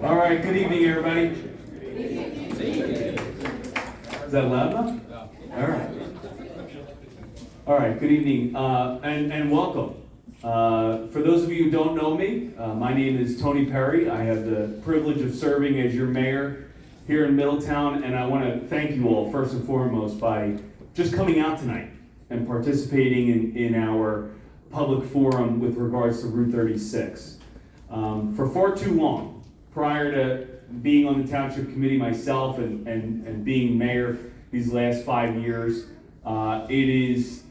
All right, good evening, everybody. Is that loud enough? All right. All right, good evening, and welcome. For those of you who don't know me, my name is Tony Perry. I have the privilege of serving as your mayor here in Middletown, and I want to thank you all, first and foremost, by just coming out tonight and participating in our public forum with regards to Route 36. For far too long, prior to being on the township committee myself and being mayor these last 5 years, it is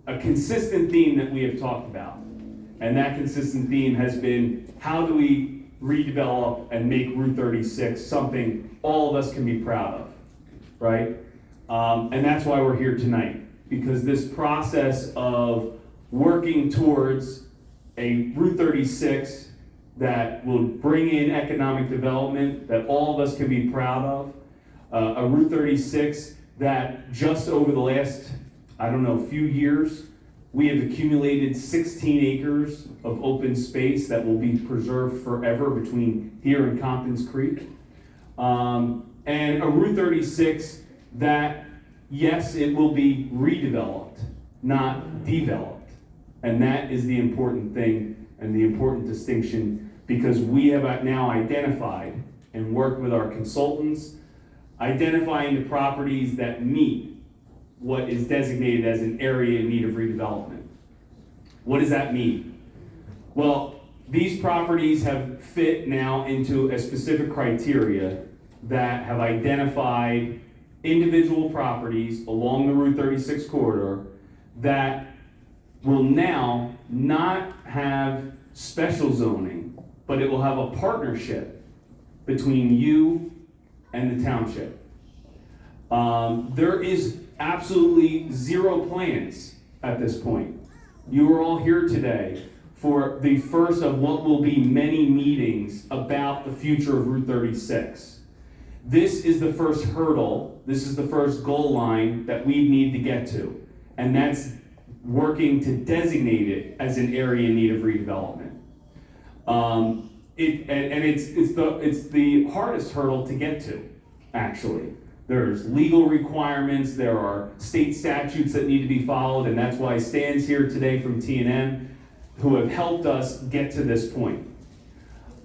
a consistent theme that we have talked about. And that consistent theme has been, how do we redevelop and make Route 36 something all of us can be proud of, right? And that's why we're here tonight, because this process of working towards a Route 36 that will bring in economic development that all of us can be proud of, a Route 36 that just over the last, few years, we have accumulated 16 acres of open space that will be preserved forever between here and Compton's Creek. And a Route 36 that, yes, it will be redeveloped, not developed. And that is the important thing and the important distinction, because we have now identified and worked with our consultants, identifying the properties that meet what is designated as an area in need of redevelopment. What does that mean? Well, these properties have fit now into a specific criteria that have identified individual properties along the Route 36 corridor that will now not have special zoning, but it will have a partnership between you and the township. There is absolutely zero plans at this point. You are all here today for the first of what will be many meetings about the future of Route 36. This is the first hurdle, this is the first goal line that we need to get to, and that's working to designate it as an area in need of redevelopment. It's the hardest hurdle to get to, actually. There's legal requirements, there are state statutes that need to be followed, and that's why Stan's here today from T&M, who have helped us get to this point.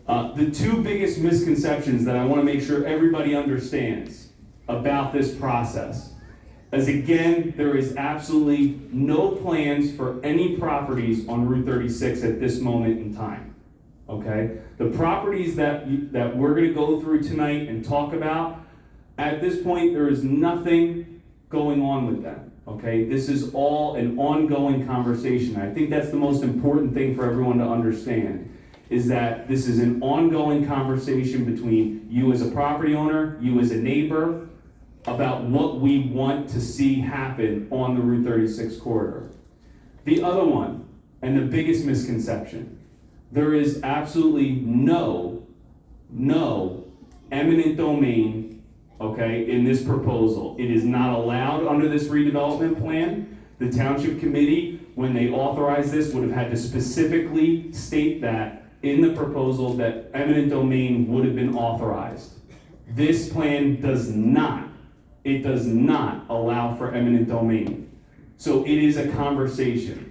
The two biggest misconceptions that I want to make sure everybody understands about this process is, again, there is absolutely no plans for any properties on Route 36 at this moment in time, okay? The properties that we're going to go through tonight and talk about, at this point, there is nothing going on with them, okay? This is all an ongoing conversation. I think that's the most important thing for everyone to understand, is that this is an ongoing conversation between you as a property owner, you as a neighbor, about what we want to see happen on the Route 36 corridor. The other one, and the biggest misconception, there is absolutely no eminent domain, okay, in this proposal. It is not allowed under this redevelopment plan. The township committee, when they authorized this, would have had to specifically state that in the proposal that eminent domain would have been authorized. This plan does not allow for eminent domain. So it is a conversation.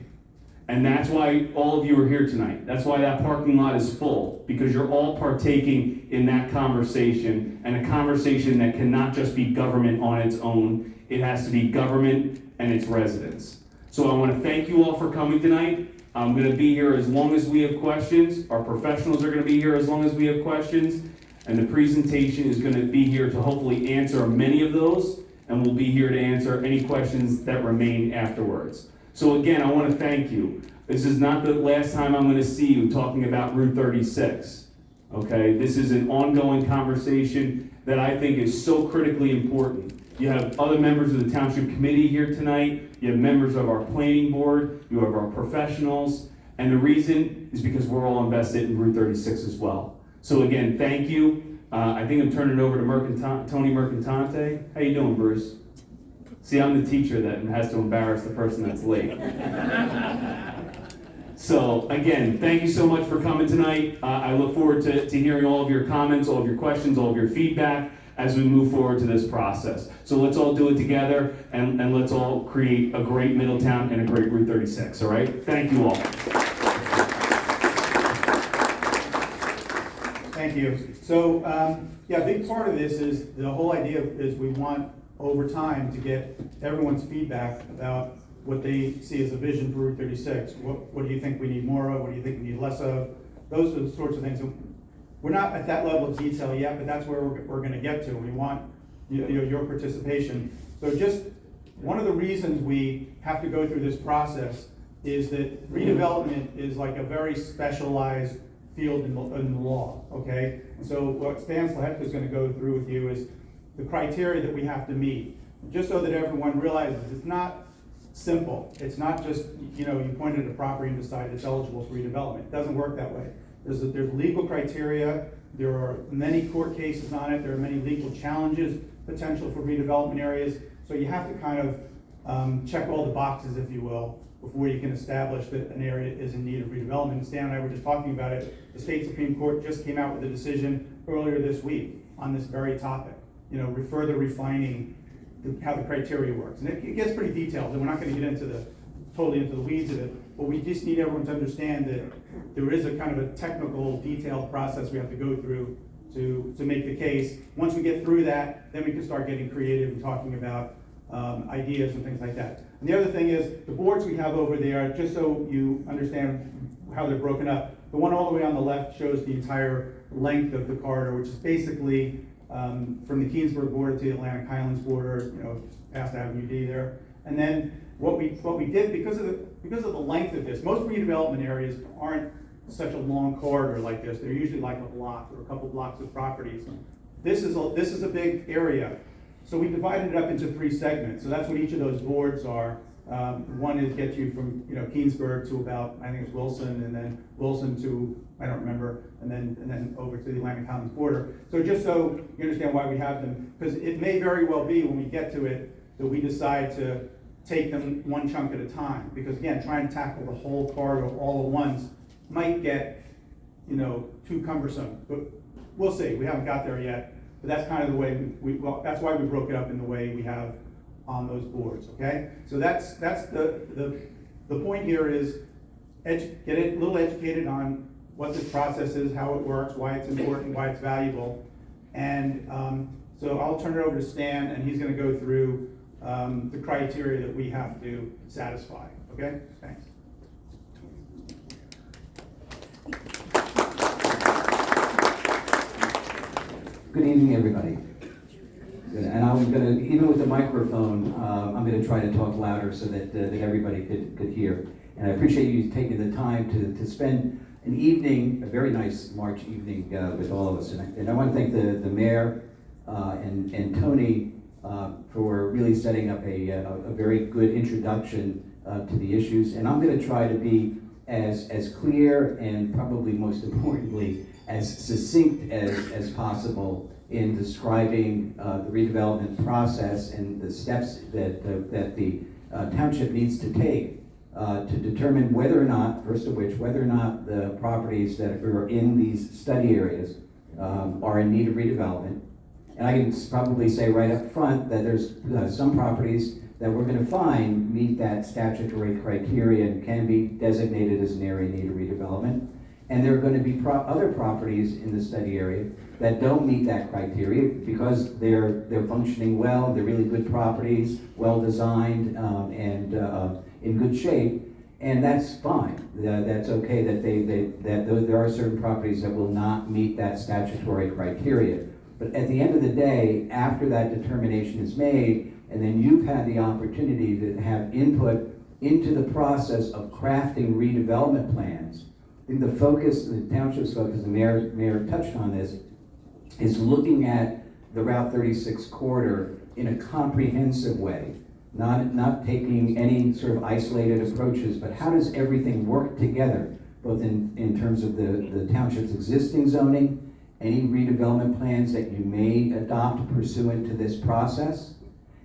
And that's why all of you are here tonight. That's why that parking lot is full, because you're all partaking in that conversation, and a conversation that cannot just be government on its own. It has to be government and its residents. So I want to thank you all for coming tonight. I'm going to be here as long as we have questions. Our professionals are going to be here as long as we have questions. And the presentation is going to be here to hopefully answer many of those, and we'll be here to answer any questions that remain afterwards. So again, I want to thank you. This is not the last time I'm going to see you talking about Route 36, okay? This is an ongoing conversation that I think is so critically important. You have other members of the Township Committee here tonight, you have members of our planning board, you have our professionals, and the reason is because we're all invested in Route 36 as well. So again, thank you. I think I'm turning it over to Tony Mercantante. How you doing, Bruce? See, I'm the teacher that has to embarrass the person that's late. So again, thank you so much for coming tonight. I look forward to hearing all of your comments, all of your questions, all of your feedback as we move forward to this process. So let's all do it together, and let's all create a great Middletown and a great Route 36, all right? Thank you all. Thank you. So, yeah, a big part of this is, the whole idea is we want over time to get everyone's feedback about what they see as a vision for Route 36. What do you think we need more of? What do you think we need less of? Those are the sorts of things. We're not at that level of detail yet, but that's where we're going to get to. We want your participation. So just one of the reasons we have to go through this process is that redevelopment is like a very specialized field in the law, okay? And so what Stan Slahefka is going to go through with you is the criteria that we have to meet, just so that everyone realizes it's not simple. It's not just, you pointed at a property and decide it's eligible for redevelopment. It doesn't work that way. There's legal criteria. There are many court cases on it. There are many legal challenges potential for redevelopment areas. So you have to kind of check all the boxes, if you will, before you can establish that an area is in need of redevelopment. And Stan and I were just talking about it. The state Supreme Court just came out with a decision earlier this week on this very topic, further refining how the criteria works. And it gets pretty detailed, and we're not going to get totally into the weeds of it, but we just need everyone to understand that there is a kind of a technical, detailed process we have to go through to make the case. Once we get through that, then we can start getting creative and talking about ideas and things like that. And the other thing is, the boards we have over there, just so you understand how they're broken up, the one all the way on the left shows the entire length of the corridor, which is basically from the Keensburg border to the Atlantic Highlands border, past Avenue D there. And then what we did, because of the length of this, most redevelopment areas aren't such a long corridor like this. They're usually like a block or a couple blocks of properties. This is a big area. So we divided it up into 3 segments. So that's what each of those boards are. One is get you from Keensburg to about, I think it's Wilson, and then Wilson to, I don't remember, and then over to the Atlantic Highlands border. So just so you understand why we have them, because it may very well be when we get to it that we decide to take them one chunk at a time. Because again, trying to tackle the whole corridor all at once might get too cumbersome. But we'll see. We haven't got there yet. But that's kind of the way that's why we broke it up in the way we have on those boards. Okay. So that's the point here is get a little educated on what this process is, how it works, why it's important, why it's valuable, and so I'll turn it over to Stan, and he's going to go through the criteria that we have to satisfy. Okay. Thanks. Good evening, everybody. And I'm going to, even with the microphone, I'm going to try to talk louder so that everybody could hear. And I appreciate you taking the time to spend an evening, a very nice March evening with all of us. And I want to thank the mayor and Tony for really setting up a very good introduction to the issues. And I'm going to try to be as clear and probably most importantly as succinct as possible in describing the redevelopment process and the steps that the township needs to take to determine whether or not, first of which, whether or not the properties that are in these study areas are in need of redevelopment. And I can probably say right up front that there's some properties that we're going to find meet that statutory criteria and can be designated as an area in need of redevelopment. And there are going to be other properties in the study area that don't meet that criteria because they're functioning well, they're really good properties, well designed, and in good shape, and that's fine. That's okay that there are certain properties that will not meet that statutory criteria. But at the end of the day, after that determination is made, and then you've had the opportunity to have input into the process of crafting redevelopment plans, I think the focus, the township's focus, the mayor touched on this, is looking at the Route 36 corridor in a comprehensive way, not taking any sort of isolated approaches, but how does everything work together, both in terms of the township's existing zoning, any redevelopment plans that you may adopt pursuant to this process,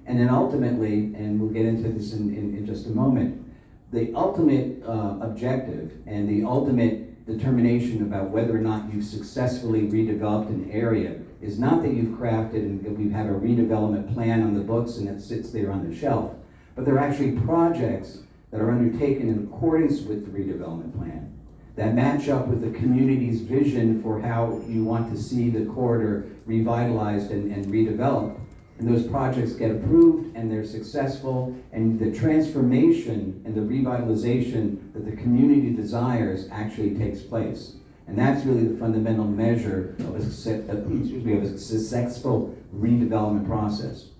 and then ultimately, and we'll get into this in just a moment, the ultimate objective and the ultimate determination about whether or not you've successfully redeveloped an area is not that you've crafted and that we have a redevelopment plan on the books and it sits there on the shelf, but there are actually projects that are undertaken in accordance with the redevelopment plan that match up with the community's vision for how you want to see the corridor revitalized and redeveloped. And those projects get approved and they're successful, and the transformation and the revitalization that the community desires actually takes place. And that's really the fundamental measure of a successful redevelopment process.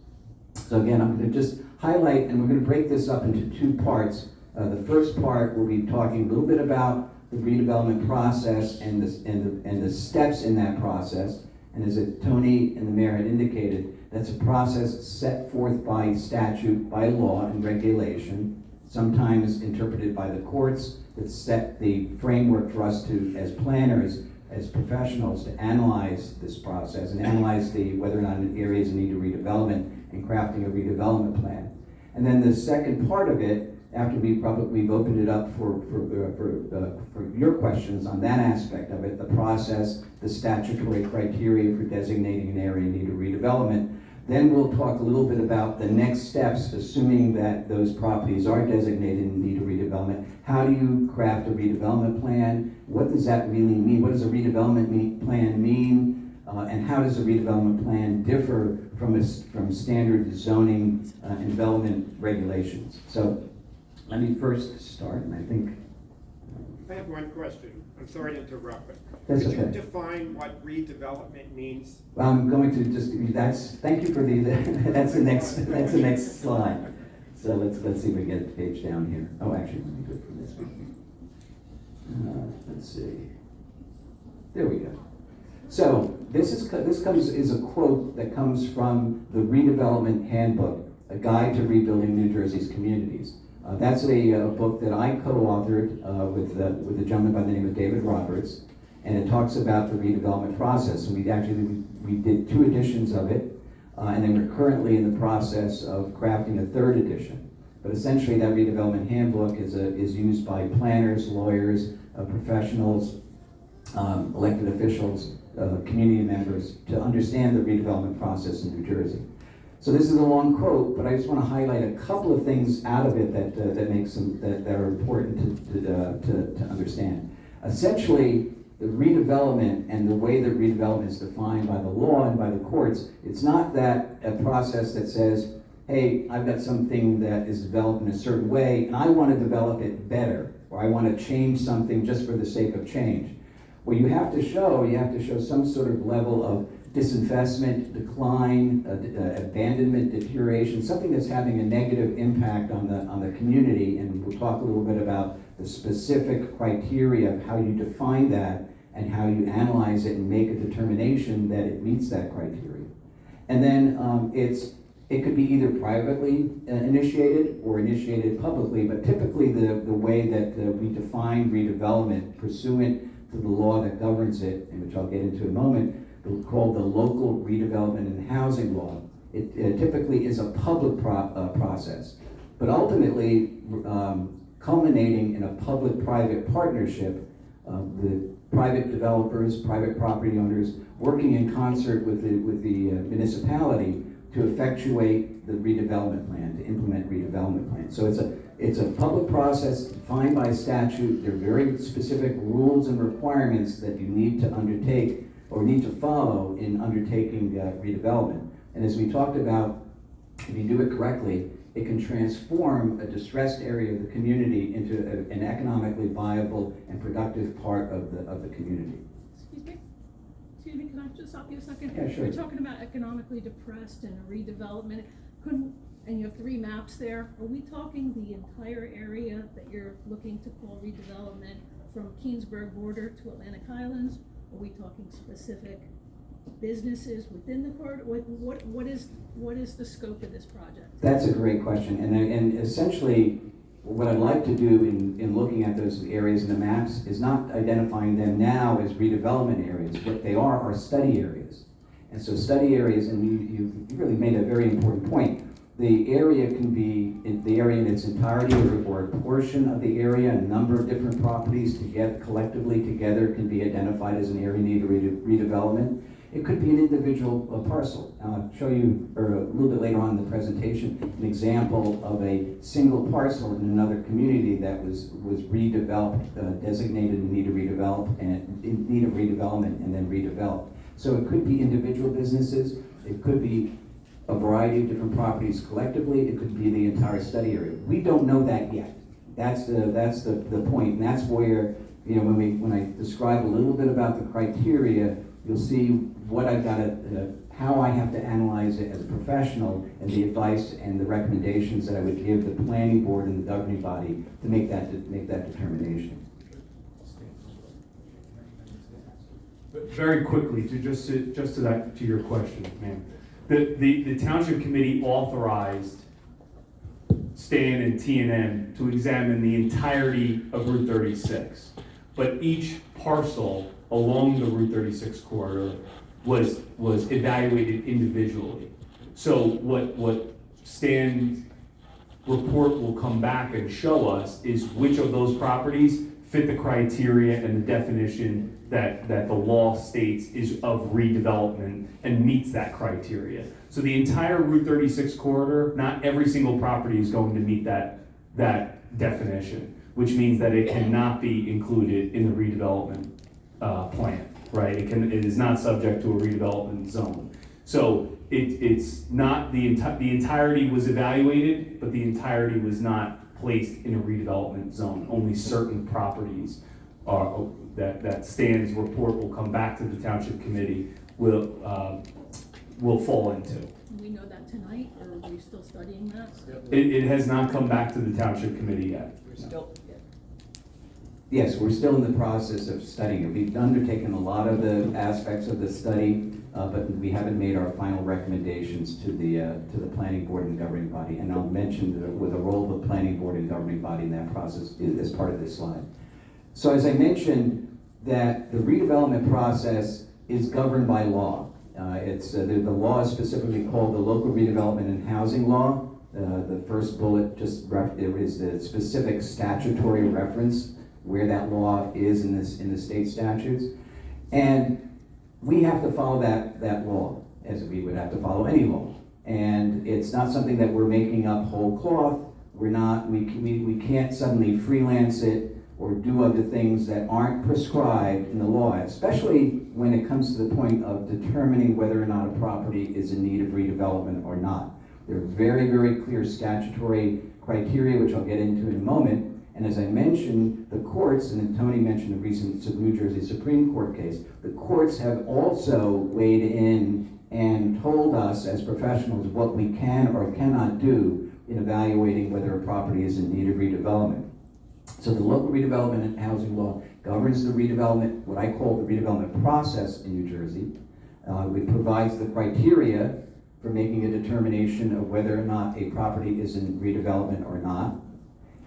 So again, I'm going to just highlight, and we're going to break this up into two parts. The first part, we'll be talking a little bit about the redevelopment process and the steps in that process. And as Tony and the mayor had indicated, that's a process set forth by statute, by law and regulation, sometimes interpreted by the courts, that set the framework for us to, as planners, as professionals, to analyze this process and analyze whether or not an area is in need of redevelopment and crafting a redevelopment plan. And then the second part of it, after we've opened it up for your questions on that aspect of it, the process, the statutory criteria for designating an area in need of redevelopment, then we'll talk a little bit about the next steps, assuming that those properties are designated in need of redevelopment. How do you craft a redevelopment plan? What does that really mean? What does a redevelopment plan mean? And how does a redevelopment plan differ from standard zoning and development regulations? So let me first start, and I think... I have one question. I'm sorry to interrupt, but That's could you okay. define what redevelopment means? I'm going to just, thank you for that's the next slide. So let's see if we can get the page down here. Oh, actually, let me do it from this one. Let's see. There we go. So this is a quote that comes from the Redevelopment Handbook, a guide to rebuilding New Jersey's communities. That's a book that I co-authored with a gentleman by the name of David Roberts, and it talks about the redevelopment process. And we did 2 editions of it, and then we're currently in the process of crafting a 3rd edition. But essentially, that redevelopment handbook is used by planners, lawyers, professionals, elected officials, community members to understand the redevelopment process in New Jersey. So this is a long quote, but I just want to highlight a couple of things out of it that are important to understand. Essentially, the redevelopment and the way that redevelopment is defined by the law and by the courts, it's not that a process that says, hey, I've got something that is developed in a certain way, and I want to develop it better, or I want to change something just for the sake of change. What you have to show some sort of level of disinvestment, decline, abandonment, deterioration, something that's having a negative impact on the community, and we'll talk a little bit about the specific criteria of how you define that and how you analyze it and make a determination that it meets that criteria. And then it could be either privately initiated or initiated publicly, but typically the way that we define redevelopment pursuant to the law that governs it, and which I'll get into in a moment, called the Local Redevelopment and Housing Law. It typically is a public process, but ultimately culminating in a public-private partnership with private developers, private property owners, working in concert with the municipality to effectuate the redevelopment plan, to implement redevelopment plan. So it's a public process defined by statute. There are very specific rules and requirements that you need to undertake or need to follow in undertaking redevelopment. And as we talked about, if you do it correctly, it can transform a distressed area of the community into an economically viable and productive part of the community. Excuse me, can I just stop you a second? Yeah, sure. You're talking about economically depressed and redevelopment. And you have 3 maps there. Are we talking the entire area that you're looking to call redevelopment from Keensburg border to Atlantic Highlands? Are we talking specific businesses within the corridor? What is the scope of this project? That's a great question, and essentially, what I'd like to do in looking at those areas in the maps is not identifying them now as redevelopment areas. What they are study areas. And so study areas, and you really made a very important point. The area can be, the area in its entirety or a portion of the area, a number of different properties collectively together can be identified as an area in need of redevelopment. It could be an individual parcel. I'll show you, or a little bit later on in the presentation, an example of a single parcel in another community that was redeveloped, designated in need of redevelopment, and then redeveloped. So it could be individual businesses, it could be a variety of different properties collectively, it could be the entire study area. We don't know that yet. That's the point, and that's where, you know, when I describe a little bit about the criteria, you'll see what I've got how I have to analyze it as a professional, and the advice and the recommendations that I would give the planning board and the governing body to make that determination. But very quickly, to your question, ma'am. The township committee authorized Stan and T&M to examine the entirety of Route 36. But each parcel along the Route 36 corridor was evaluated individually. So what Stan's report will come back and show us is which of those properties fit the criteria and the definition that the law states is of redevelopment and meets that criteria. So the entire Route 36 corridor, not every single property is going to meet that definition, which means that it cannot be included in the redevelopment plan, right? It is not subject to a redevelopment zone. So it's not, the entirety was evaluated, but the entirety was not placed in a redevelopment zone. Only certain properties are, that Stan's report will come back to the township committee will fall into. Do we know that tonight, or are we still studying that? It has not come back to the township committee yet. Yes, we're still in the process of studying it. We've undertaken a lot of the aspects of the study, but we haven't made our final recommendations to the planning board and the governing body. And I'll mention the role of the planning board and governing body in that process as part of this slide. So as I mentioned, that the redevelopment process is governed by law. The law is specifically called the Local Redevelopment and Housing Law. The first bullet there is the specific statutory reference where that law is in the state statutes. And we have to follow that law, as we would have to follow any law. And it's not something that we're making up whole cloth. We can't suddenly freelance it or do other things that aren't prescribed in the law, especially when it comes to the point of determining whether or not a property is in need of redevelopment or not. There are very, very clear statutory criteria, which I'll get into in a moment. And as I mentioned, the courts, and Tony mentioned the recent New Jersey Supreme Court case, the courts have also weighed in and told us as professionals what we can or cannot do in evaluating whether a property is in need of redevelopment. So the Local Redevelopment and Housing Law governs the redevelopment, what I call the redevelopment process in New Jersey. It provides the criteria for making a determination of whether or not a property is in redevelopment or not.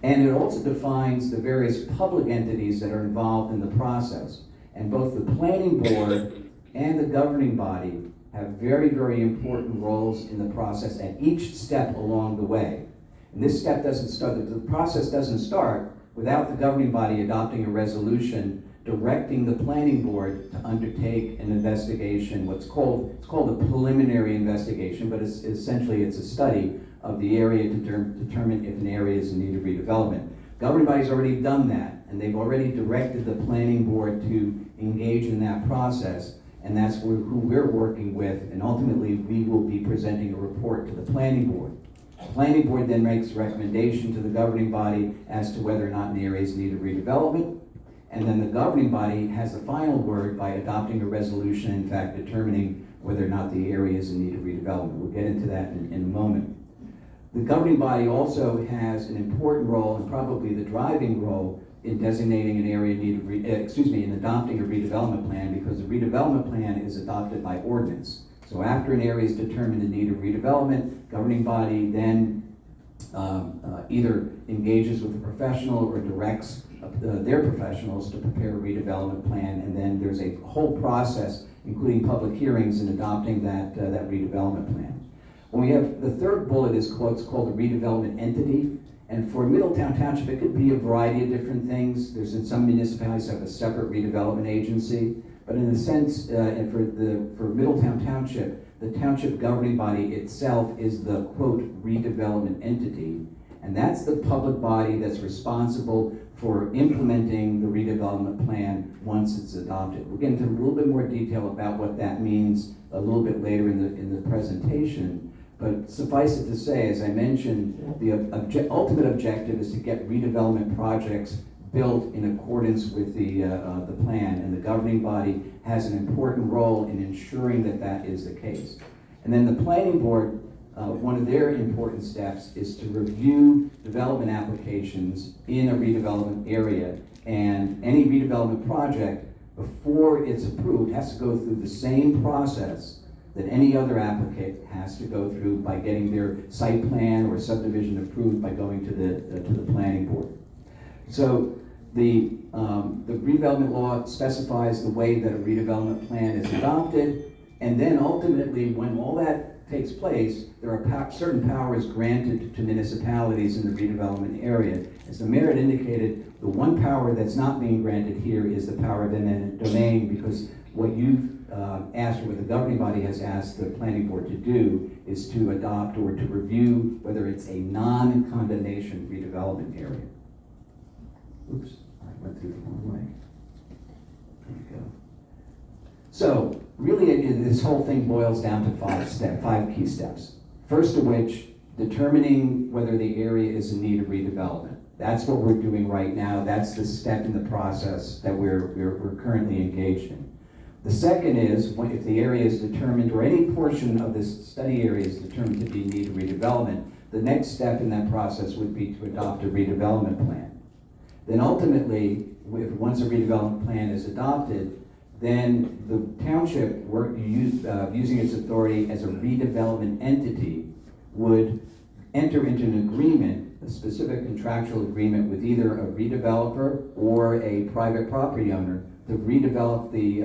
And it also defines the various public entities that are involved in the process. And both the planning board and the governing body have very, very important roles in the process at each step along the way. And this step doesn't start, the process doesn't start without the governing body adopting a resolution directing the planning board to undertake an investigation, it's called a preliminary investigation, but essentially it's a study of the area to determine if an area is in need of redevelopment. Governing body's already done that, and they've already directed the planning board to engage in that process, and that's who we're working with, and ultimately we will be presenting a report to the planning board. The planning board then makes a recommendation to the governing body as to whether or not an area is in need of redevelopment, and then the governing body has the final word by adopting a resolution, in fact determining whether or not the area is in need of redevelopment. We'll get into that in a moment. The governing body also has an important role, and probably the driving role, in designating an area in need of in adopting a redevelopment plan, because the redevelopment plan is adopted by ordinance. So after an area is determined in need of redevelopment, governing body then either engages with a professional or directs their professionals to prepare a redevelopment plan, and then there's a whole process, including public hearings, in adopting that redevelopment plan. When we have, the third bullet is what's called a redevelopment entity. And for Middletown Township, it could be a variety of different things. There's in some municipalities have a separate redevelopment agency. But in a sense, and for Middletown Township, the township governing body itself is the, quote, redevelopment entity. And that's the public body that's responsible for implementing the redevelopment plan once it's adopted. We'll get into a little bit more detail about what that means a little bit later in the presentation. But suffice it to say, as I mentioned, the ultimate objective is to get redevelopment projects built in accordance with the plan, and the governing body has an important role in ensuring that that is the case. And then the planning board, one of their important steps is to review development applications in a redevelopment area, and any redevelopment project, before it's approved, has to go through the same process that any other applicant has to go through by getting their site plan or subdivision approved by going to the planning board. So the redevelopment law specifies the way that a redevelopment plan is adopted, and then ultimately, when all that takes place, there are certain powers granted to municipalities in the redevelopment area. As the mayor had indicated, the one power that's not being granted here is the power of eminent domain, because what you've asked, or what the governing body has asked the planning board to do, is to adopt or to review whether it's a non-condemnation redevelopment area. Oops, I went through the wrong way. There you go. So, really, this whole thing boils down to five key steps. First of which, determining whether the area is in need of redevelopment. That's what we're doing right now. That's the step in the process that we're currently engaged in. The second is, if the area is determined, or any portion of this study area is determined to be in need of redevelopment, the next step in that process would be to adopt a redevelopment plan. Then ultimately, once a redevelopment plan is adopted, then the township, using its authority as a redevelopment entity, would enter into an agreement, a specific contractual agreement with either a redeveloper or a private property owner to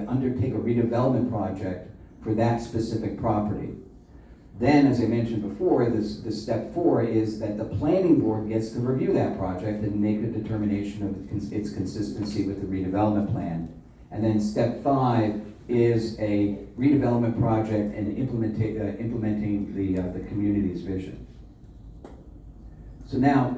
undertake a redevelopment project for that specific property. Then, as I mentioned before, this step 4 is that the planning board gets to review that project and make a determination of its consistency with the redevelopment plan. And then step 5 is a redevelopment project and implementing the community's vision. So now,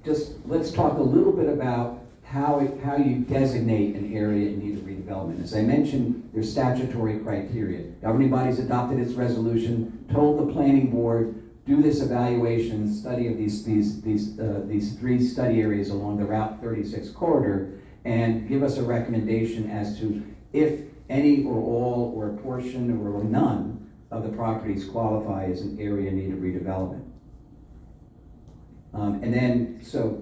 just let's talk a little bit about how you designate an area in need of redevelopment. As I mentioned, there's statutory criteria. Governing bodies adopted its resolution, told the planning board, do this evaluation, study of these 3 study areas along the Route 36 corridor, and give us a recommendation as to if any or all or a portion or none of the properties qualify as an area in need of redevelopment. And then, so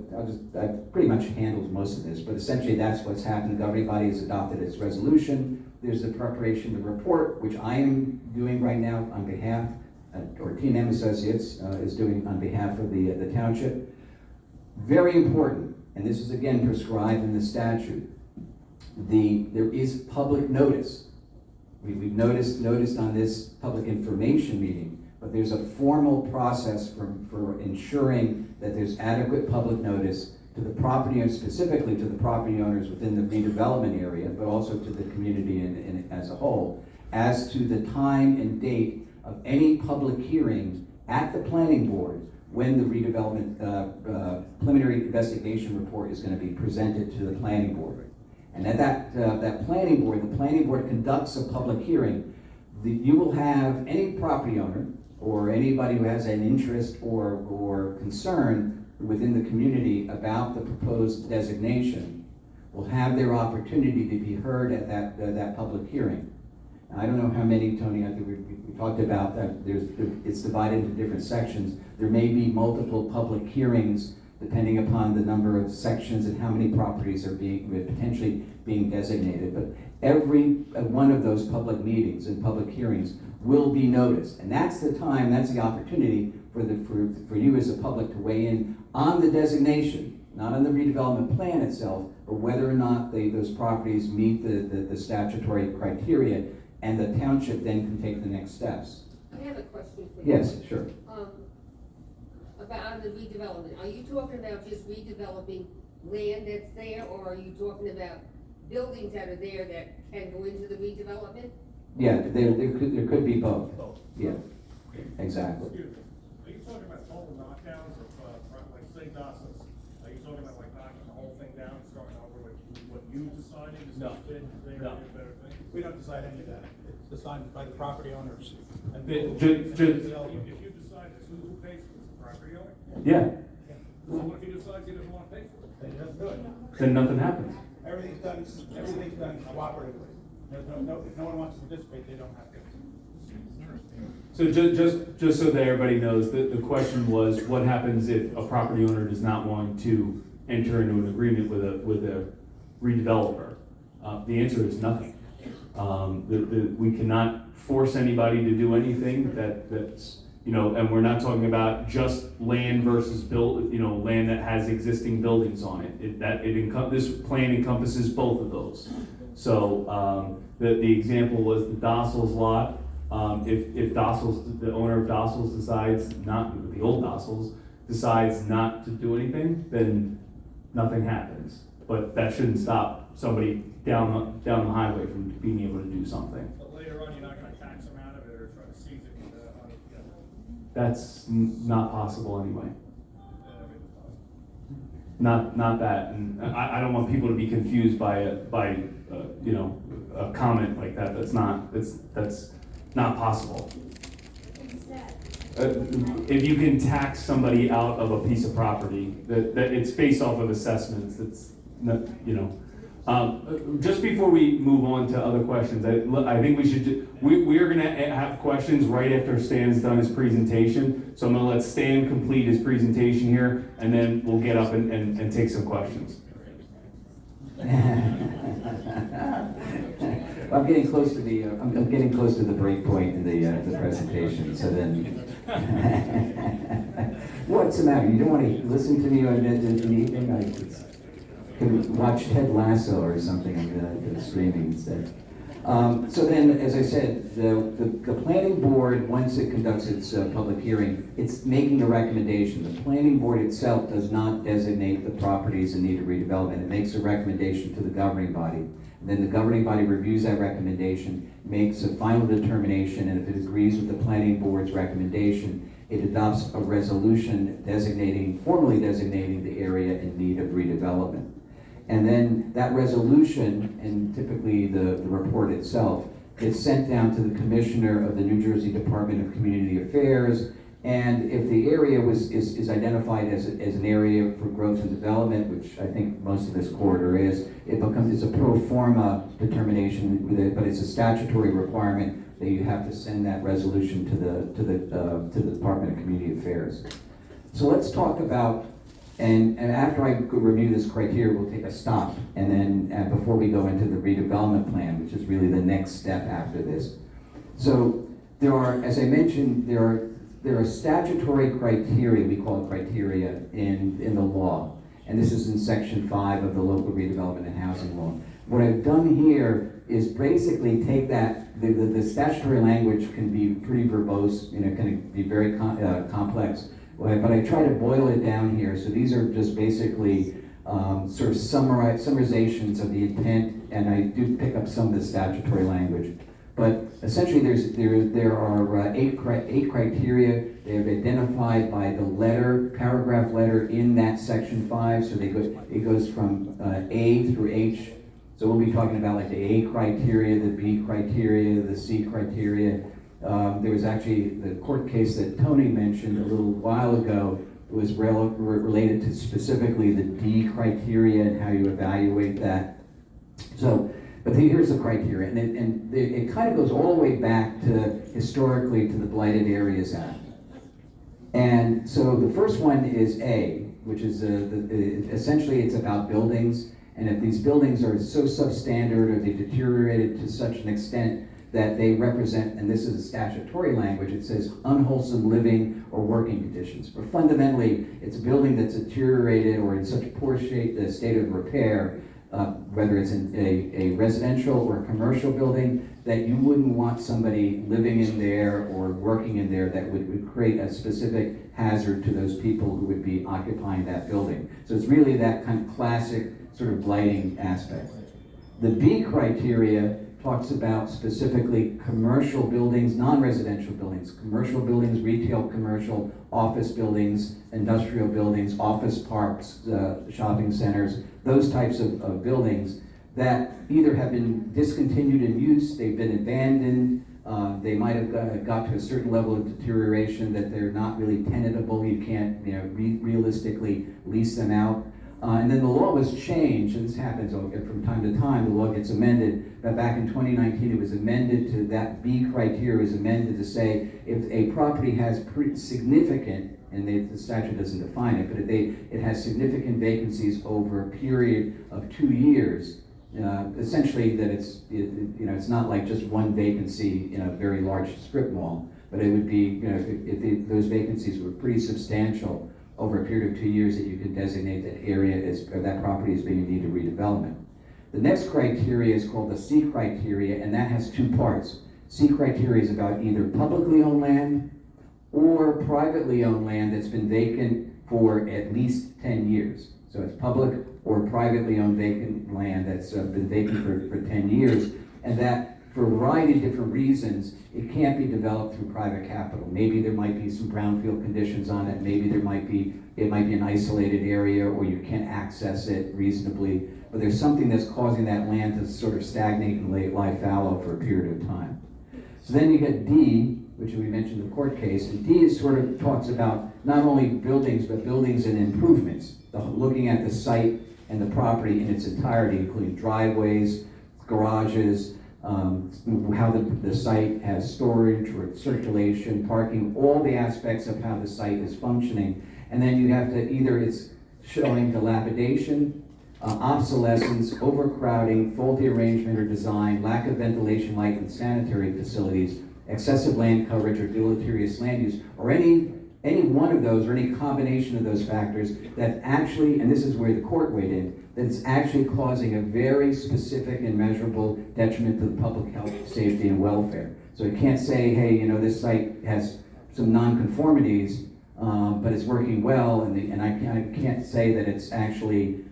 I've pretty much handled most of this, but essentially that's what's happened. The governing body has adopted its resolution. There's the preparation of the report, which I am doing right now on behalf, or Team M Associates is doing on behalf of the township. Very important, and this is again prescribed in the statute. There is public notice. We've noticed on this public information meeting, but there's a formal process for ensuring that there's adequate public notice to the property owners, specifically to the property owners within the redevelopment area, but also to the community as a whole, as to the time and date of any public hearing at the planning board when the redevelopment preliminary investigation report is going to be presented to the planning board. And at that planning board, the planning board conducts a public hearing. You will have any property owner or anybody who has an interest or concern within the community about the proposed designation will have their opportunity to be heard at that public hearing. Now, I don't know how many, Tony, I think we talked about that. It's divided into different sections. There may be multiple public hearings depending upon the number of sections and how many properties are potentially being designated. But every one of those public meetings and public hearings will be noticed. And that's the time, that's the opportunity for you as a public to weigh in on the designation, not on the redevelopment plan itself, but whether or not those properties meet the statutory criteria, and the township then can take the next steps. I have a question for you. Yes, sure. About the redevelopment, are you talking about just redeveloping land that's there, or are you talking about buildings that are there that can go into the redevelopment? Yeah, there could be both. Yeah, exactly. Excuse me, are you talking about total knockdowns of, like, say, Dawson's? Are you talking about like knocking the whole thing down, starting over with what you decided is No. a fit, they No. a better thing? We don't decide any of that. It's decided by the property owners. And If If you decide this, who pays for this, the property owner? Yeah, So what if he decides he doesn't want to pay for it? They just do it. then nothing happens. Everything's done cooperatively. There's if no one wants to participate, they don't have to. So just so that everybody knows, the question was, what happens if a property owner does not want to enter into an agreement with a redeveloper? The answer is nothing. We cannot force anybody to do anything that's, and we're not talking about just land versus land that has existing buildings on it. This plan encompasses both of those. So, the example was the Dossels lot. If Dossels, the owner of Dossels decides not, the old Dossels decides not to do anything, then nothing happens. But that shouldn't stop somebody down the highway from being able to do something. But later on, you're not gonna tax them out of it or try to seize it with the money together. That's not possible anyway. Not that, and I don't want people to be confused by a comment like that. That's not possible. If you can tax somebody out of a piece of property, that it's based off of assessments. That's not, just before we move on to other questions, I think we should. We are going to have questions right after Stan's done his presentation. So I'm going to let Stan complete his presentation here, and then we'll get up and take some questions. I'm getting close to the I'm getting close to the break point in the presentation. So then, what's the matter? You don't want to listen to me in the evening? I can watch Ted Lasso or something on the streaming instead. So then, as I said, the planning board, once it conducts its public hearing, it's making a recommendation. The planning board itself does not designate the properties in need of redevelopment. It makes a recommendation to the governing body. And then the governing body reviews that recommendation, makes a final determination, and if it agrees with the planning board's recommendation, it adopts a resolution formally designating the area in need of redevelopment. And then that resolution, and typically the report itself, gets sent down to the commissioner of the New Jersey Department of Community Affairs. And if the area is identified as an area for growth and development, which I think most of this corridor is, it's a pro forma determination, but it's a statutory requirement that you have to send that resolution to the Department of Community Affairs. So let's talk about. And after I review this criteria, we'll take a stop. And then before we go into the redevelopment plan, which is really the next step after this. So there are, as I mentioned, there are statutory criteria, we call it criteria, in the law. And this is in section 5 of the local redevelopment and housing law. What I've done here is basically take that, the statutory language can be pretty verbose, can be very complex. But I try to boil it down here. So these are just basically sort of summarizations of the intent, and I do pick up some of the statutory language. But essentially, there are eight criteria. They are identified by the paragraph letter in that section 5. So it goes from A through H. So we'll be talking about like the A criteria, the B criteria, the C criteria. There was actually the court case that Tony mentioned a little while ago. It was related to specifically the D criteria and how you evaluate that. So, but here's the criteria, and it kind of goes all the way back to historically to the Blighted Areas Act. And so the first one is A, which is essentially it's about buildings, and if these buildings are so substandard or they deteriorated to such an extent that they represent, and this is a statutory language, it says unwholesome living or working conditions. But fundamentally, it's a building that's deteriorated or in such poor state of repair whether it's in a residential or commercial building, that you wouldn't want somebody living in there or working in there that would create a specific hazard to those people who would be occupying that building. So it's really that kind of classic sort of lighting aspect. The B criteria talks about specifically commercial buildings, non-residential buildings, commercial buildings, retail commercial, office buildings, industrial buildings, office parks, shopping centers, those types of buildings that either have been discontinued in use, they've been abandoned, they might have got to a certain level of deterioration that they're not really tenantable, you can't realistically lease them out. And then the law was changed, and this happens from time to time, the law gets amended, but back in 2019 it was amended to, that B criteria was amended to say if a property has pretty significant, and the statute doesn't define it, but if it has significant vacancies over a period of 2 years, essentially that it's not like just one vacancy in a very large strip mall, but it would be, if those vacancies were pretty substantial over a period of 2 years, that you could designate that area or that property as being in need of redevelopment. The next criteria is called the C criteria, and that has two parts. C criteria is about either publicly owned land or privately owned land that's been vacant for at least 10 years. So it's public or privately owned vacant land that's been vacant for 10 years, and that for a variety of different reasons, it can't be developed through private capital. Maybe there might be some brownfield conditions on it, maybe it might be an isolated area, or you can't access it reasonably, but there's something that's causing that land to sort of stagnate and lie fallow for a period of time. So then you get D, which we mentioned in the court case, and D is sort of talks about not only buildings, but buildings and improvements, looking at the site and the property in its entirety, including driveways, garages, how the site has storage or circulation, parking, all the aspects of how the site is functioning. And then you have to either it's showing dilapidation, obsolescence, overcrowding, faulty arrangement or design, lack of ventilation, light, and sanitary facilities, excessive land coverage or deleterious land use, or any one of those or any combination of those factors that actually, and this is where the court weighed in, that it's actually causing a very specific and measurable detriment to the public health, safety, and welfare. So it can't say, hey, this site has some nonconformities, but it's working well, and I can't say that it's actually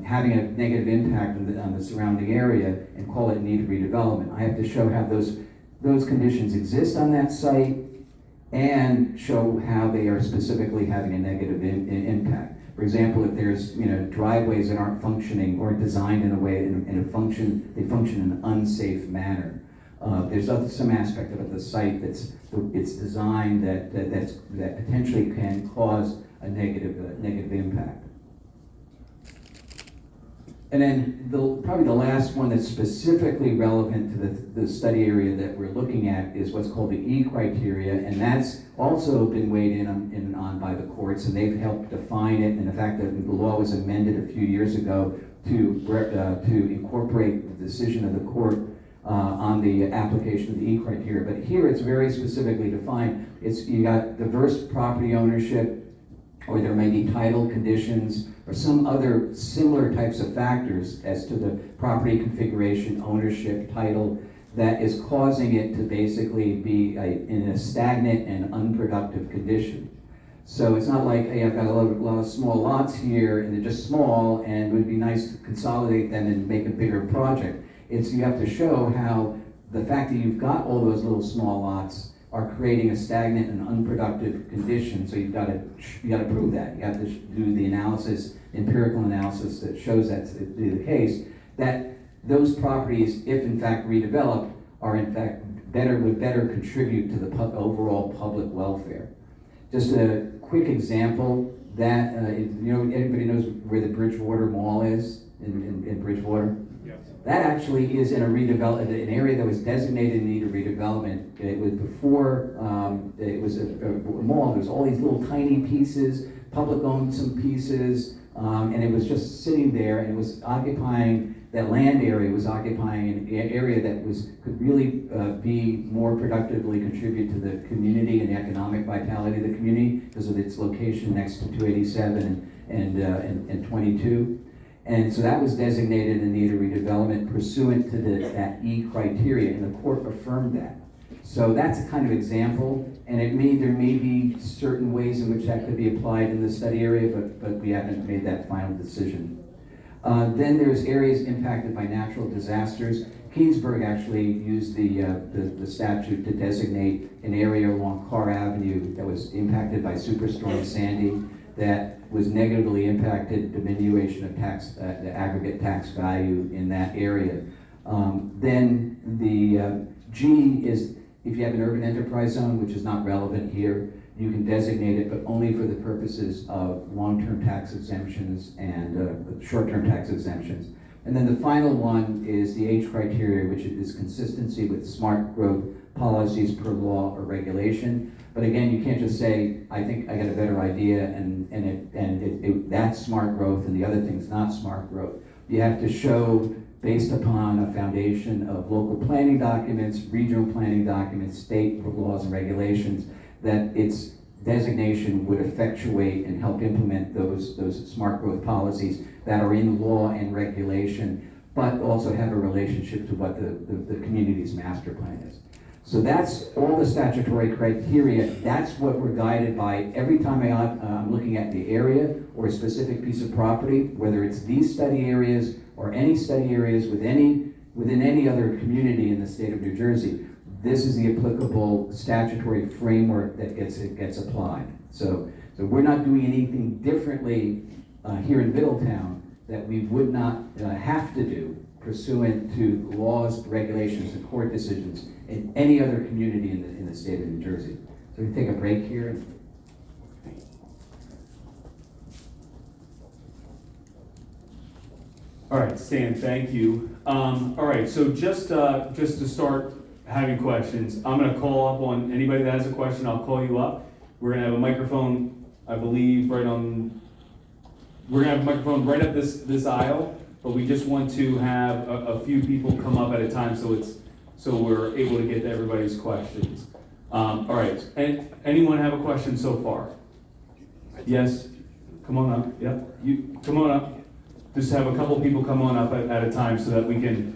having a negative impact on the surrounding area and call it in need of redevelopment. I have to show how those conditions exist on that site and show how they are specifically having a negative impact. For example, if there's driveways that aren't functioning or designed in a way they function in an unsafe manner. There's some aspect of the site it's designed that potentially can cause a negative impact. And then probably the last one that's specifically relevant to the study area that we're looking at is what's called the E criteria, and that's also been weighed in on by the courts, and they've helped define it, and the fact that the law was amended a few years ago to incorporate the decision of the court on the application of the E criteria. But here it's very specifically defined. You got diverse property ownership, or there may be title conditions, or some other similar types of factors as to the property configuration, ownership, title, that is causing it to basically be in a stagnant and unproductive condition. So it's not like, hey, I've got a lot of small lots here, and they're just small, and it would be nice to consolidate them and make a bigger project. You have to show how the fact that you've got all those little small lots are creating a stagnant and unproductive condition. So you've got to prove that. You have to do the analysis, empirical analysis that shows that to be the case, that those properties, if in fact redeveloped, are in fact would better contribute to the overall public welfare. Just a quick example that everybody knows where the Bridgewater Mall is in Bridgewater. That actually is in an area that was designated in need of redevelopment. It was before it was a mall. There was all these little tiny pieces. Public owned some pieces, and it was just sitting there. And it was occupying that land area. Was occupying an area that could really be more productively contribute to the community and the economic vitality of the community because of its location next to 287 and 22. And so that was designated in need of redevelopment pursuant to that E criteria, and the court affirmed that. So that's a kind of example, and there may be certain ways in which that could be applied in the study area, but we haven't made that final decision. Then there's areas impacted by natural disasters. Keansburg actually used the statute to designate an area along Carr Avenue that was impacted by Superstorm Sandy, that was negatively impacted, diminution of the aggregate tax value in that area. Then the G is, if you have an urban enterprise zone, which is not relevant here, you can designate it, but only for the purposes of long-term tax exemptions and short-term tax exemptions. And then the final one is the H criteria, which is consistency with smart growth policies per law or regulation. But again, you can't just say, I think I got a better idea, and that's smart growth, and the other thing's not smart growth. You have to show, based upon a foundation of local planning documents, regional planning documents, state laws and regulations, that its designation would effectuate and help implement those smart growth policies that are in law and regulation, but also have a relationship to what the community's master plan is. So that's all the statutory criteria. That's what we're guided by every time I'm looking at the area or a specific piece of property, whether it's these study areas or any study areas within any other community in the state of New Jersey. This is the applicable statutory framework that gets applied. So we're not doing anything differently here in Middletown that we would not have to do pursuant to laws, regulations, and court decisions in any other community in the state of New Jersey. So we can take a break here. All right, Stan, thank you. All right, so just to start having questions, I'm gonna call up on anybody that has a question. I'll call you up. We're gonna have a microphone, I believe, we're gonna have a microphone right up this aisle, but we just want to have a few people come up at a time so we're able to get to everybody's questions. All right, and anyone have a question so far? Yes, come on up. Yep, you come on up. Just have a couple people come on up at a time so that we can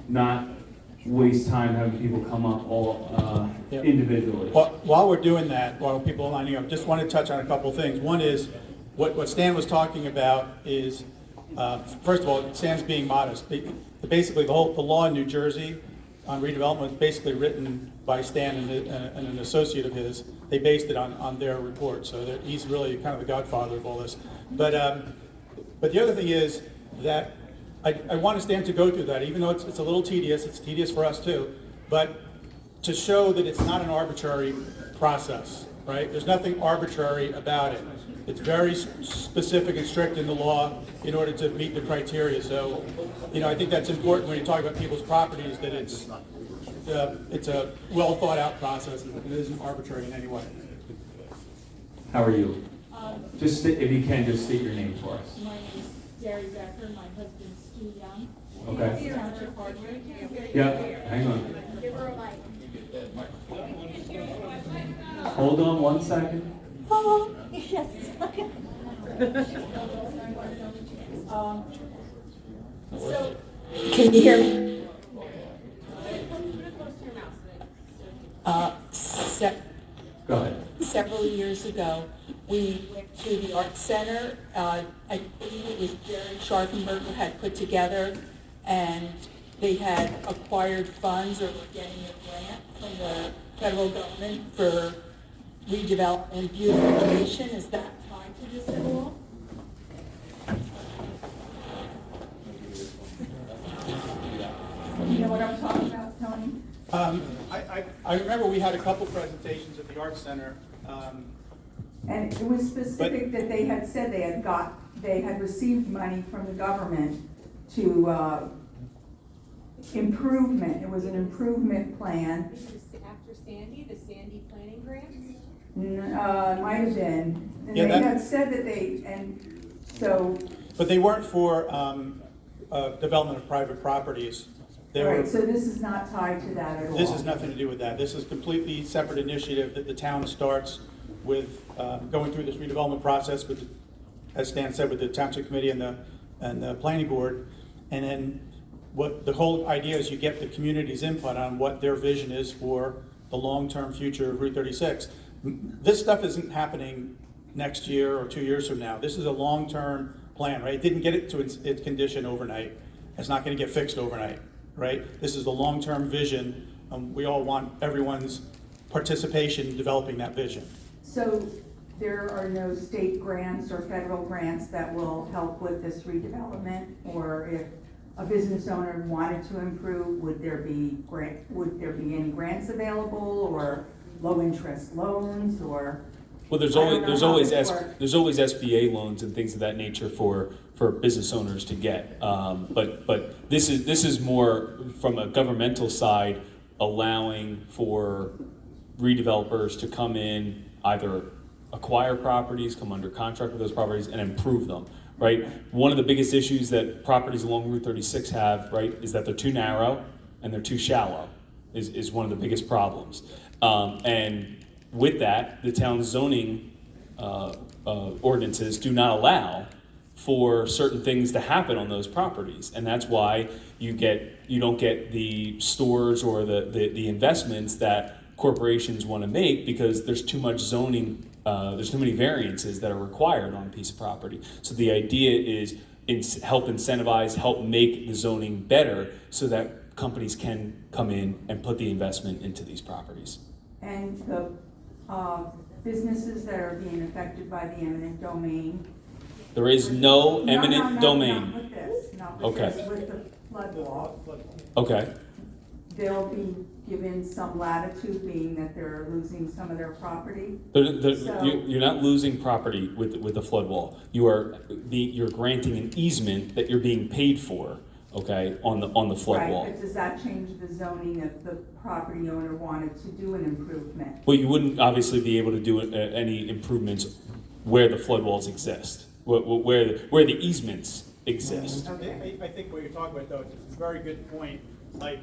not waste time having people come up all individually. While we're doing that, while people are lining up, just want to touch on a couple of things. One is, what Stan was talking about is, first of all, Stan's being modest. Basically, the law in New Jersey on redevelopment was basically written by Stan and an associate of his. They based it on their report, so he's really kind of the godfather of all this. But the other thing is that I want Stan to go through that, even though it's a little tedious. It's tedious for us too, but to show that it's not an arbitrary process, right? There's nothing arbitrary about it. It's very specific and strict in the law in order to meet the criteria. So, I think that's important when you talk about people's properties, that it's a well thought out process and it isn't arbitrary in any way. How are you? If you can, just state your name for us. My name is Gary Becker, my husband's Stu Young. Okay. Township Hardwick. Yep, hang on. Give her a mic. Hold on 1 second. Oh, yes. So, can you hear me? Go ahead. Several years ago, we went to the Art Center. I believe it was Jerry Scharfenberg who had put together, and they had acquired funds or were getting a grant from the federal government for redevelopment and beautification. Is that tied to this at all? You know what I'm talking about, Tony? I remember we had a couple presentations at the Art Center. And it was specific that they had said they had received money from the government to improvement. It was an improvement plan. After Sandy, the Sandy planning grants? Might have been. And Yeah, they had said that and so. But they weren't for development of private properties. They were. Right, so this is not tied to that at all. This has nothing to do with that. This is a completely separate initiative that the town starts with going through this redevelopment process with, as Stan said, with the township committee and and the planning board. And then what the whole idea is you get the community's input on what their vision is for the long-term future of Route 36. This stuff isn't happening next year or 2 years from now. This is a long-term plan, right? It didn't get it to its condition overnight. It's not gonna get fixed overnight, right? This is the long-term vision. We all want everyone's participation in developing that vision. So there are no state grants or federal grants that will help with this redevelopment? Or if a business owner wanted to improve, would there be any grants available, or low interest loans, or? Well, there's I don't always, know how this works. there's always SBA loans and things of that nature for business owners to get. But this is more from a governmental side, allowing for redevelopers to come in, either acquire properties, come under contract with those properties, and improve them, right? One of the biggest issues that properties along Route 36 have, right, is that they're too narrow and they're too shallow, is one of the biggest problems. And with that, the town's zoning ordinances do not allow for certain things to happen on those properties, and that's why you don't get the stores or the investments that corporations want to make, because there's too much zoning, there's too many variances that are required on a piece of property. So the idea is help incentivize, help make the zoning better so that companies can come in and put the investment into these properties. And the businesses that are being affected by the eminent domain? There is no eminent No, domain. not with this, not with Okay. this, with the flood wall. Okay. They'll be given some latitude, being that they're losing some of their property. So- You're not losing property with the flood wall. You're granting an easement that you're being paid for, okay, on the flood wall. Right, but does that change the zoning if the property owner wanted to do an improvement? Well, you wouldn't obviously be able to do any improvements where the flood walls exist, where the easements exist. Okay. I think what you're talking about, though, is a very good point. Like,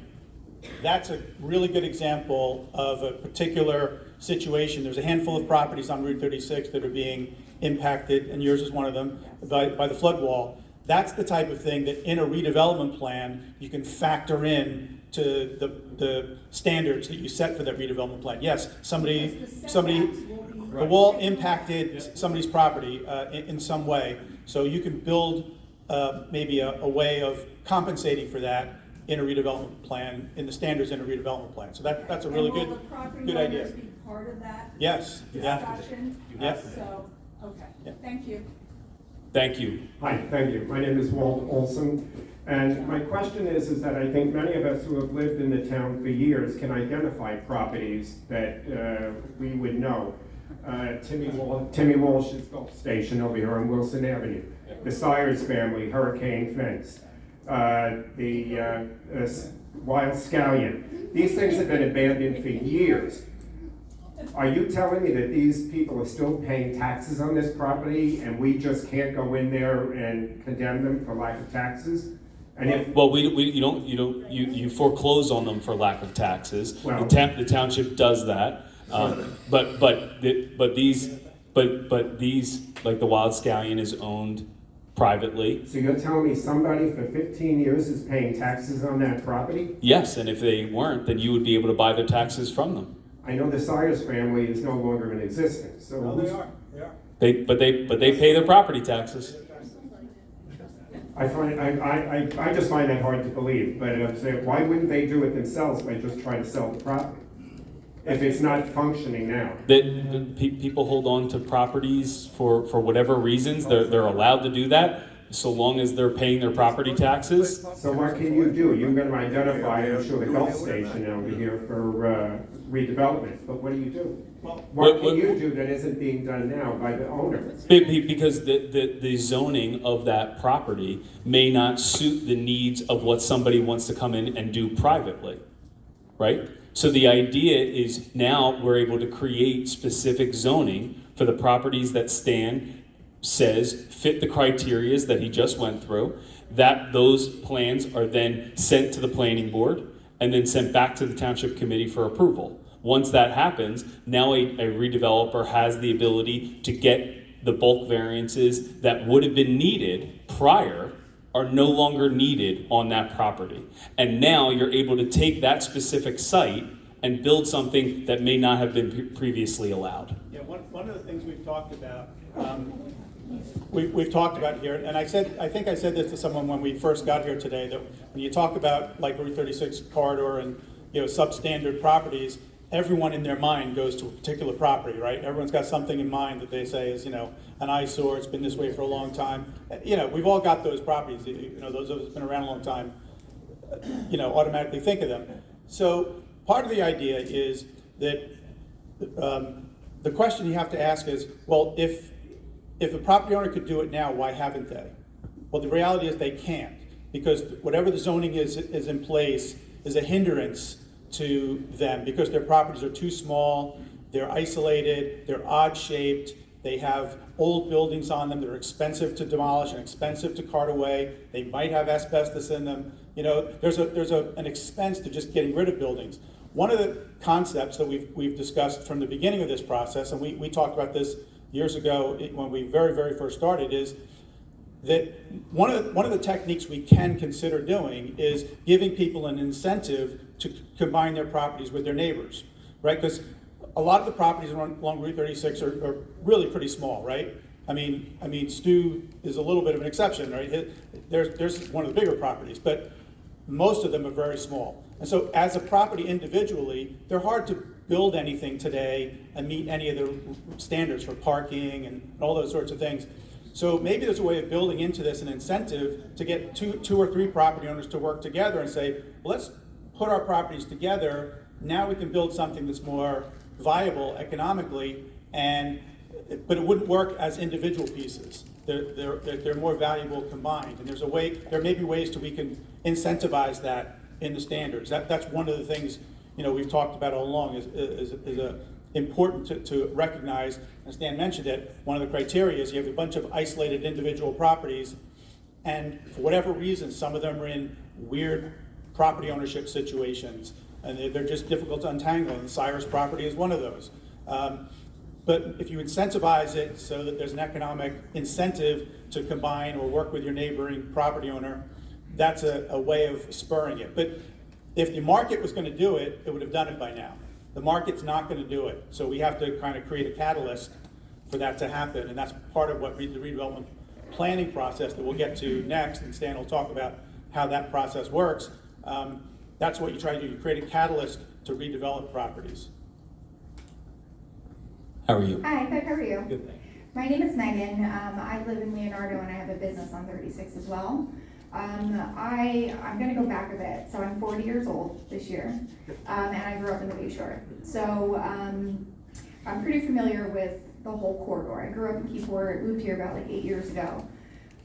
that's a really good example of a particular situation. There's a handful of properties on Route 36 that are being impacted, and yours is one of them, by the flood wall. That's the type of thing that in a redevelopment plan, you can factor in to the standards that you set for that redevelopment plan. Yes, the wall impacted somebody's property in some way, so you can build maybe a way of compensating for that in a redevelopment plan, in the standards in a redevelopment plan. So that's a really And will the property good idea. owners be part of that Yes. discussion? Yep. So, okay, Yep. thank you. Thank you. Hi, thank you. My name is Walt Olson, and my question is that I think many of us who have lived in the town for years can identify properties that we would know. Timmy Walsh's Gulf Station over here on Wilson Avenue, the Sires family, Hurricane Fence, the Wild Scallion. These things have been abandoned for years. Are you telling me that these people are still paying taxes on this property and we just can't go in there and condemn them for lack of taxes? And if, Well, you foreclose on them for lack of taxes. Well- The township does that. But these, like the Wild Scallion is owned privately. so you're telling me somebody for 15 years is paying taxes on that property? Yes, and if they weren't, then you would be able to buy their taxes from them. I know the Sires family is no longer in existence, so. No, who's- they are. But they pay their property taxes. I just find that hard to believe, but I'm saying, why wouldn't they do it themselves by just trying to sell the property? If it's not functioning now. People hold on to properties for whatever reasons. They're allowed to do that, so long as they're paying their property taxes. So what can you do? You're gonna identify, I'm sure, the Gulf Station over here for redevelopment, but what do you do? What can you do that isn't being done now by the owner? Because the zoning of that property may not suit the needs of what somebody wants to come in and do privately, right? So the idea is now we're able to create specific zoning for the properties that Stan says fit the criterias that he just went through, that those plans are then sent to the planning board and then sent back to the township committee for approval. Once that happens, now a redeveloper has the ability to get the bulk variances that would have been needed prior are no longer needed on that property. And now you're able to take that specific site and build something that may not have been previously allowed. Yeah, one of the things we've talked about, we've talked about here, and I think I said this to someone when we first got here today, that when you talk about like Route 36 corridor and substandard properties, everyone in their mind goes to a particular property, right? Everyone's got something in mind that they say is, an eyesore, it's been this way for a long time. We've all got those properties, those of us who've been around a long time, automatically think of them. So part of the idea is that the question you have to ask is, well, if a property owner could do it now, why haven't they? Well, the reality is they can't, because whatever the zoning is in place is a hindrance to them, because their properties are too small, they're isolated, they're odd shaped, they have old buildings on them that are expensive to demolish and expensive to cart away, they might have asbestos in them. There's an expense to just getting rid of buildings. One of the concepts that we've discussed from the beginning of this process, and we talked about this years ago when we very, very first started, is that one of the techniques we can consider doing is giving people an incentive to combine their properties with their neighbors, right? Because a lot of the properties along Route 36 are really pretty small, right? I mean, Stu is a little bit of an exception, right? There's one of the bigger properties, but most of them are very small. And so as a property individually, they're hard to build anything today and meet any of the standards for parking and all those sorts of things. So maybe there's a way of building into this an incentive to get two or three property owners to work together and say, well, let's put our properties together. Now we can build something that's more viable economically, but it wouldn't work as individual pieces. They're more valuable combined. And there may be ways we can incentivize that in the standards. That's one of the things we've talked about all along is important to recognize. As Dan mentioned it, one of the criteria is you have a bunch of isolated individual properties, and for whatever reason, some of them are in weird property ownership situations, and they're just difficult to untangle, and the Cyrus property is one of those. But if you incentivize it so that there's an economic incentive to combine or work with your neighboring property owner, that's a way of spurring it. But if the market was going to do it, it would have done it by now. The market's not going to do it. So we have to kind of create a catalyst for that to happen. And that's part of what the redevelopment planning process that we'll get to next, and Stan will talk about how that process works. That's what you try to do. You create a catalyst to redevelop properties. How are you? Hi, good, how are you? Good, thanks. My name is Megan. I live in Leonardo and I have a business on 36 as well. I'm gonna go back a bit. So I'm 40 years old this year, and I grew up in the Bay Shore. So I'm pretty familiar with the whole corridor. I grew up in Keyport, moved here about like 8 years ago.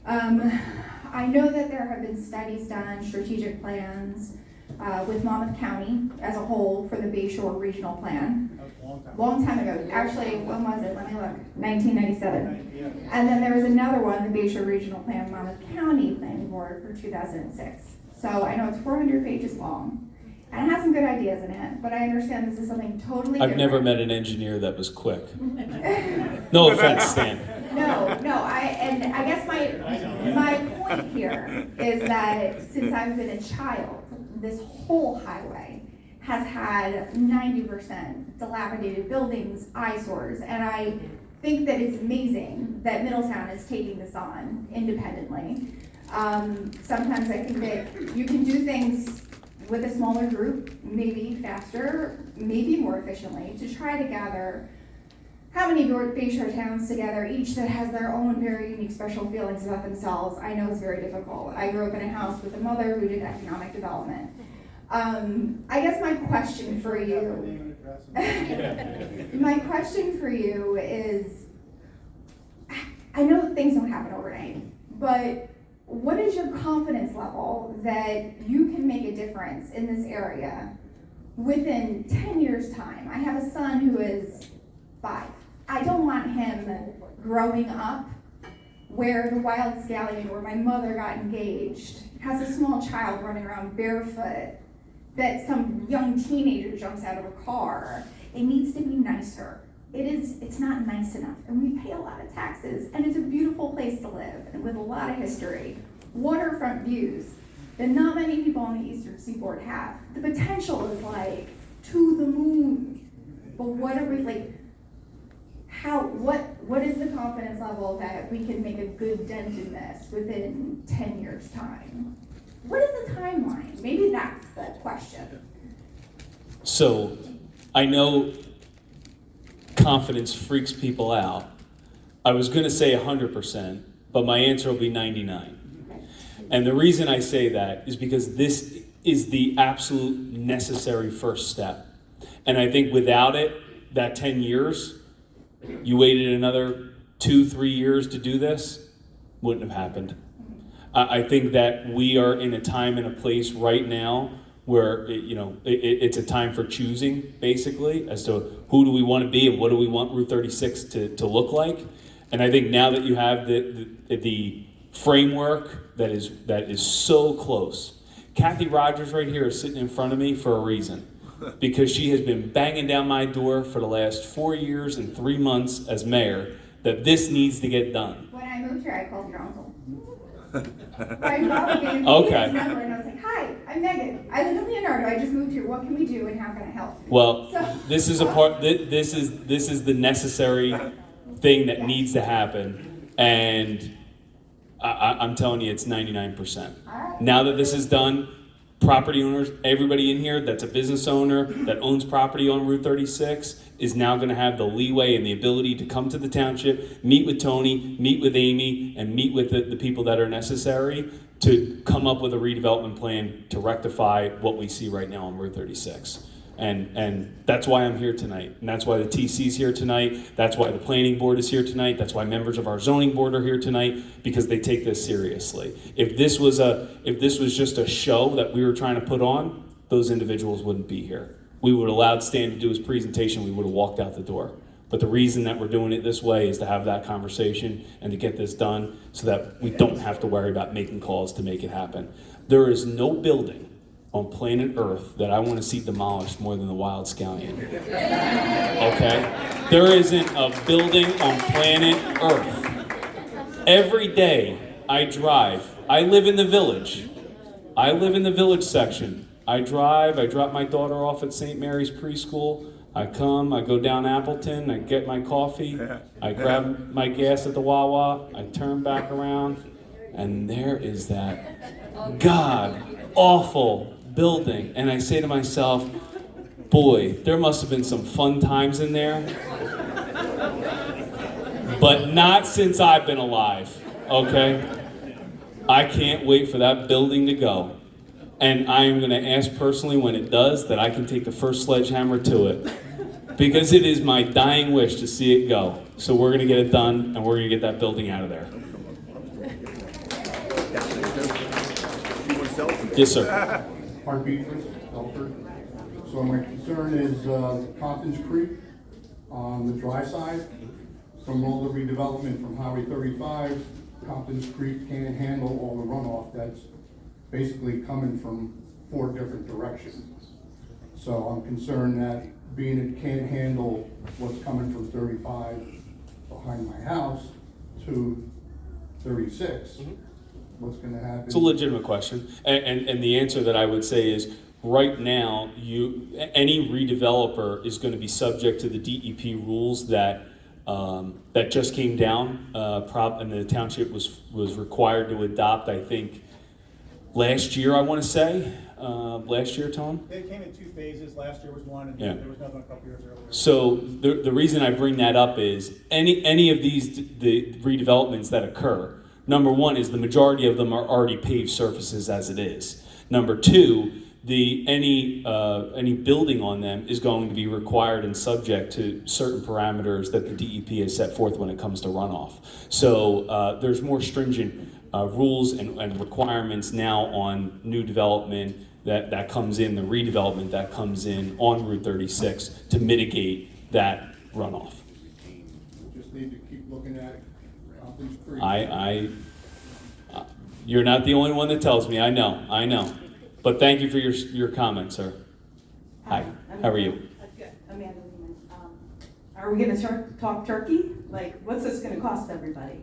I know that there have been studies done, strategic plans, with Monmouth County as a whole for the Bay Shore Regional Plan. Long time ago. Actually, when was it? Let me look. 1997. And then there was another one, the Bay Shore Regional Plan, Monmouth County Planning Board for 2006. So I know it's 400 pages long. And it has some good ideas in it, but I understand this is something totally different. I've never met an engineer that was quick. No offense, Stan. No, I guess my point here is that since I've been a child, this whole highway has had 90% dilapidated buildings, eyesores, and I think that it's amazing that Middletown is taking this on independently. Sometimes I think that you can do things with a smaller group, maybe faster, maybe more efficiently, to try to gather how many Bay Shore towns together, each that has their own very unique special feelings about themselves. I know it's very difficult. I grew up in a house with a mother who did economic development. I guess my question for you, is, I know things don't happen overnight, but what is your confidence level that you can make a difference in this area within 10 years' time? I have a son who is 5. I don't want him growing up where the wild scallion, where my mother got engaged, has a small child running around barefoot, that some young teenager jumps out of a car. It needs to be nicer. It's not nice enough. And we pay a lot of taxes, and it's a beautiful place to live, and with a lot of history. waterfront views that not many people on the Eastern Seaboard have. The potential is like to the moon. But what are we like, what is the confidence level that we can make a good dent in this within 10 years' time? What is the timeline? Maybe that's the question. So, I know confidence freaks people out. I was gonna say 100%, but my answer will be 99. And the reason I say that is because this is the absolute necessary first step. And I think without it, that 10 years, you waited another 2-3 years to do this, wouldn't have happened. I think that we are in a time and a place right now where it's a time for choosing, basically, as to who do we want to be and what do we want Route 36 to look like. And I think now that you have the framework that is so close. Kathy Rogers right here is sitting in front of me for a reason, because she has been banging down my door for the last 4 years and 3 months as mayor that this needs to get done. When I moved here, I called your uncle. My mom gave me Okay. his number and I was like, hi, I'm Megan. I live in Leonardo. I just moved here. What can we do and how can I help? Well, So- this is a part. This is the necessary thing that needs to happen, and I'm telling you, it's 99%. Alright. Now that this is done, property owners, everybody in here that's a business owner that owns property on Route 36 is now going to have the leeway and the ability to come to the township, meet with Tony, meet with Amy, and meet with the people that are necessary to come up with a redevelopment plan to rectify what we see right now on Route 36. And that's why I'm here tonight, and that's why the TC's here tonight, that's why the planning board is here tonight, that's why members of our zoning board are here tonight, because they take this seriously. If this was just a show that we were trying to put on, those individuals wouldn't be here. We would have allowed Stan to do his presentation, we would have walked out the door. But the reason that we're doing it this way is to have that conversation and to get this done so that we don't have to worry about making calls to make it happen. There is no building on planet Earth that I want to see demolished more than the Wild Scallion. Okay? There isn't a building on planet Earth. Every day I drive, I live in the village. I live in the village section. I drive, I drop my daughter off at St. Mary's Preschool. I come, I go down Appleton, I get my coffee, I grab my gas at the Wawa, I turn back around, and there is that god awful building. And I say to myself, boy, there must have been some fun times in there, but not since I've been alive, okay? I can't wait for that building to go. And I am gonna ask personally when it does that I can take the first sledgehammer to it, because it is my dying wish to see it go. So we're gonna get it done, and we're gonna get that building out of there. Yes, sir. Art Beatrice, Elford. So my concern is Compton's Creek on the dry side. From all the redevelopment from Highway 35, Compton's Creek can't handle all the runoff that's basically coming from 4 different directions. So I'm concerned that being it can't handle what's coming from 35 behind my house to 36, what's gonna happen? It's a legitimate question, and the answer that I would say is, right now, any redeveloper is going to be subject to the DEP rules that just came down, and the township was required to adopt, I think, last year, I want to say. Last year, Tom? It came in 2 phases. Last year was one, and Yeah. there was another one a couple years earlier. So the reason I bring that up is any of the redevelopments that occur, number one is the majority of them are already paved surfaces as it is. Number two, any building on them is going to be required and subject to certain parameters that the DEP has set forth when it comes to runoff. So there's more stringent rules and requirements now on new development that comes in, the redevelopment that comes in on Route 36 to mitigate that runoff. We just need to keep looking at Compton's Creek. You're not the only one that tells me, I know. But thank you for your comment, sir. Hi, how are you? Good, Amanda Lehman. Are we gonna start to talk turkey? Like, what's this gonna cost everybody?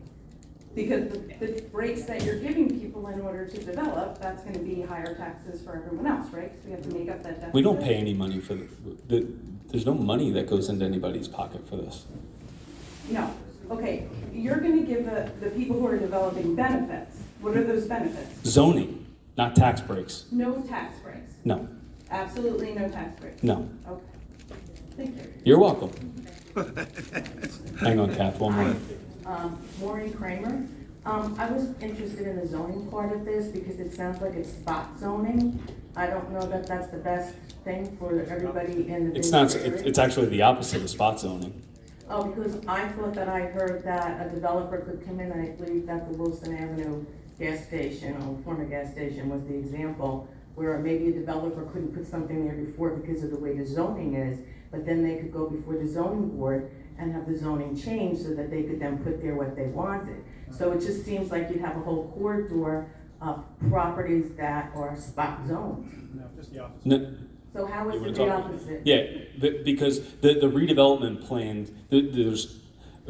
Because the rates that you're giving people in order to develop, that's gonna be higher taxes for everyone else, right? So we have to make up that deficit. We don't pay any money for there's no money that goes into anybody's pocket for this. No, okay, you're gonna give the people who are developing benefits. What are those benefits? Zoning, not tax breaks. No tax breaks, No, absolutely no tax breaks. no. Okay, thank you. You're welcome. Hang on, Kath, one more. Maureen Kramer. I was interested in the zoning part of this because it sounds like it's spot zoning. I don't know that that's the best thing for everybody in the It's not, business area. it's actually the opposite of spot zoning. Oh, because I thought that I heard that a developer could come in, and I believe that the Wilson Avenue gas station, or former gas station was the example, where maybe a developer couldn't put something there before because of the way the zoning is, but then they could go before the zoning board and have the zoning changed so that they could then put there what they wanted. So it just seems like you'd have a whole corridor of properties that are spot zoned. No, just the opposite. No, So how is You wanna it the talk? opposite? yeah, because the redevelopment plan, there's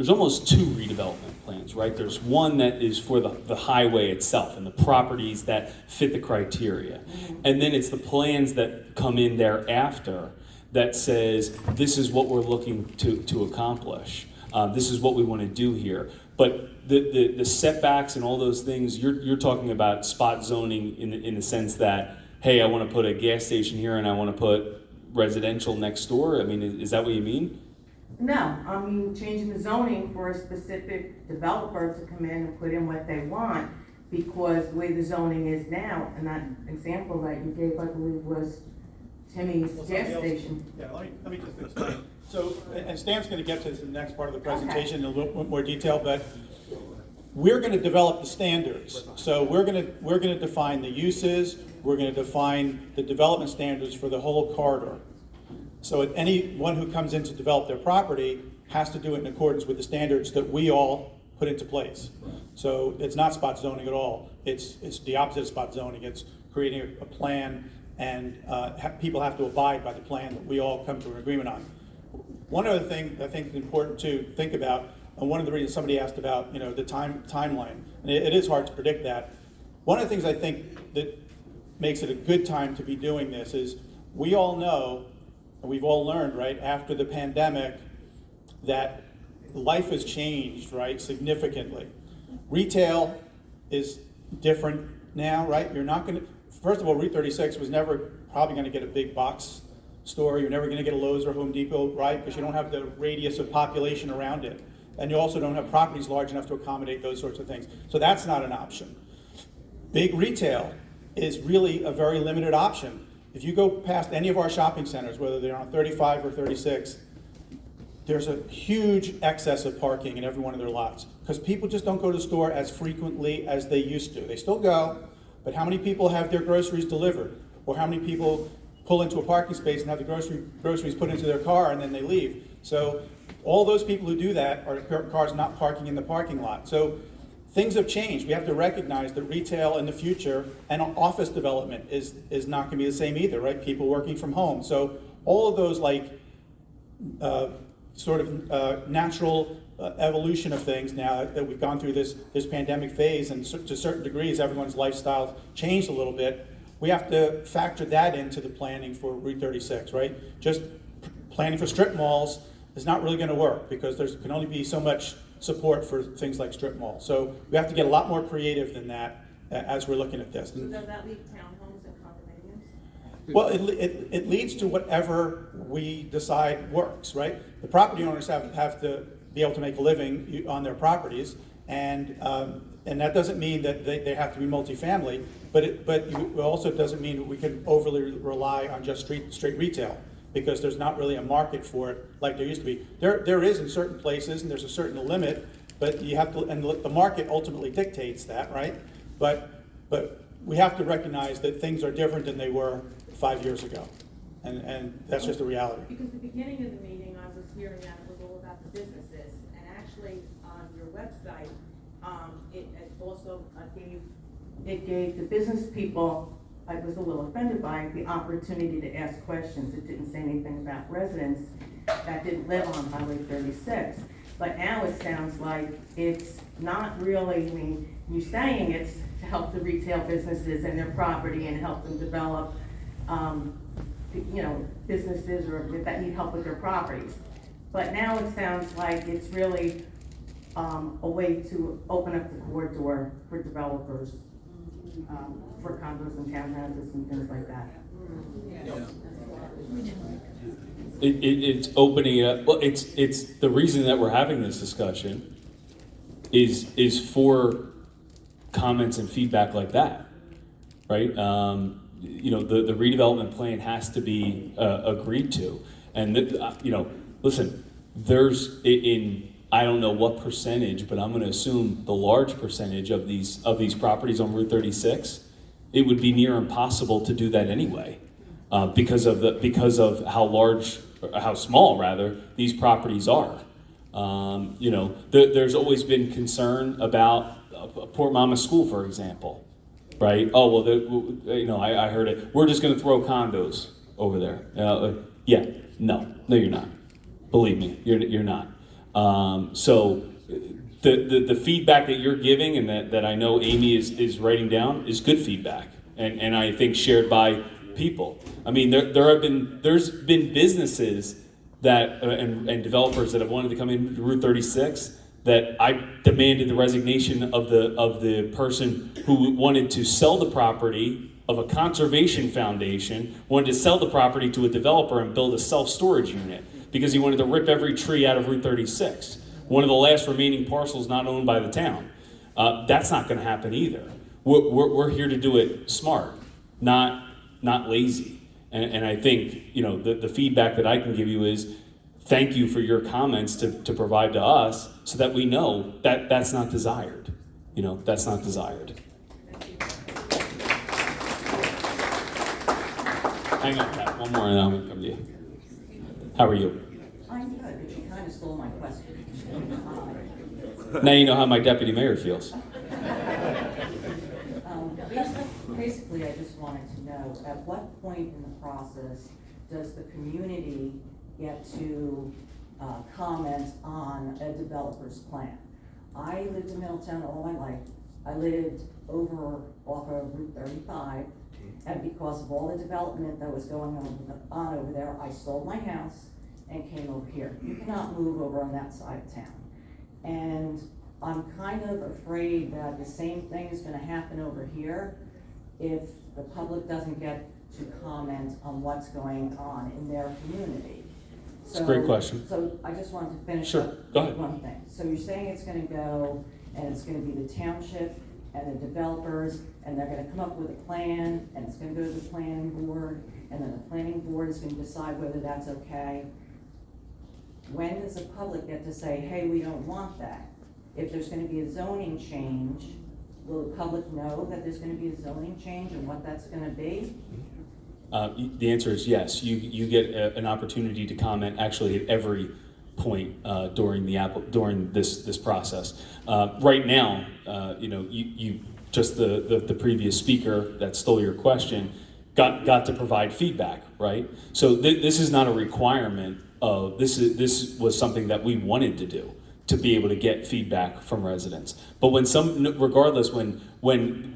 almost two redevelopment plans, right? There's one that is for the highway itself and the properties that fit the criteria. And then it's the plans that come in thereafter that says, this is what we're looking to accomplish. This is what we want to do here. But the setbacks and all those things, you're talking about spot zoning in the sense that, hey, I want to put a gas station here and I want to put residential next door. I mean, is that what you mean? No, I mean, changing the zoning for a specific developer to come in and put in what they want, because the way the zoning is now, and that example that you gave, I believe, was Timmy's Well, gas somebody else- station. Yeah, let me just explain. So, and Stan's gonna get to this in the next part of the presentation in a little bit more detail, but we're gonna develop the standards. So we're gonna define the uses, we're gonna define the development standards for the whole corridor. So anyone who comes in to develop their property has to do it in accordance with the standards that we all put into place. So it's not spot zoning at all. It's the opposite of spot zoning. It's creating a plan, and people have to abide by the plan that we all come to an agreement on. One other thing I think is important to think about, and one of the reasons somebody asked about, the timeline, and it is hard to predict that. One of the things I think that makes it a good time to be doing this is we all know, and we've all learned, right, after the pandemic, that life has changed, right, significantly. Retail is different now, right? You're not gonna, first of all, Route 36 was never probably gonna get a big box store. You're never gonna get a Lowe's or Home Depot, right? Because you don't have the radius of population around it. And you also don't have properties large enough to accommodate those sorts of things. So that's not an option. Big retail is really a very limited option. If you go past any of our shopping centers, whether they're on 35 or 36, there's a huge excess of parking in every one of their lots, because people just don't go to the store as frequently as they used to. They still go, but how many people have their groceries delivered? Or how many people pull into a parking space and have the groceries put into their car and then they leave? So all those people who do that are cars not parking in the parking lot. So things have changed. We have to recognize that retail in the future and office development is not gonna be the same either, right? People working from home. So all of those natural evolution of things now that we've gone through this pandemic phase, and to certain degrees everyone's lifestyle changed a little bit. We have to factor that into the planning for Route 36, right? Just planning for strip malls is not really gonna work, because there can only be so much support for things like strip malls. So we have to get a lot more creative than that as we're looking at this. So does that leave townhomes and condominiums? Well, it leads to whatever we decide works, right? The property owners have to be able to make a living on their properties, and that doesn't mean that they have to be multifamily, but it also doesn't mean that we can overly rely on just straight retail, because there's not really a market for it like there used to be. There is in certain places, and there's a certain limit, but you have to, and the market ultimately dictates that, right? But we have to recognize that things are different than they were 5 years ago, and that's just a reality. Because the beginning of the meeting, I was hearing that it was all about the businesses, and actually on your website, it also gave the business people, I was a little offended by it, the opportunity to ask questions. It didn't say anything about residents that didn't live on Highway 36. But now it sounds like it's not really, I mean, you're saying it's to help the retail businesses and their property and help them develop, businesses or that need help with their properties. But now it sounds like it's really a way to open up the corridor for developers, for condos and townhouses and things like that. It's opening it up. Well, it's the reason that we're having this discussion is for comments and feedback like that, right? The redevelopment plan has to be agreed to, and listen, there's in I don't know what percentage, but I'm going to assume the large percentage of these properties on Route 36, it would be near impossible to do that anyway, because of how small rather these properties are. There's always been concern about Port Mama School, for example, right? Oh well, I heard it. We're just going to throw condos over there. Yeah, no, you're not. Believe me, you're not. So the feedback that you're giving and that I know Amy is writing down is good feedback, and I think shared by people. I mean, there's been businesses that and developers that have wanted to come in Route 36 that I demanded the resignation of the person who wanted to sell the property of a conservation foundation, wanted to sell the property to a developer and build a self-storage unit because he wanted to rip every tree out of Route 36, one of the last remaining parcels not owned by the town. That's not going to happen either. We're here to do it smart, not lazy. And I think the feedback that I can give you is thank you for your comments to provide to us so that we know that that's not desired. That's not desired. Hang on, Pat. One more and I'm going to come to you. How are you? I'm good, but you kind of stole my question. Now you know how my deputy mayor feels. Basically, I just wanted to know, at what point in the process does the community get to comment on a developer's plan? I lived in Middletown all my life. I lived off of Route 35, and because of all the development that was going on over there, I sold my house and came over here. You cannot move over on that side of town. And I'm kind of afraid that the same thing is going to happen over here if the public doesn't get to comment on what's going on in their community. It's a great question. So I just wanted to finish Sure. up Go with ahead. one thing. So you're saying it's going to go, and it's going to be the township and the developers, and they're going to come up with a plan, and it's going to go to the planning board, and then the planning board is going to decide whether that's okay. When does the public get to say, hey, we don't want that? If there's going to be a zoning change, will the public know that there's going to be a zoning change and what that's going to be? The answer is yes. You get an opportunity to comment actually at every point during this process. Right now, you just the previous speaker that stole your question got to provide feedback, right? So this is not a requirement of this was something that we wanted to do, to be able to get feedback from residents. But regardless, when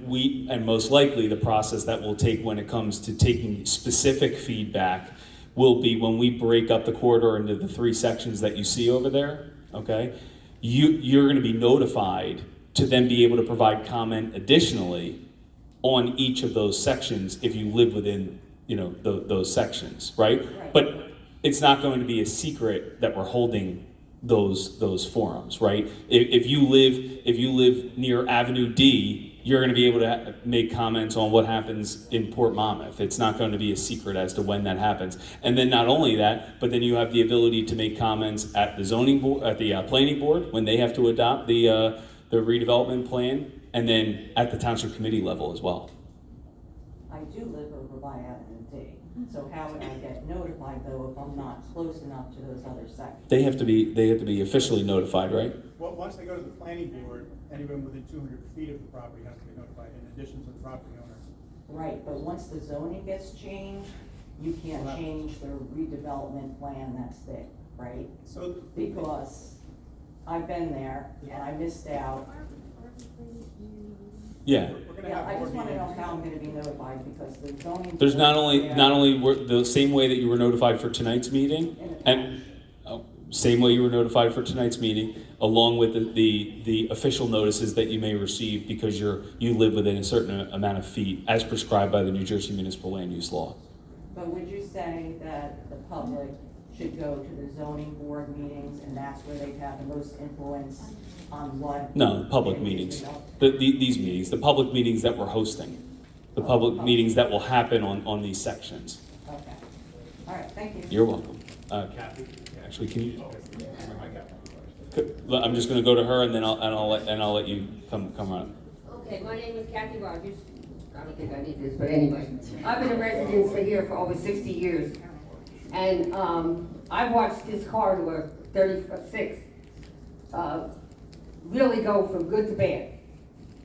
we, and most likely the process that will take when it comes to taking specific feedback will be when we break up the corridor into the 3 sections that you see over there, okay? You're gonna be notified to then be able to provide comment additionally on each of those sections if you live within, those sections, right? But it's not going to be a secret that we're holding those forums, right? If you live near Avenue D, you're going to be able to make comments on what happens in Port Monmouth. It's not going to be a secret as to when that happens. And then not only that, but then you have the ability to make comments at the zoning board, at the planning board when they have to adopt the redevelopment plan, and then at the township committee level as well. I do live over by Avenue D, so how would I get notified though if I'm not close enough to those other sections? They have to be officially notified, right? Well, once they go to the planning board, anyone within 200 feet of the property has to be notified, in addition to the property owner. Right, but once the zoning gets changed, you can't change the redevelopment plan that's there, right? So Because I've been there, and I missed out. Yeah. Yeah, I just wanna know how I'm gonna be notified, because the zoning. There's not board only, there- not only were the same way that you were notified for tonight's meeting, and same way you were notified for tonight's meeting, along with the official notices that you may receive because you live within a certain amount of feet as prescribed by the New Jersey Municipal Land Use Law. But would you say that the public should go to the zoning board meetings, and that's where they have the most influence on what? No, public meetings. These meetings, the public meetings that we're hosting, the public meetings that will happen on these sections. Okay, all right, thank you. You're welcome. Kathy, actually, can you? I'm just going to go to her, and then I'll let you come on. Okay, my name is Kathy Rogers. I don't think I need this, but anyway. I've been a resident here for over 60 years. And I've watched this corridor, 36, really go from good to bad.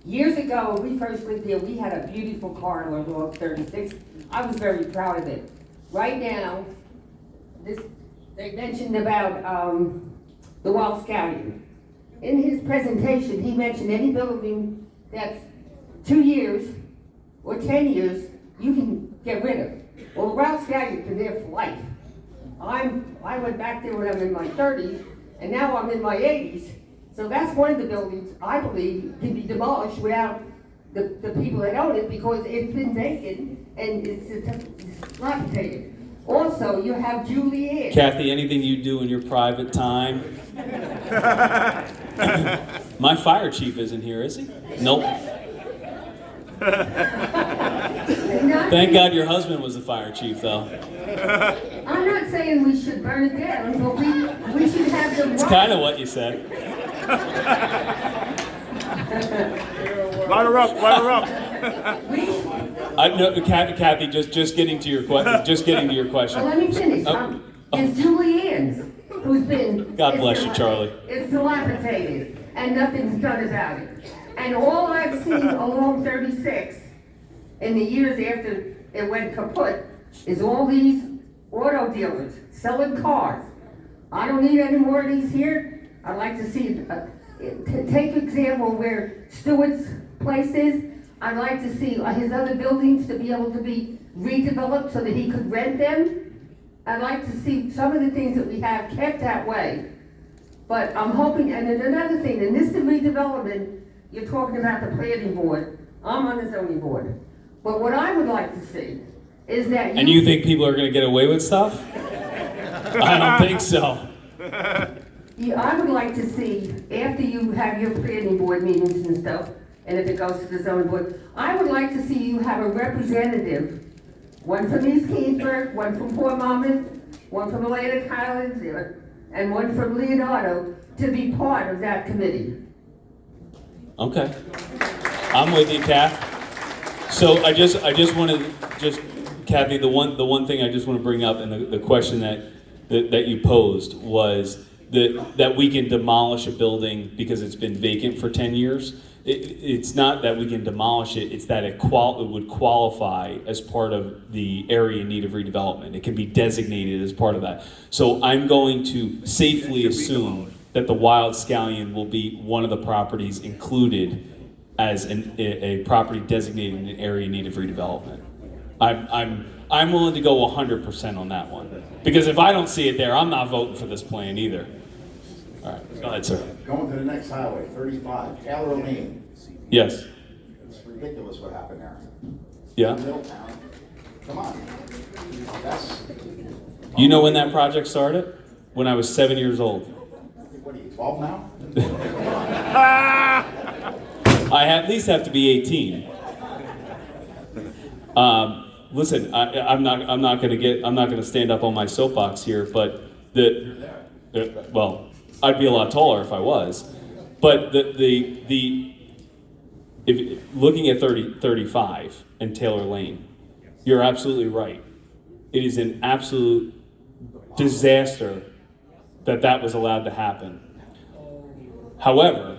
Years ago, when we first lived here, we had a beautiful corridor along 36. I was very proud of it. Right now, they mentioned about the wild scouting. In his presentation, he mentioned any building that's 2 years or 10 years, you can get rid of. Well, the wild scouting is there for life. I went back there when I'm in my 30s, and now I'm in my 80s. So that's one of the buildings I believe can be demolished without the people that own it, because it's been vacant and it's dilapidated. Also, you have Julianne. Kathy, anything you do in your private time? My fire chief isn't here, is he? Nope. Thank God your husband was the fire chief, though. I'm not saying we should burn it down, but we should have the right. It's kind of what you said. Light her up, light her up. No, Kathy, just getting to your question. Just getting to your question. Well, let me finish. It's Julianne's who's been. God bless you, Charlie. It's dilapidated, and nothing's done about it. And all I've seen along 36, in the years after it went kaput, is all these auto dealers selling cars. I don't need any more of these here. I'd like to see, take example where Stewart's place is. I'd like to see his other buildings to be able to be redeveloped so that he could rent them. I'd like to see some of the things that we have kept that way. But I'm hoping, and then another thing, in this redevelopment, you're talking about the planning board. I'm on the zoning board. But what I would like to see is that And you think people are going to get away with stuff? I don't think so. I would like to see, after you have your planning board meetings and stuff, and if it goes to the zoning board, I would like to see you have a representative, one from East Kingsburg, one from Port Monmouth, one from Atlantic Highlands, and one from Leonardo, to be part of that committee. Okay. I'm with you, Kath. So I just want to Kathy, the one thing I just want to bring up, and the question that you posed was that we can demolish a building because it's been vacant for 10 years. It's not that we can demolish it, it's that it would qualify as part of the area in need of redevelopment. It can be designated as part of that. So I'm going to safely assume that the Wild Scallion will be one of the properties included as a property designated in an area in need of redevelopment. I'm willing to go 100% on that one. Because if I don't see it there, I'm not voting for this plan either. All right, go ahead, sir. Going to the next highway, 35, Taylor Lane. Yes. It's ridiculous what happened there. Yeah. Middletown. Come on. That's. You know when that project started? When I was 7 years old. What are you, 12 now? I at least have to be 18. Listen, I'm not going to stand up on my soapbox here, but well, I'd be a lot taller if I was. But if looking at 35 and Taylor Lane, you're absolutely right. It is an absolute disaster that was allowed to happen. However,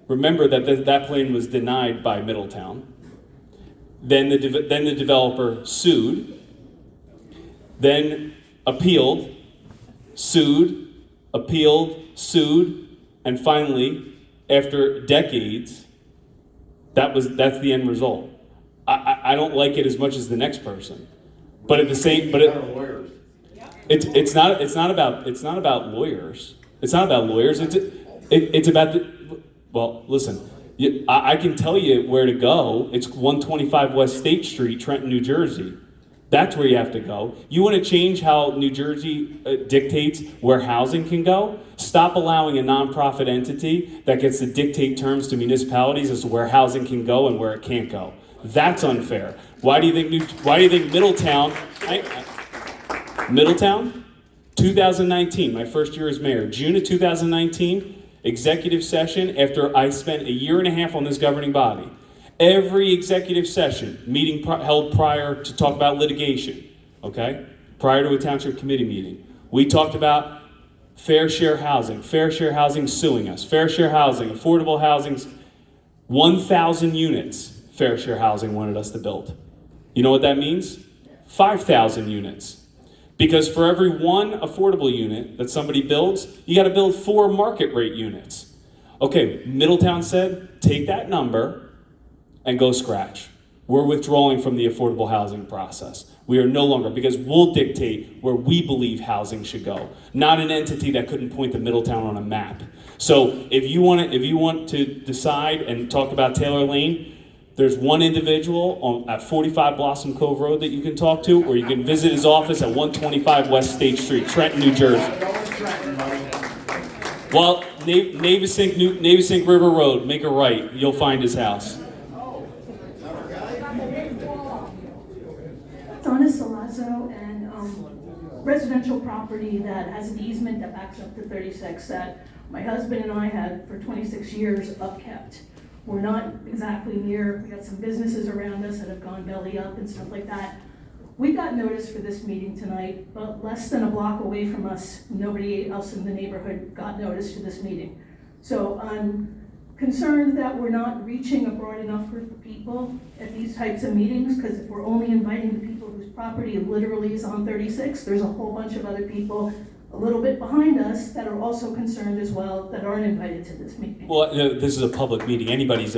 remember that plan was denied by Middletown. Then the developer sued, then appealed, sued, appealed, sued, And finally, after decades, that's the end result. I don't like it as much as the next person, but at the same, it's not about lawyers. It's not about lawyers. It's about well, listen. I can tell you where to go. It's 125 West State Street, Trenton, New Jersey. That's where you have to go. You want to change how New Jersey dictates where housing can go? Stop allowing a nonprofit entity that gets to dictate terms to municipalities as to where housing can go and where it can't go. That's unfair. Why do you think Middletown? Middletown, 2019, my first year as mayor, June of 2019, executive session after I spent a year and a half on this governing body. Every executive session, meeting held prior to talk about litigation, okay? Prior to a township committee meeting. We talked about fair share housing suing us, fair share housing, affordable housing, 1,000 units fair share housing wanted us to build. You know what that means? 5,000 units. Because for every one affordable unit that somebody builds, you gotta build 4 market rate units. Okay, Middletown said, take that number and go scratch. We're withdrawing from the affordable housing process. We are no longer, because we'll dictate where we believe housing should go, not an entity that couldn't point to Middletown on a map. So if you want to decide and talk about Taylor Lane, there's one individual at 45 Blossom Cove Road that you can talk to, or you can visit his office at 125 West State Street, Trenton, New Jersey. Well, Navesink River Road, make a right, you'll find his house. Donna Salazzo, and residential property that has an easement that backs up to 36 that my husband and I had for 26 years upkept. We're not exactly near, we got some businesses around us that have gone belly up and stuff like that. We got notice for this meeting tonight, but less than a block away from us, nobody else in the neighborhood got notice to this meeting. So I'm concerned that we're not reaching a broad enough group of people at these types of meetings, because if we're only inviting the people whose property literally is on 36, there's a whole bunch of other people a little bit behind us that are also concerned as well that aren't invited to this meeting. Well, this is a public meeting. Anyone's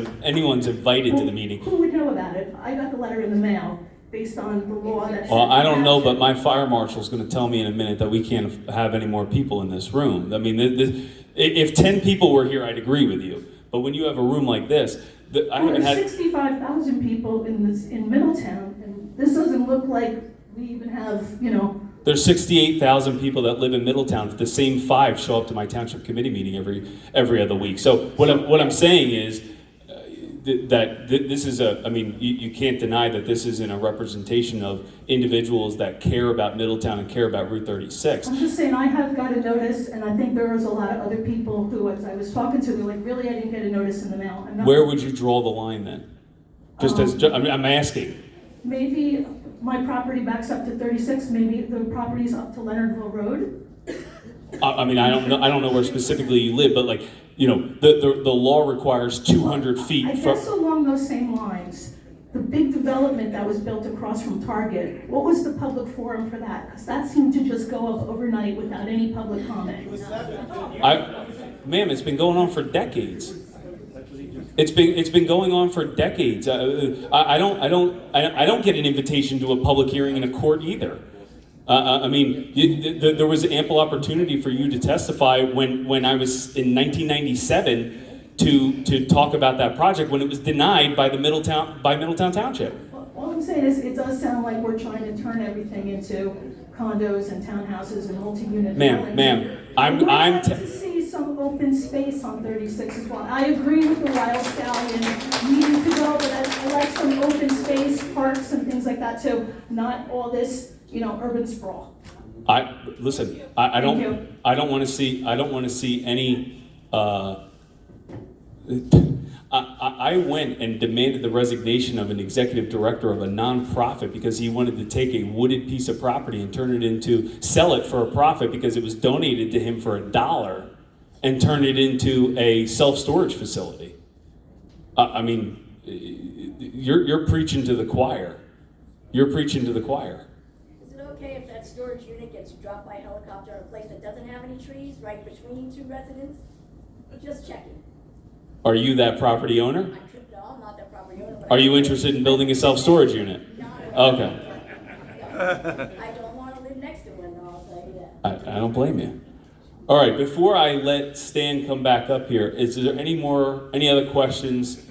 invited to the meeting. Who would know about it? I got the letter in the mail based on the law that says. Well, I don't know, but my fire marshal's going to tell me in a minute that we can't have any more people in this room. I mean, if 10 people were here, I'd agree with you. But when you have a room like this, I haven't had 65,000 people in Middletown, and this doesn't look like we even have, There's 68,000 people that live in Middletown. The same 5 show up to my township committee meeting every other week. So what I'm saying is that this is you can't deny that this isn't a representation of individuals that care about Middletown and care about Route 36. I'm just saying I have got a notice, and I think there was a lot of other people who, as I was talking to, they're like, really, I didn't get a notice in the mail. Where would you draw the line then? I'm asking. Maybe my property backs up to 36, maybe the property's up to Leonardville Road. I don't know where specifically you live, but the law requires 200 feet. I guess along those same lines, the big development that was built across from Target, what was the public forum for that? Because that seemed to just go up overnight without any public comment. Ma'am, it's been going on for decades. It's been going on for decades. I don't get an invitation to a public hearing in a court either. There was ample opportunity for you to testify when I was in 1997 to talk about that project when it was denied by Middletown Township. All I'm saying is it does sound like we're trying to turn everything into condos and townhouses and multi-unit dwellings. Ma'am, I'd like to see some open space on 36 as well. I agree with the Wild Stallion needing to go, but I like some open space, parks and things like that too. Not all this, urban sprawl. I don't want to see any. I went and demanded the resignation of an executive director of a nonprofit because he wanted to take a wooded piece of property and sell it for a profit because it was donated to him for $1 and turn it into a self-storage facility. You're preaching to the choir. You're preaching to the choir. Is it okay if that storage unit gets dropped by helicopter in a place that doesn't have any trees right between 2 residents? Just checking. Are you that property owner? No, I'm not the property owner. But Are you interested in building a self-storage unit? Okay. I don't want to live next to one, I'll tell you that. I don't blame you. All right, before I let Stan come back up here, is there any other questions?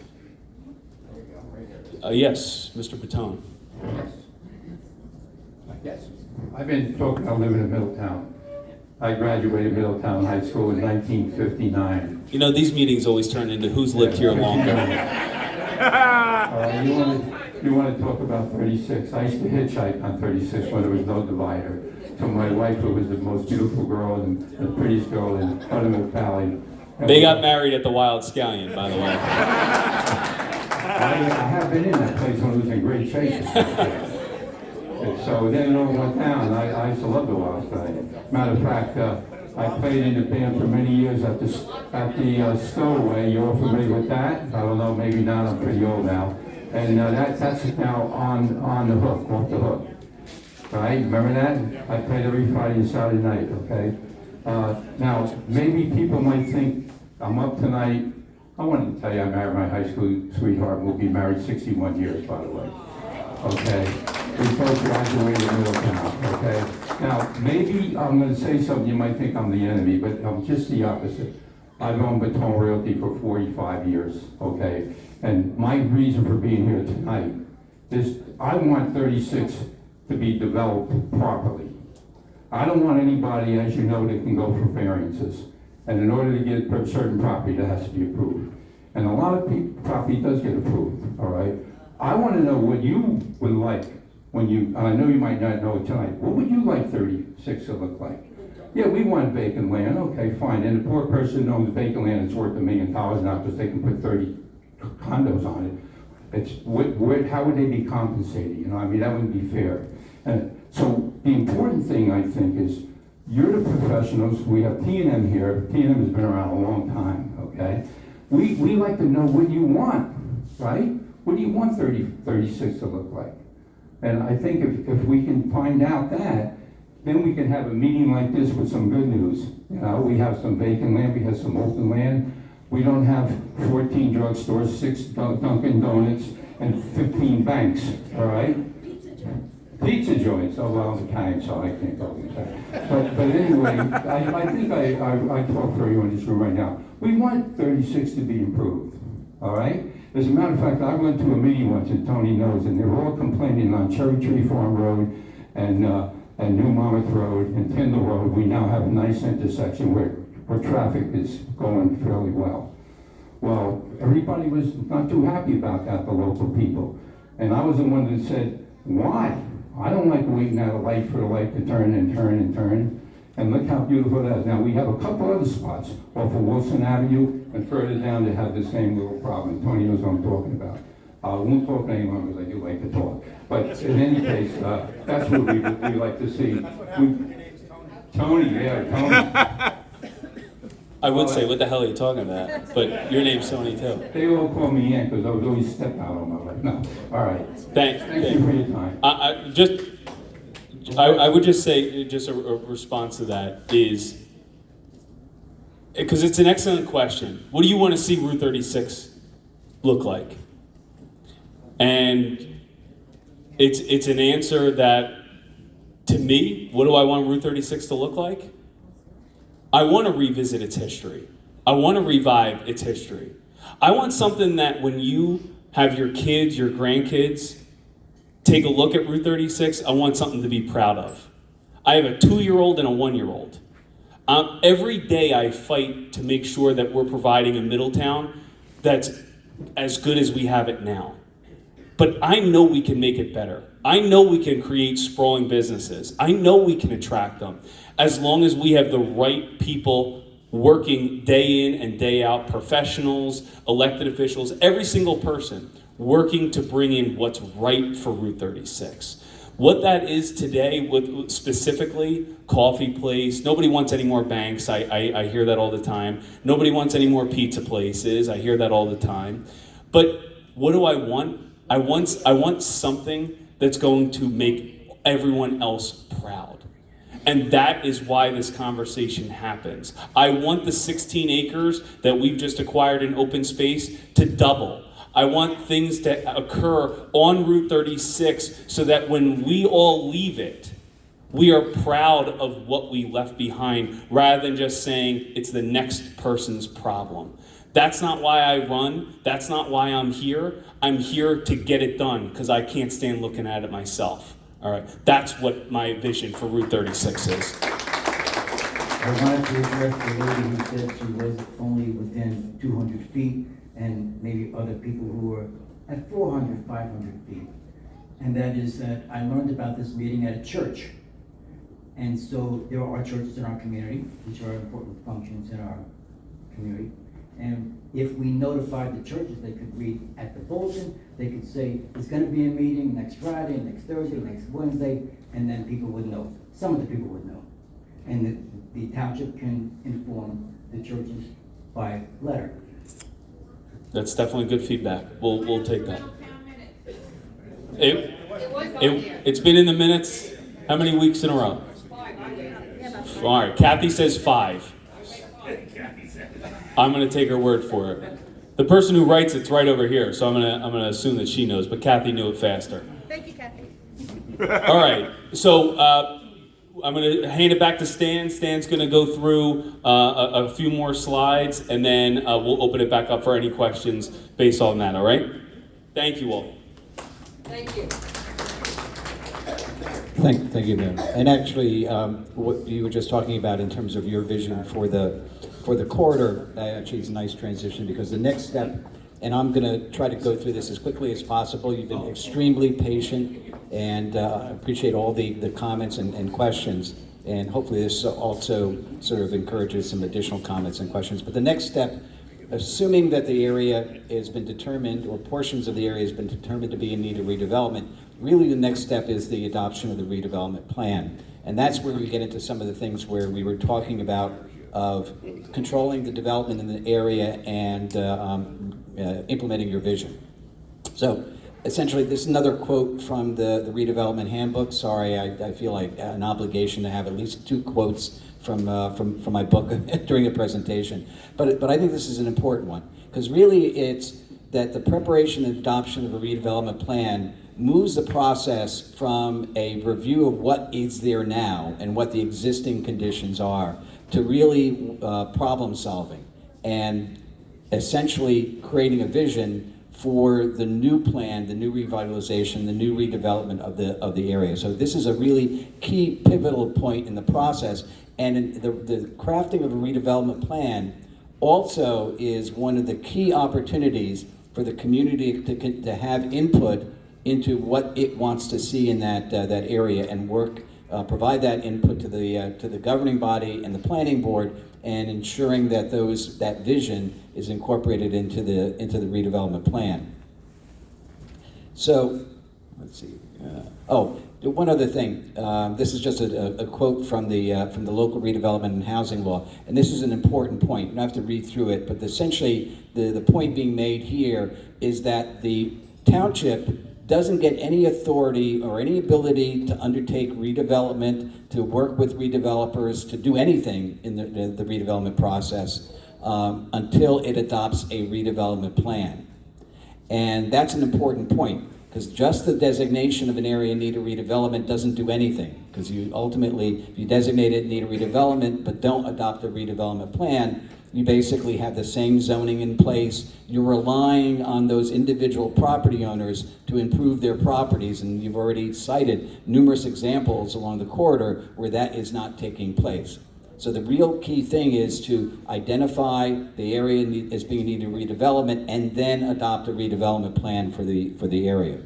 Yes, Mr. Patone. Yes. I've been talking about living in Middletown. I graduated Middletown High School in 1959. You know, these meetings always turn into who's lived here longer. You want to talk about 36? I used to hitchhike on 36 when there was no divider. So my wife, who was the most beautiful girl and the prettiest girl in Buttermilk Valley. They got married at the Wild Scallion, by the way. I have been in that place when it was in great shape. So then it all went down. I used to love the Wild Scallion. Matter of fact, I played in the band for many years at the Stowaway. You're all familiar with that? I don't know, maybe not. I'm pretty old now. And that's now on the hook, off the hook. Right? Remember that? I played every Friday and Saturday night, okay? Now, maybe people might think I'm up tonight. I wanted to tell you I married my high school sweetheart. We'll be married 61 years, by the way. Okay? We both graduated in Middletown, okay? Now, maybe I'm going to say something you might think I'm the enemy, but I'm just the opposite. I've owned Baton Realty for 45 years, okay? And my reason for being here tonight is I want 36 to be developed properly. I don't want anybody, as you know, that can go for variances. And in order to get a certain property, that has to be approved. And a lot of property does get approved, all right? I want to know what you would like when you, and I know you might not know it tonight, what would you like 36 to look like? Yeah, we want vacant land, okay, fine. And the poor person owns vacant land that's worth $1 million now because they can put 30 condos on it. It's, how would they be compensated? You know, I mean, that wouldn't be fair. So the important thing, I think, is you're the professionals. We have T&M here. T&M has been around a long time, okay? We like to know what you want, right? What do you want 36 to look like? And I think if we can find out that, then we can have a meeting like this with some good news. You know, we have some vacant land, we have some open land. We don't have 14 drugstores, 6 Dunkin' Donuts, and 15 banks, all right? Pizza joints. Oh, well, I'm Italian, so I can't go with that. But anyway, I think I talk for you in this room right now. We want 36 to be improved, all right? As a matter of fact, I went to a meeting once, and Tony knows, and they were all complaining on Cherry Tree Farm Road and New Monmouth Road and Tyndall Road. We now have a nice intersection where traffic is going fairly well. Well, everybody was not too happy about that, the local people. And I was the one that said, why? I don't like waiting at a light for the light to turn and turn and turn. And look how beautiful that is. Now, we have a couple other spots off of Wilson Avenue and further down that have the same little problem. Tony knows what I'm talking about. I won't talk any longer because I do like to talk. But in any case, that's what we like to see. Tony, yeah, Tony. I would say, what the hell are you talking about? But your name's Tony too. They all call me Ant because I was always stepped out on my life. No, all right. Thank you for your time. I would just say, just a response to that is, because it's an excellent question. What do you want to see Route 36 look like? And it's an answer that, to me, what do I want Route 36 to look like? I want to revisit its history. I want to revive its history. I want something that when you have your kids, your grandkids, take a look at Route 36, I want something to be proud of. I have a 2-year-old and a 1-year-old. Every day I fight to make sure that we're providing a Middletown that's as good as we have it now. But I know we can make it better. I know we can create sprawling businesses. I know we can attract them as long as we have the right people working day in and day out, professionals, elected officials, every single person working to bring in what's right for Route 36. What that is today, with specifically coffee place, nobody wants any more banks, I hear that all the time. Nobody wants any more pizza places, I hear that all the time. But what do I want? I want something that's going to make everyone else proud. And that is why this conversation happens. I want the 16 acres that we've just acquired in open space to double. I want things to occur on Route 36 so that when we all leave it, we are proud of what we left behind rather than just saying it's the next person's problem. That's not why I run. That's not why I'm here. I'm here to get it done because I can't stand looking at it myself. All right, that's what my vision for Route 36 is. I wanted to address the lady who said she was only within 200 feet, and maybe other people who were at 400, 500 feet. And that is that I learned about this meeting at a church. And so there are churches in our community, which are important functions in our community. And if we notified the churches, they could read at the bulletin, they could say, there's gonna be a meeting next Friday, next Thursday, next Wednesday, and then people would know. Some of the people would know. And the township can inform the churches by letter. That's definitely good feedback. We'll take that. It's been in the minutes, how many weeks in a row? All right, Kathy says 5. I'm gonna take her word for it. The person who writes it's right over here, so I'm gonna assume that she knows, but Kathy knew it faster. Thank you, Kathy. All right, so I'm gonna hand it back to Stan. Stan's gonna go through a few more slides, and then we'll open it back up for any questions based on that, all right? Thank you all. Thank you. Thank you, ma'am. And actually, what you were just talking about in terms of your vision for the corridor, actually is a nice transition, because the next step, and I'm going to try to go through this as quickly as possible. You've been extremely patient, and I appreciate all the comments and questions. And hopefully this also sort of encourages some additional comments and questions. But the next step, assuming that the area has been determined, or portions of the area has been determined to be in need of redevelopment, really the next step is the adoption of the redevelopment plan. And that's where we get into some of the things where we were talking about of controlling the development in the area and implementing your vision. So essentially, this is another quote from the redevelopment handbook. Sorry, I feel like an obligation to have at least 2 quotes from my book during a presentation. But I think this is an important one, because really it's that the preparation and adoption of a redevelopment plan moves the process from a review of what is there now and what the existing conditions are to really problem solving and essentially creating a vision for the new plan, the new revitalization, the new redevelopment of the area. So this is a really key pivotal point in the process, and in the crafting of a redevelopment plan also is one of the key opportunities for the community to have input into what it wants to see in that area, and provide that input to the governing body and the planning board, and ensuring that that vision is incorporated into the redevelopment plan. So, let's see. One other thing. This is just a quote from the local redevelopment and housing law, and this is an important point. You don't have to read through it, but essentially the point being made here is that the township doesn't get any authority or any ability to undertake redevelopment, to work with redevelopers, to do anything in the redevelopment process until it adopts a redevelopment plan. And that's an important point, because just the designation of an area in need of redevelopment doesn't do anything, because you ultimately, if you designate it in need of redevelopment but don't adopt a redevelopment plan, you basically have the same zoning in place. You're relying on those individual property owners to improve their properties, and you've already cited numerous examples along the corridor where that is not taking place. So the real key thing is to identify the area as being needed redevelopment, and then adopt a redevelopment plan for the area.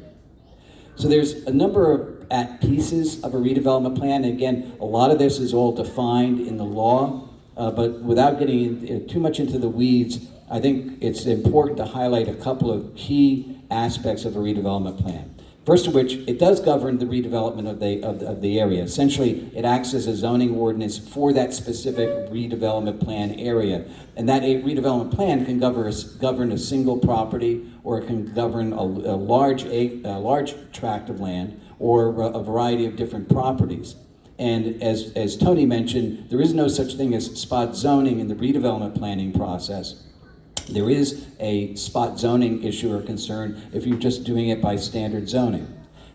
So there's a number of pieces of a redevelopment plan. Again, a lot of this is all defined in the law. But without getting too much into the weeds, I think it's important to highlight a couple of key aspects of a redevelopment plan. First of which, it does govern the redevelopment of the area. Essentially, it acts as a zoning ordinance for that specific redevelopment plan area. And that redevelopment plan can govern a single property, or it can govern a large tract of land, or a variety of different properties. And as Tony mentioned, there is no such thing as spot zoning in the redevelopment planning process. There is a spot zoning issue or concern if you're just doing it by standard zoning.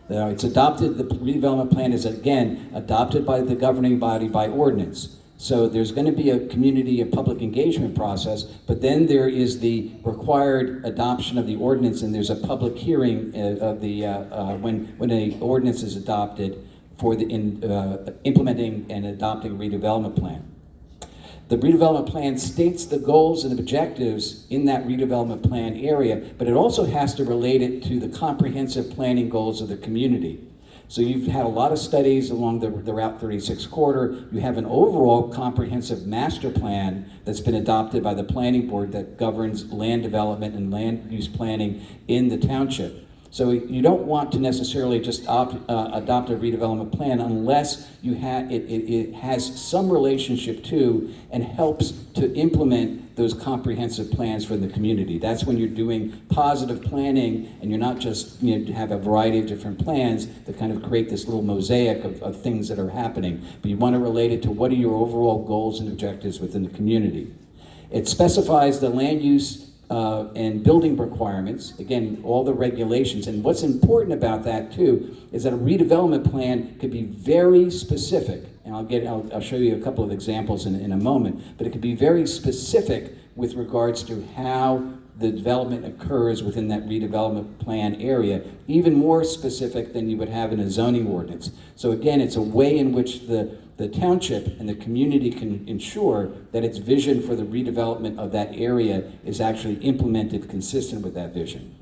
It's adopted, the redevelopment plan is again adopted by the governing body by ordinance. So there's going to be a community, a public engagement process, but then there is the required adoption of the ordinance, and there's a public hearing of the when an ordinance is adopted for the implementing and adopting a redevelopment plan. The redevelopment plan states the goals and objectives in that redevelopment plan area, but it also has to relate it to the comprehensive planning goals of the community. So you've had a lot of studies along the Route 36 corridor. You have an overall comprehensive master plan that's been adopted by the planning board that governs land development and land use planning in the township. So you don't want to necessarily just adopt a redevelopment plan unless you it has some relationship to and helps to implement those comprehensive plans for the community. That's when you're doing positive planning and you're not just have a variety of different plans that kind of create this little mosaic of things that are happening. But you want to relate it to what are your overall goals and objectives within the community. It specifies the land use and building requirements, again, all the regulations. And what's important about that too is that a redevelopment plan could be very specific. And I'll show you a couple of examples in a moment, but it could be very specific with regards to how the development occurs within that redevelopment plan area, even more specific than you would have in a zoning ordinance. So again, it's a way in which the township and the community can ensure that its vision for the redevelopment of that area is actually implemented consistent with that vision.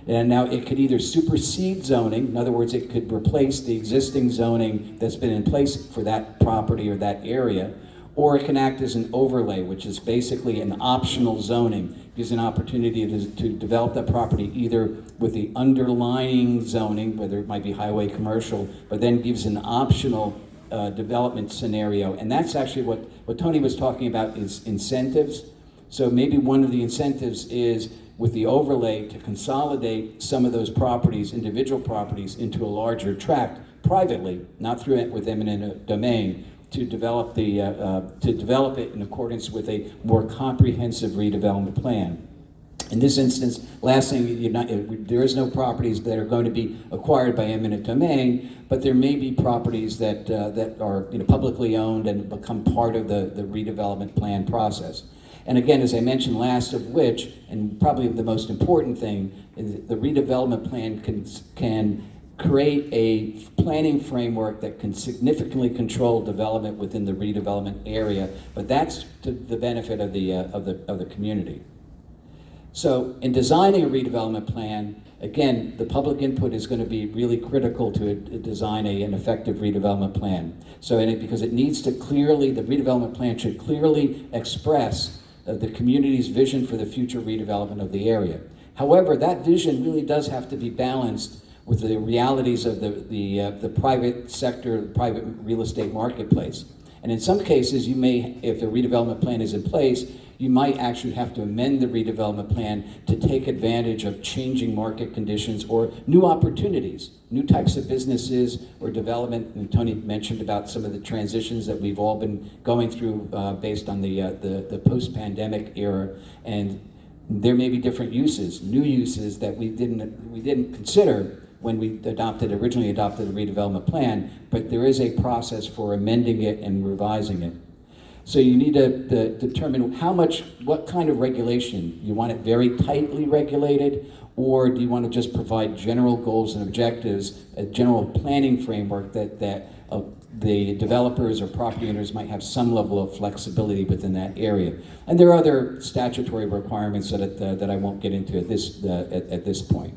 And now it could either supersede zoning, in other words, it could replace the existing zoning that's been in place for that property or that area, or it can act as an overlay, which is basically an optional zoning. Gives an opportunity to develop that property either with the underlying zoning, whether it might be highway commercial, but then gives an optional development scenario. And that's actually what Tony was talking about is incentives. So maybe one of the incentives is with the overlay to consolidate some of those properties, individual properties, into a larger tract privately, not through it with eminent domain, to develop it in accordance with a more comprehensive redevelopment plan. In this instance, last thing, there is no properties that are going to be acquired by eminent domain, but there may be properties that are publicly owned and become part of the redevelopment plan process. And again, as I mentioned last of which, and probably the most important thing, is the redevelopment plan can create a planning framework that can significantly control development within the redevelopment area, but that's to the benefit of the community. So in designing a redevelopment plan, again, the public input is going to be really critical to design an effective redevelopment plan. So because it needs to the redevelopment plan should clearly express the community's vision for the future redevelopment of the area. However, that vision really does have to be balanced with the realities of the private sector, the private real estate marketplace. And in some cases, you may, if the redevelopment plan is in place, you might actually have to amend the redevelopment plan to take advantage of changing market conditions or new opportunities, new types of businesses or development. And Tony mentioned about some of the transitions that we've all been going through based on the post-pandemic era. And there may be different uses, new uses that we didn't consider when we originally adopted the redevelopment plan, but there is a process for amending it and revising it. So you need to determine what kind of regulation. You want it very tightly regulated, or do you want to just provide general goals and objectives, a general planning framework that the developers or property owners might have some level of flexibility within that area. And there are other statutory requirements that I won't get into at this point.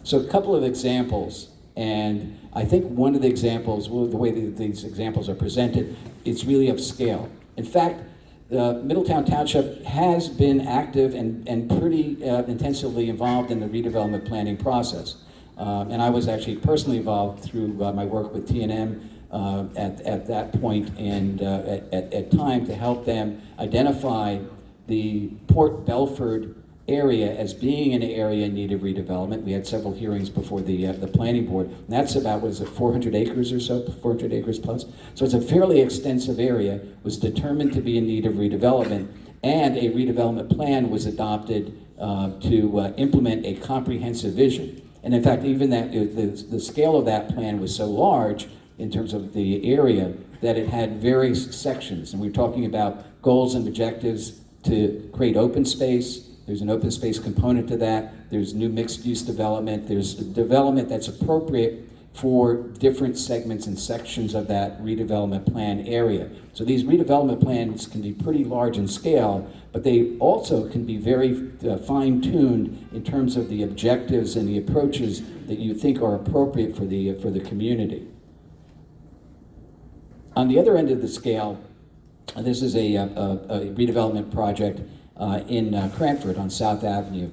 So a couple of examples, and I think one of the examples, the way that these examples are presented, it's really of scale. In fact, Middletown Township has been active and pretty intensively involved in the redevelopment planning process. And I was actually personally involved through my work with T&M at that point and at time to help them identify the Port Belford area as being an area in need of redevelopment. We had several hearings before the planning board, and that's about, what is it, 400 acres or so, 400 acres plus? So it's a fairly extensive area, was determined to be in need of redevelopment, and a redevelopment plan was adopted to implement a comprehensive vision. And in fact, even that, the scale of that plan was so large in terms of the area that it had various sections. And we're talking about goals and objectives to create open space. There's an open space component to that. There's new mixed-use development. There's development that's appropriate for different segments and sections of that redevelopment plan area. So these redevelopment plans can be pretty large in scale, but they also can be very fine-tuned in terms of the objectives and the approaches that you think are appropriate for the community. On the other end of the scale, this is a redevelopment project in Cranford on South Avenue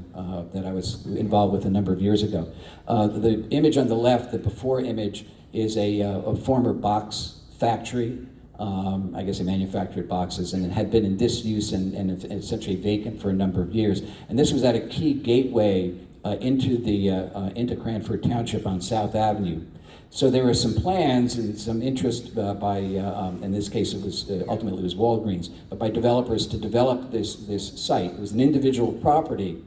that I was involved with a number of years ago. The image on the left, the before image, is a former box factory. I guess they manufactured boxes, and it had been in disuse and essentially vacant for a number of years. And this was at a key gateway into Cranford Township on South Avenue. So there were some plans and some interest by, in this case it was, ultimately it was Walgreens, but by developers to develop this site. It was an individual property,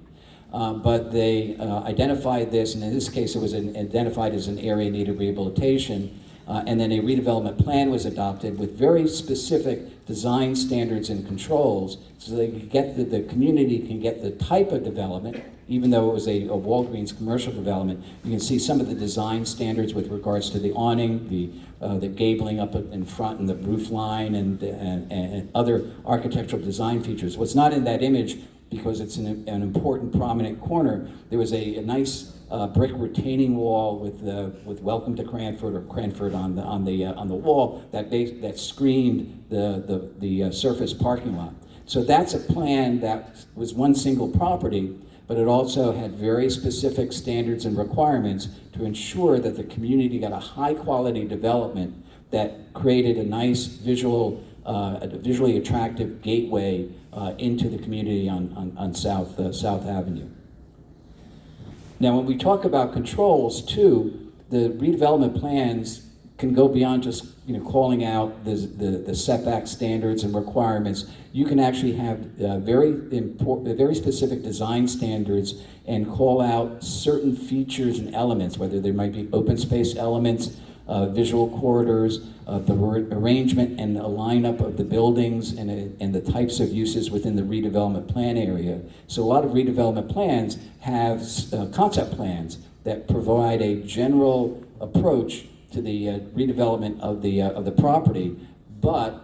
but they identified this, and in this case it was identified as an area in need of rehabilitation, and then a redevelopment plan was adopted with very specific design standards and controls, so they could get the community can get the type of development. Even though it was a Walgreens commercial development, you can see some of the design standards with regards to the awning, the gabling up in front, and the roof line, and other architectural design features. What's not in that image, because it's an important prominent corner, there was a nice brick retaining wall with "Welcome to Cranford" or "Cranford" on the wall that screened the surface parking lot. So that's a plan that was one single property, but it also had very specific standards and requirements to ensure that the community got a high quality development that created a nice visually attractive gateway into the community on South Avenue. Now, when we talk about controls too, the redevelopment plans can go beyond just calling out the setback standards and requirements. You can actually have very specific design standards and call out certain features and elements, whether there might be open space elements, visual corridors, the arrangement and the lineup of the buildings and the types of uses within the redevelopment plan area. So a lot of redevelopment plans have concept plans that provide a general approach to the redevelopment of the property, but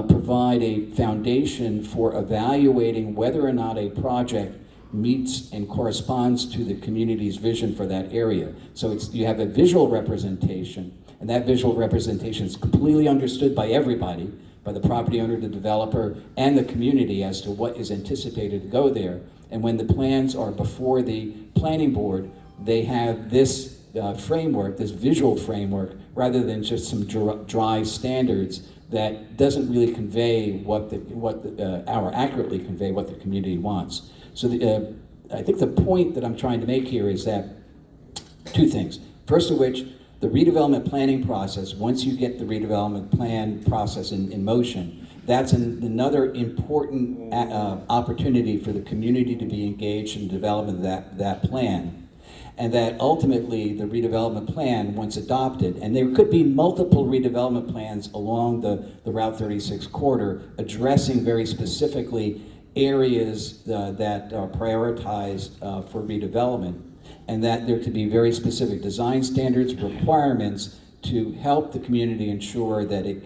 provide a foundation for evaluating whether or not a project meets and corresponds to the community's vision for that area. So you have a visual representation, and that visual representation is completely understood by everybody, by the property owner, the developer, and the community as to what is anticipated to go there. And when the plans are before the planning board, they have this framework, this visual framework, rather than just some dry standards that doesn't really convey accurately convey what the community wants. So I think the point that I'm trying to make here is that two things. First of which, the redevelopment planning process, once you get the redevelopment plan process in motion, that's another important opportunity for the community to be engaged in the development of that plan. And that ultimately the redevelopment plan, once adopted, and there could be multiple redevelopment plans along the Route 36 corridor addressing very specifically areas that are prioritized for redevelopment, and that there could be very specific design standards, requirements to help the community ensure that it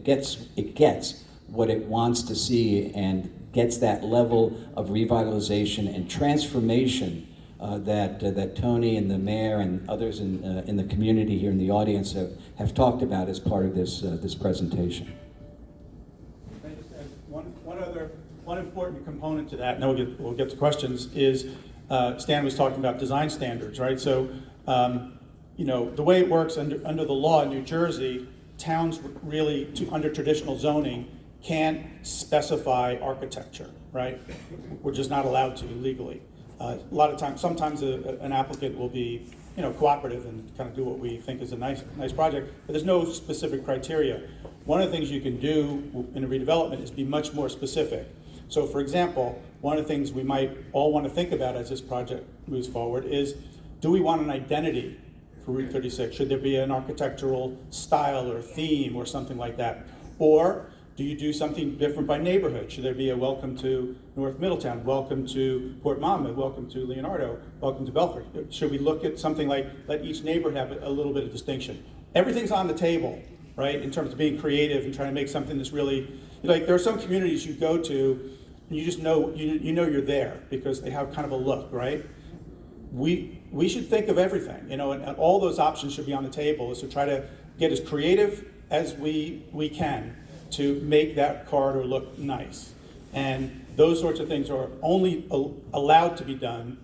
gets what it wants to see and gets that level of revitalization and transformation that Tony and the mayor and others in the community here in the audience have talked about as part of this presentation. One important component to that, and then we'll get to questions, is Stan was talking about design standards, right? So, the way it works under the law in New Jersey, towns really, under traditional zoning, can't specify architecture, right? We're just not allowed to legally. A lot of times, sometimes an applicant will be, cooperative and kind of do what we think is a nice project, but there's no specific criteria. One of the things you can do in a redevelopment is be much more specific. So for example, one of the things we might all want to think about as this project moves forward is, do we want an identity for Route 36? Should there be an architectural style or theme or something like that? Or do you do something different by neighborhood? Should there be a welcome to North Middletown, welcome to Port Monmouth, welcome to Leonardo, welcome to Belford? Should we look at something like, let each neighborhood have a little bit of distinction? Everything's on the table, right, in terms of being creative and trying to make something that's really, like there are some communities you go to and you just know, you know you're there because they have kind of a look, right? We should think of everything, and all those options should be on the table, is to try to get as creative as we can to make that corridor look nice. And those sorts of things are only allowed to be done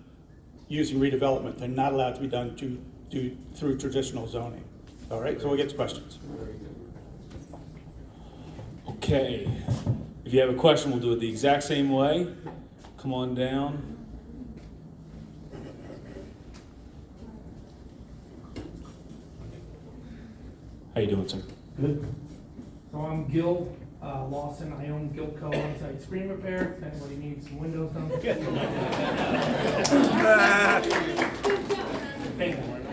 using redevelopment. They're not allowed to be done through traditional zoning. All right, so we'll get to questions. Okay, if you have a question, we'll do it the exact same way. Come on down. How you doing, sir? Good. So I'm Gil Lawson. I own Gilco On-Site Screen Repair. If anybody needs some windows done.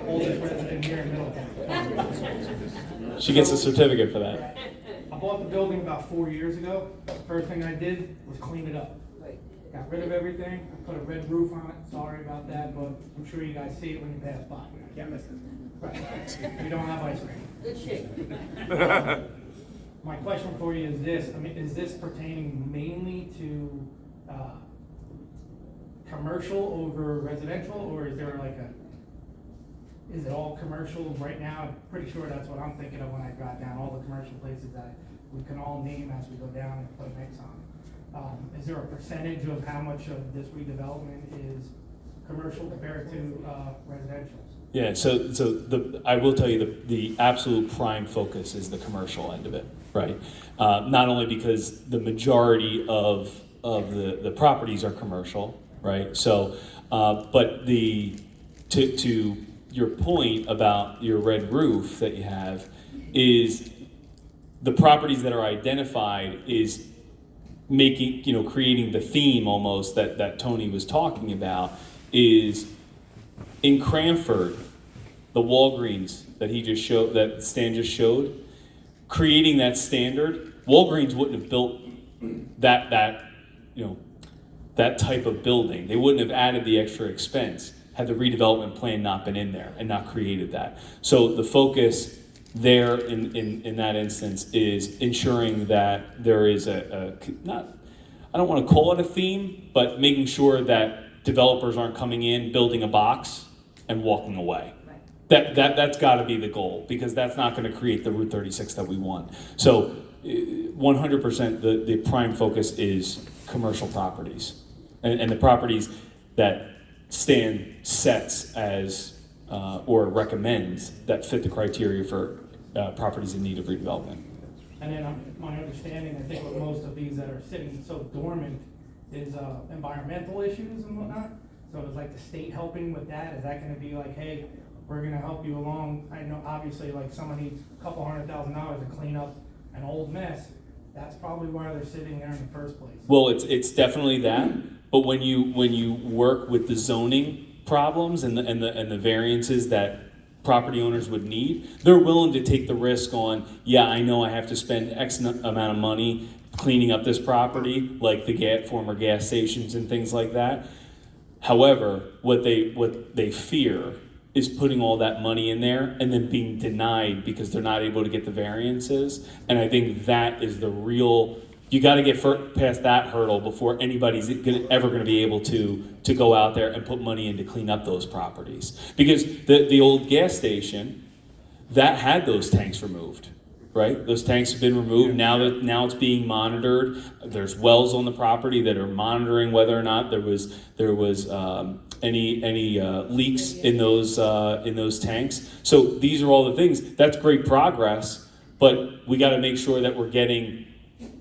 Oldest resident here in Middletown. She gets a certificate for that. I bought the building about 4 years ago. The first thing I did was clean it up. Got rid of everything. I put a red roof on it. Sorry about that, but I'm sure you guys see it when you pass by. Can't miss it. Right. We don't have ice cream. Good shape. My question for you is this, is this pertaining mainly to commercial over residential, or is there like is it all commercial right now? I'm pretty sure that's what I'm thinking of when I drive down, all the commercial places that we can all name as we go down and put mix on. Is there a percentage of how much of this redevelopment is commercial compared to residential? Yeah, so I will tell you the absolute prime focus is the commercial end of it, right? Not only because the majority of the properties are commercial, right? So, but to your point about your red roof that you have is the properties that are identified is making, creating the theme almost that Tony was talking about is in Cranford, the Walgreens that he just showed, that Stan just showed, creating that standard, Walgreens wouldn't have built that type of building. They wouldn't have added the extra expense had the redevelopment plan not been in there and not created that. So the focus there in that instance is ensuring that there is I don't want to call it a theme, but making sure that developers aren't coming in, building a box, and walking away. That's got to be the goal, because that's not going to create the Route 36 that we want. So 100% the prime focus is commercial properties, and the properties that Stan sets as or recommends that fit the criteria for properties in need of redevelopment. And then my understanding, I think with most of these that are sitting so dormant is environmental issues and whatnot. So is like the state helping with that? Is that gonna be like, hey, we're gonna help you along? I know obviously like someone needs a couple $100,000 to clean up an old mess. That's probably why they're sitting there in the first place. Well, it's definitely that, but when you work with the zoning problems and the variances that property owners would need, they're willing to take the risk on, yeah, I know I have to spend X amount of money cleaning up this property, like the former gas stations and things like that. However, what they fear is putting all that money in there and then being denied because they're not able to get the variances. And I think that is the real, you got to get past that hurdle before anybody's ever going to be able to go out there and put money in to clean up those properties. Because the old gas station, that had those tanks removed, right? Those tanks have been removed. Now it's being monitored. There's wells on the property that are monitoring whether or not there was any leaks in those tanks. So these are all the things. That's great progress, but we got to make sure that we're getting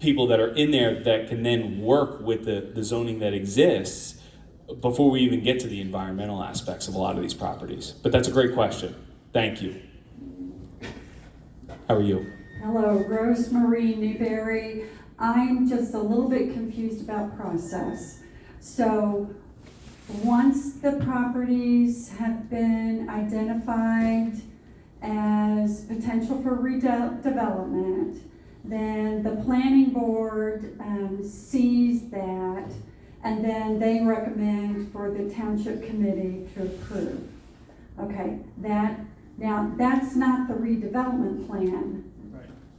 people that are in there that can then work with the zoning that exists before we even get to the environmental aspects of a lot of these properties. But that's a great question. Thank you. How are you? Hello, Rosemary Newberry. I'm just a little bit confused about process. So once the properties have been identified as potential for redevelopment, then the planning board sees that, and then they recommend for the township committee to approve. Okay, now that's not the redevelopment plan,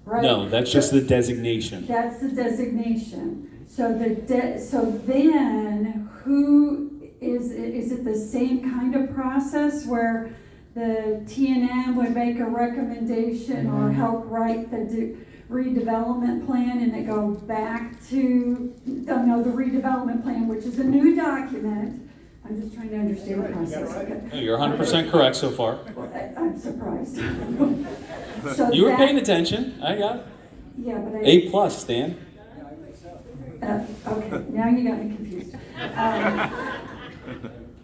right? No, that's just the designation. That's the designation. So then who is it the same kind of process where the T&M would make a recommendation or help write the redevelopment plan, and it go back to the redevelopment plan, which is a new document. I'm just trying to understand the process. No, you're 100% correct so far. I'm surprised. You were paying attention. I got it. Yeah, but A+, Stan. Okay, now you got me confused.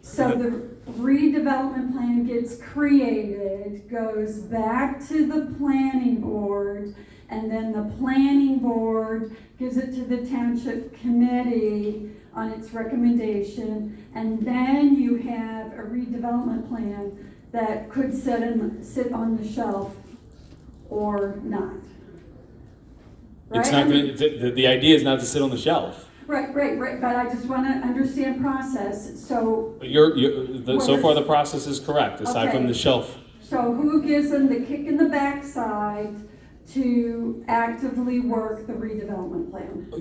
So the redevelopment plan gets created, goes back to the planning board, and then the planning board gives it to the township committee on its recommendation, and then you have a redevelopment plan that could sit on the shelf or not. Right? It's not the idea is not to sit on the shelf. Right, but I just want to understand process, so. But so far the process is correct, aside from the shelf. So who gives them the kick in the backside to actively work the redevelopment plan?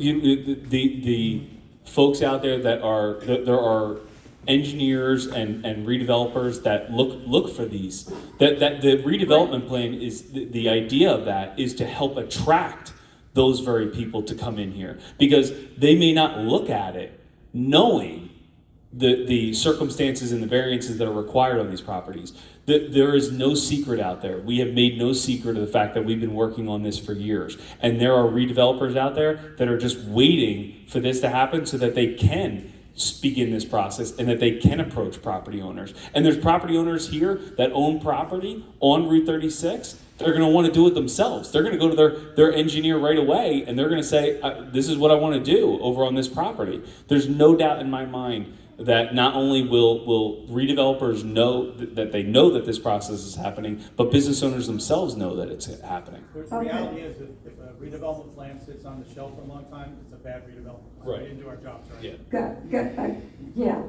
The folks out there there are engineers and redevelopers that look for these. That the redevelopment plan is, the idea of that is to help attract those very people to come in here, because they may not look at it knowing the circumstances and the variances that are required on these properties. There is no secret out there. We have made no secret of the fact that we've been working on this for years. And there are redevelopers out there that are just waiting for this to happen so that they can begin this process and that they can approach property owners. And there's property owners here that own property on Route 36. They're going to want to do it themselves. They're going to go to their engineer right away, and they're going to say, this is what I want to do over on this property. There's no doubt in my mind that not only will redevelopers know that they know that this process is happening, but business owners themselves know that it's happening. The reality is, if a redevelopment plan sits on the shelf for a long time, it's a bad redevelopment plan. Right. We didn't do our jobs right. Yeah. Good, yeah.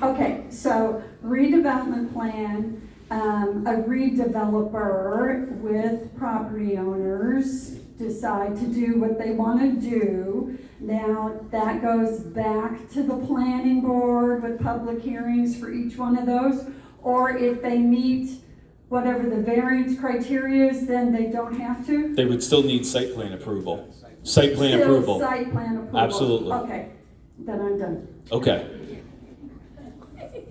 Okay, so redevelopment plan, a redeveloper with property owners decide to do what they want to do. Now that goes back to the planning board with public hearings for each one of those, or if they meet whatever the variance criteria is, then they don't have to? They would still need site plan approval. Site plan approval. Site plan approval. Absolutely. Okay, then I'm done. Okay.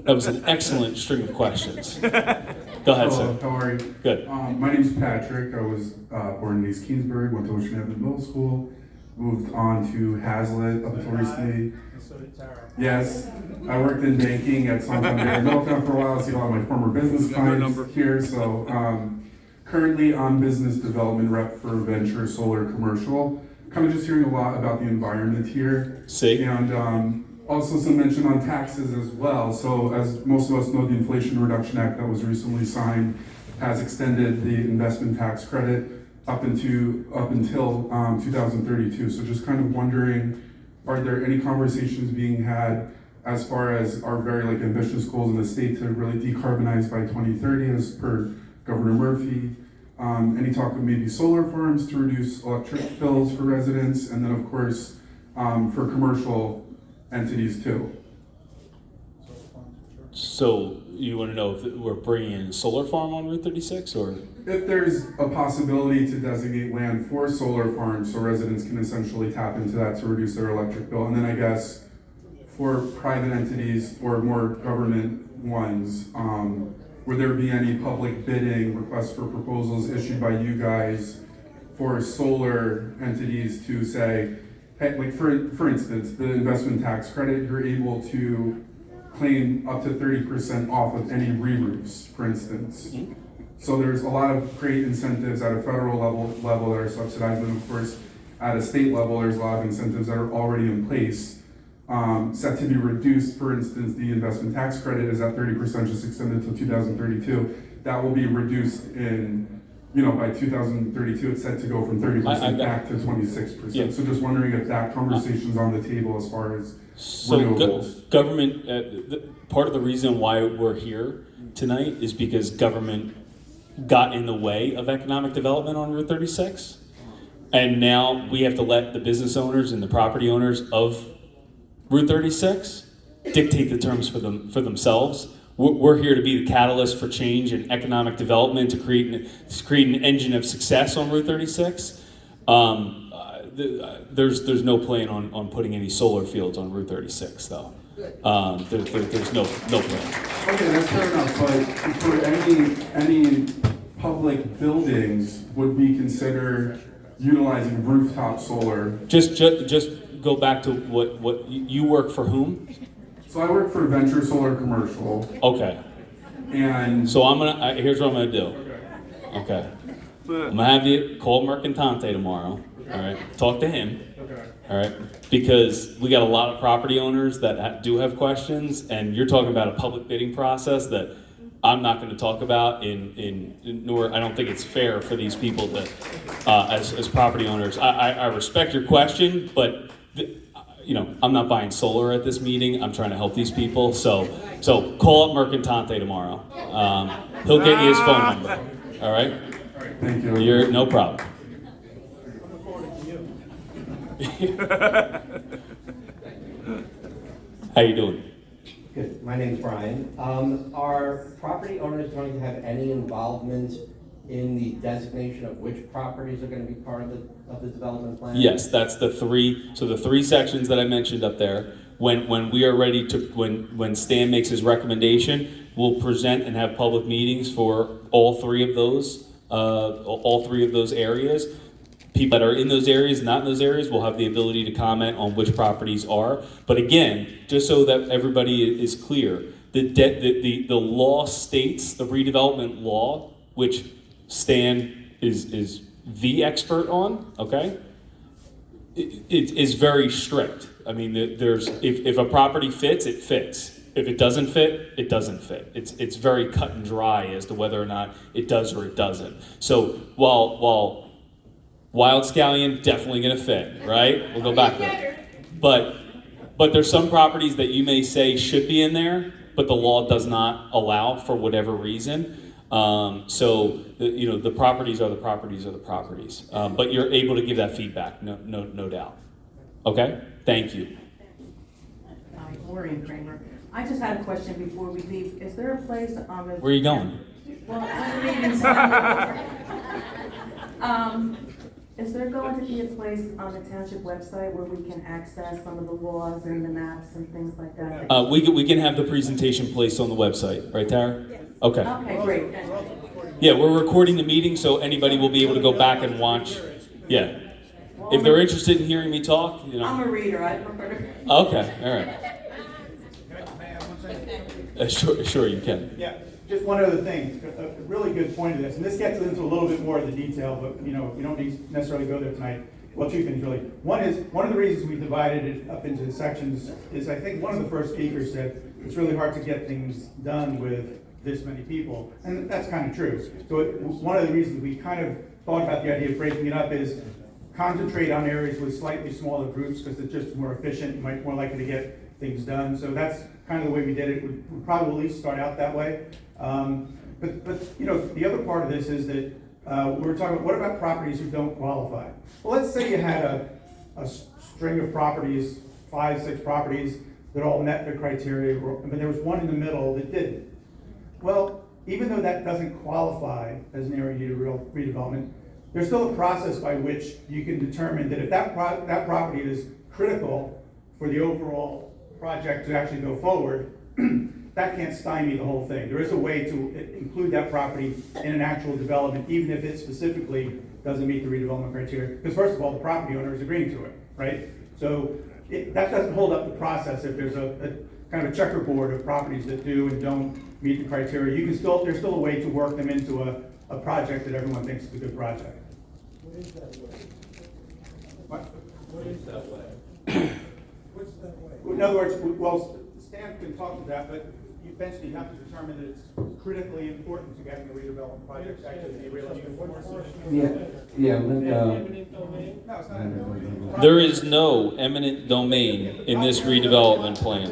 That was an excellent string of questions. Go ahead, sir. How are you? Good. My name's Patrick. I was born in East Kingsbury, went to Ocean Avenue Middle School, moved on to Hazlitt up until recently. So did Tara. Yes, I worked in banking at Santander Middletown for a while. I see a lot of my former business clients here. So currently I'm business development rep for Venture Solar Commercial. Kind of just hearing a lot about the environment here. See. And also some mention on taxes as well. So as most of us know, the Inflation Reduction Act that was recently signed has extended the investment tax credit up until 2032. So just kind of wondering, are there any conversations being had as far as our very ambitious goals in the state to really decarbonize by 2030 as per Governor Murphy? Any talk of maybe solar farms to reduce electric bills for residents, and then of course for commercial entities too. So you want to know if we're bringing in a solar farm on Route 36, or? If there's a possibility to designate land for solar farms so residents can essentially tap into that to reduce their electric bill. And then I guess for private entities or more government ones, would there be any public bidding requests for proposals issued by you guys for solar entities to say, hey, for instance, the investment tax credit, you're able to claim up to 30% off of any re-roofs, for instance. So there's a lot of great incentives at a federal level that are subsidized, and of course, at a state level, there's a lot of incentives that are already in place, set to be reduced. For instance, the investment tax credit is at 30%, just extended until 2032. That will be reduced in, by 2032, it's set to go from 30% back to 26%. Yeah. So just wondering if that conversation's on the table as far as So renewables. government, part of the reason why we're here tonight is because government got in the way of economic development on Route 36. And now we have to let the business owners and the property owners of Route 36 dictate the terms for themselves. We're here to be the catalyst for change and economic development to create an engine of success on Route 36. There's no plan on putting any solar fields on Route 36 though. There's no plan. Okay, that's fair enough, but for any public buildings, would we consider utilizing rooftop solar? Just go back to what you work for whom? So I work for Venture Solar Commercial. Okay. And so here's what I'm gonna do. Okay. I'm gonna have you call Mercantante tomorrow. All right. Talk to him. Okay. All right. Because we got a lot of property owners that do have questions, and you're talking about a public bidding process that I'm not going to talk about. Nor I don't think it's fair for these people to, as property owners. I respect your question, but I'm not buying solar at this meeting. I'm trying to help these people. So call up Mercantante tomorrow. He'll get you his phone number. All right. Thank you. You're no problem. How you doing? Good. My name's Brian. Are property owners going to have any involvement in the designation of which properties are going to be part of the development plan? Yes, that's the three sections that I mentioned up there. When we are ready to, when Stan makes his recommendation, we'll present and have public meetings for all three of those areas. People that are in those areas, not in those areas, will have the ability to comment on which properties are. But again, just so that everybody is clear, the law states, the redevelopment law, which Stan is the expert on, okay? It is very strict. I mean, if a property fits, it fits. If it doesn't fit, it doesn't fit. It's very cut and dry as to whether or not it does or it doesn't. So while Wild Scallion, definitely gonna fit, right? We'll go back there. But there's some properties that you may say should be in there, but the law does not allow for whatever reason. The properties are the properties. But you're able to give that feedback, no doubt. Okay? Thank you. Hi, Maureen Kramer. I just had a question before we leave. Is there a place on the... Where are you going? Well, I'm leaving. Is there going to be a place on the township website where we can access some of the laws and the maps and things like that? We can have the presentation placed on the website, right, Tara? Yes. Okay. Okay, great. Yeah, we're recording the meeting, so anybody will be able to go back and watch. Yeah. If they're interested in hearing me talk, I'm a reader. I prefer to... Okay, all right. Sure, you can. Yeah, just one other thing, a really good point of this, and this gets into a little bit more of the detail, but you don't need to necessarily go there tonight. Well, two things really. One of the reasons we divided it up into sections is I think one of the first speakers said it's really hard to get things done with this many people, and that's kind of true. So one of the reasons we kind of thought about the idea of breaking it up is concentrate on areas with slightly smaller groups because it's just more efficient, more likely to get things done. So that's kind of the way we did it. We'd probably start out that way. But the other part of this is that we're talking about what about properties who don't qualify? Well, let's say you had a string of properties, 5, 6 properties that all met the criteria, but there was one in the middle that didn't. Well, even though that doesn't qualify as an area needed redevelopment, there's still a process by which you can determine that if that property is critical for the overall project to actually go forward, that can't stymie the whole thing. There is a way to include that property in an actual development, even if it specifically doesn't meet the redevelopment criteria. Because first of all, the property owner is agreeing to it, right? So that doesn't hold up the process if there's kind of a checkerboard of properties that do and don't meet the criteria. You can still, there's still a way to work them into a project that everyone thinks is a good project. What is that way? What? What is that way? What's that way? In other words, well, Stan can talk to that, but you eventually have to determine that it's critically important to getting the redevelopment project actually to be realistic. Yeah, No, it's not. There is no eminent domain in this redevelopment plan.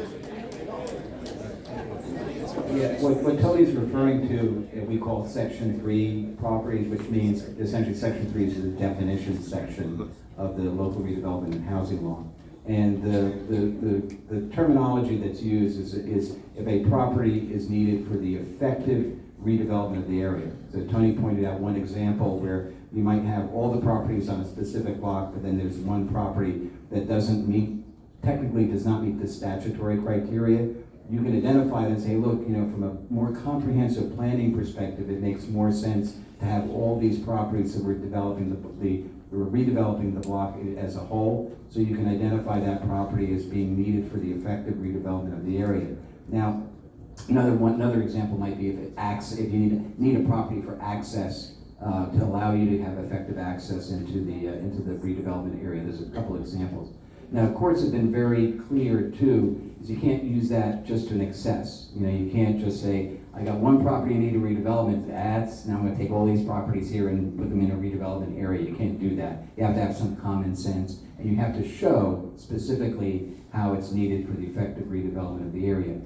Yeah, what Tony's referring to, we call Section 3 properties, which means essentially Section 3 is the definition section of the local redevelopment and housing law. And the terminology that's used is if a property is needed for the effective redevelopment of the area. So Tony pointed out one example where you might have all the properties on a specific block, but then there's one property that technically does not meet the statutory criteria. You can identify that and say, look, from a more comprehensive planning perspective, it makes more sense to have all these properties that we're developing we're redeveloping the block as a whole, so you can identify that property as being needed for the effective redevelopment of the area. Now, another example might be if you need a property for access to allow you to have effective access into the redevelopment area. There's a couple examples. Now, courts have been very clear too, is you can't use that just to an excess. You can't just say, I got one property in need of redevelopment, now I'm gonna take all these properties here and put them in a redevelopment area. You can't do that. You have to have some common sense, and you have to show specifically how it's needed for the effective redevelopment of the area.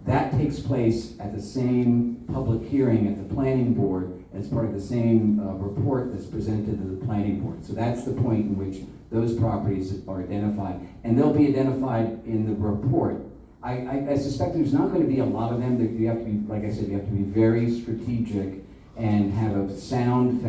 That takes place at the same public hearing at the planning board as part of the same report that's presented to the planning board. So that's the point in which those properties are identified, and they'll be identified in the report. I suspect there's not going to be a lot of them. You have to be, like I said, you have to be very strategic and have a sound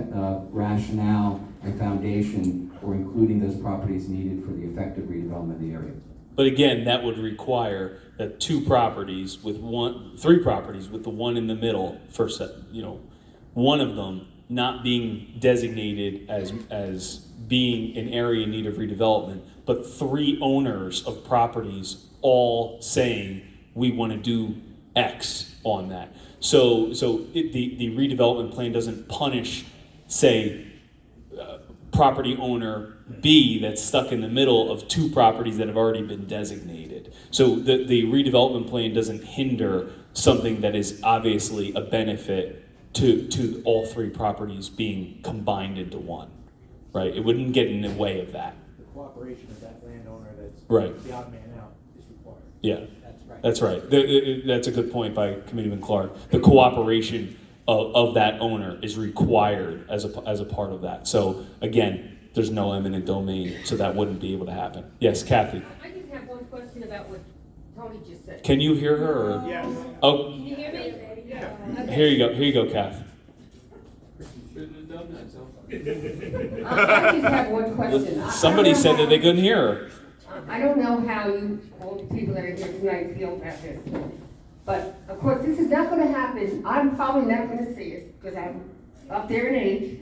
rationale and foundation for including those properties needed for the effective redevelopment of the area. But again, that would require that three properties with the one in the middle one of them not being designated as being an area in need of redevelopment, but three owners of properties all saying we want to do X on that. So the redevelopment plan doesn't punish, say, property owner B that's stuck in the middle of two properties that have already been designated. So the redevelopment plan doesn't hinder something that is obviously a benefit to all three properties being combined into one, right? It wouldn't get in the way of that. The cooperation of that landowner that's right. The odd man out is required. Yeah, that's right. That's a good point by Committeeman Clark. The cooperation of that owner is required as a part of that. So again, there's no eminent domain, so that wouldn't be able to happen. Yes, Kathy. I just have one question about what Tony just said. Can you hear her? Or? Yes. Oh. Can you hear me? Yeah. Okay. Here you go, Kath. I just have one question. Somebody said that they couldn't hear her. I don't know how all the people that are here tonight feel about this. But of course, this is not going to happen. I'm probably not going to see it because I'm up there in age.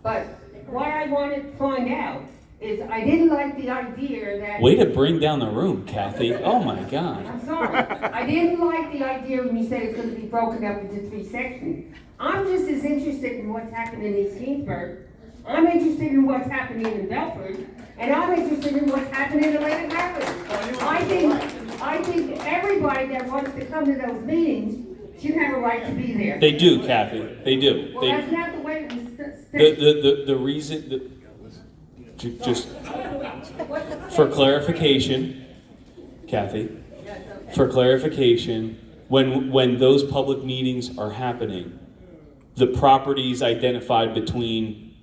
But what I wanted to find out is I didn't like the idea that... Way to bring down the room, Kathy. Oh my God. I'm sorry. I didn't like the idea when you said it's going to be broken up into 3 sections. I'm just as interested in what's happening in East Kingsburg. I'm interested in what's happening in Belford. And I'm interested in what's happening in Atlantic Highlands. I think everybody that wants to come to those meetings should have a right to be there. They do, Kathy. They do. Well, that's not the way it was stated. The reason... Just for clarification, Kathy, for clarification, when those public meetings are happening, the properties identified between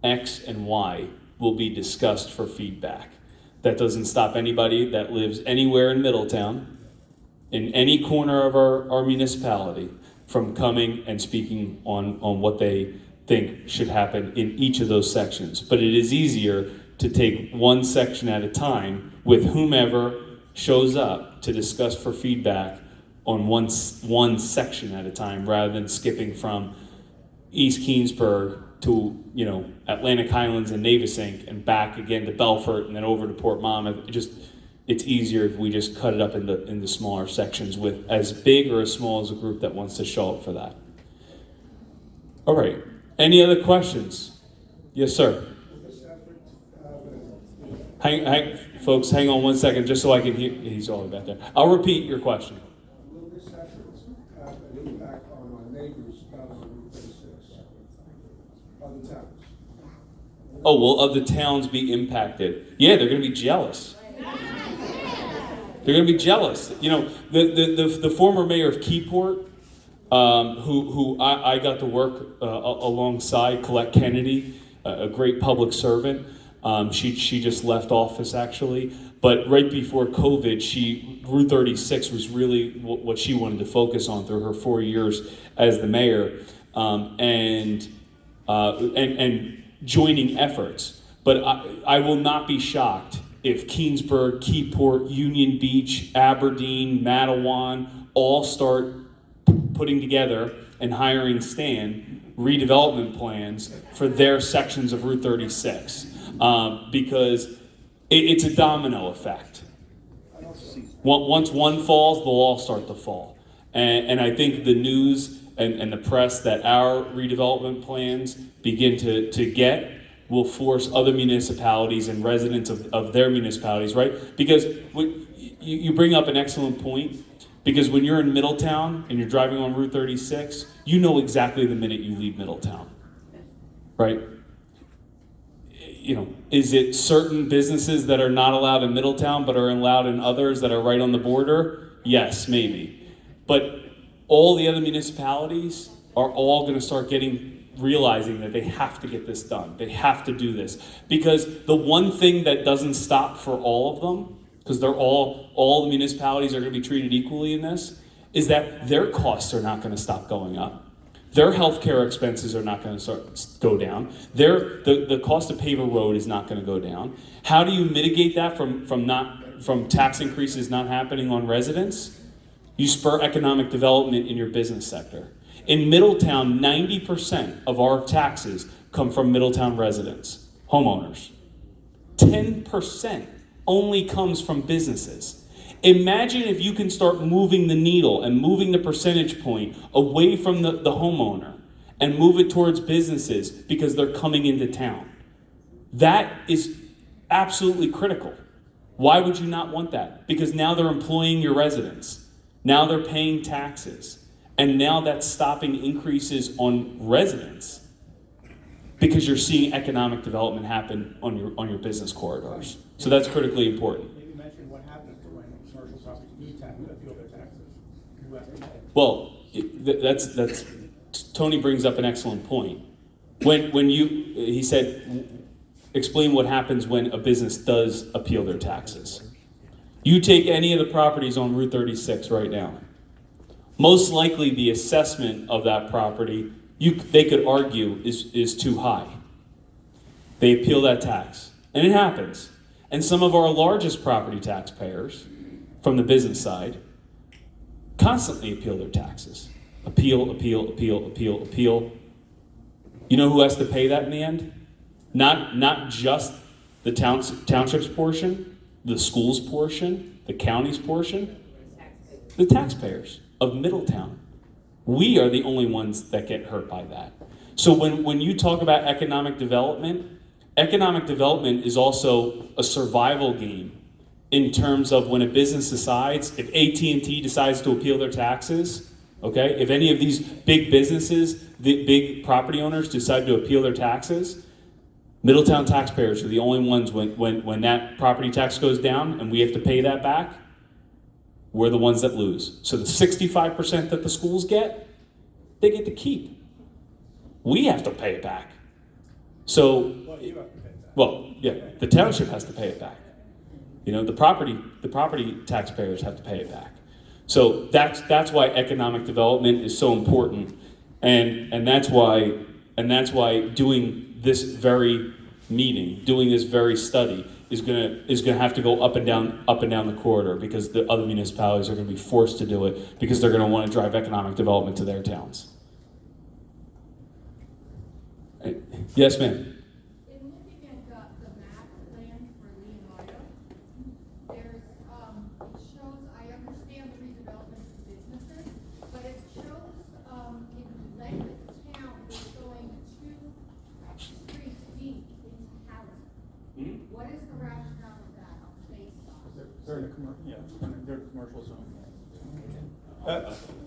X and Y will be discussed for feedback. That doesn't stop anybody that lives anywhere in Middletown, in any corner of our municipality, from coming and speaking on what they think should happen in each of those sections. But it is easier to take one section at a time with whomever shows up to discuss for feedback on one section at a time, rather than skipping from East Keensburg to Atlantic Highlands and Navesink and back again to Belfort and then over to Port Monmouth. it's easier if we just cut it up into smaller sections with as big or as small as a group that wants to show up for that. All right, any other questions? Yes, sir. Folks, hang on 1 second just so I can hear. He's all back there. I'll repeat your question. Will this effort have an impact on our neighbors down on Route 36? Other towns? Oh, will other towns be impacted? Yeah, they're going to be jealous. They're going to be jealous. You know, the former mayor of Keyport, who I got to work alongside, Colette Kennedy, a great public servant. She just left office actually, but right before COVID, Route 36 was really what she wanted to focus on through her 4 years as the mayor, and joining efforts. But I will not be shocked if Keensburg, Keyport, Union Beach, Aberdeen, Matawan all start putting together and hiring Stan redevelopment plans for their sections of Route 36. Because it's a domino effect. Once one falls, they'll all start to fall. And I think the news and the press that our redevelopment plans begin to get will force other municipalities and residents of their municipalities, right? Because you bring up an excellent point, because when you're in Middletown and you're driving on Route 36, you know exactly the minute you leave Middletown, right? You know, is it certain businesses that are not allowed in Middletown but are allowed in others that are right on the border? Yes, maybe. But all the other municipalities are all going to start realizing that they have to get this done. They have to do this. Because the one thing that doesn't stop for all of them, because they're all the municipalities are going to be treated equally in this, is that their costs are not going to stop going up. Their healthcare expenses are not going to go down. The cost to pave a road is not going to go down. How do you mitigate that from tax increases not happening on residents? You spur economic development in your business sector. In Middletown, 90% of our taxes come from Middletown residents, homeowners. 10% only comes from businesses. Imagine if you can start moving the needle and moving the percentage point away from the homeowner and move it towards businesses because they're coming into town. That is absolutely critical. Why would you not want that? Because now they're employing your residents. Now they're paying taxes. And now that's stopping increases on residents because you're seeing economic development happen on your business corridors. So that's critically important. You mentioned what happens when commercial properties do appeal their taxes. Well, that's Tony brings up an excellent point. He said, explain what happens when a business does appeal their taxes. You take any of the properties on Route 36 right now. Most likely the assessment of that property, they could argue is too high. They appeal that tax, and it happens. And some of our largest property taxpayers from the business side constantly appeal their taxes. Appeal. You know who has to pay that in the end? Not just the township's portion, the school's portion, the county's portion, the taxpayers of Middletown. We are the only ones that get hurt by that. So when you talk about economic development is also a survival game in terms of when a business decides, if AT&T decides to appeal their taxes, okay? If any of these big businesses, the big property owners decide to appeal their taxes, Middletown taxpayers are the only ones when that property tax goes down and we have to pay that back, we're the ones that lose. So the 65% that the schools get, they get to keep. We have to pay it back. So, well, yeah, the township has to pay it back. You know, the property taxpayers have to pay it back. So that's why economic development is so important, and that's why doing this very meeting, doing this very study is gonna have to go up and down the corridor, because the other municipalities are gonna be forced to do it because they're gonna want to drive economic development to their towns. Yes, ma'am. In looking at the map plan for Leonardo, there's They're commercial zone.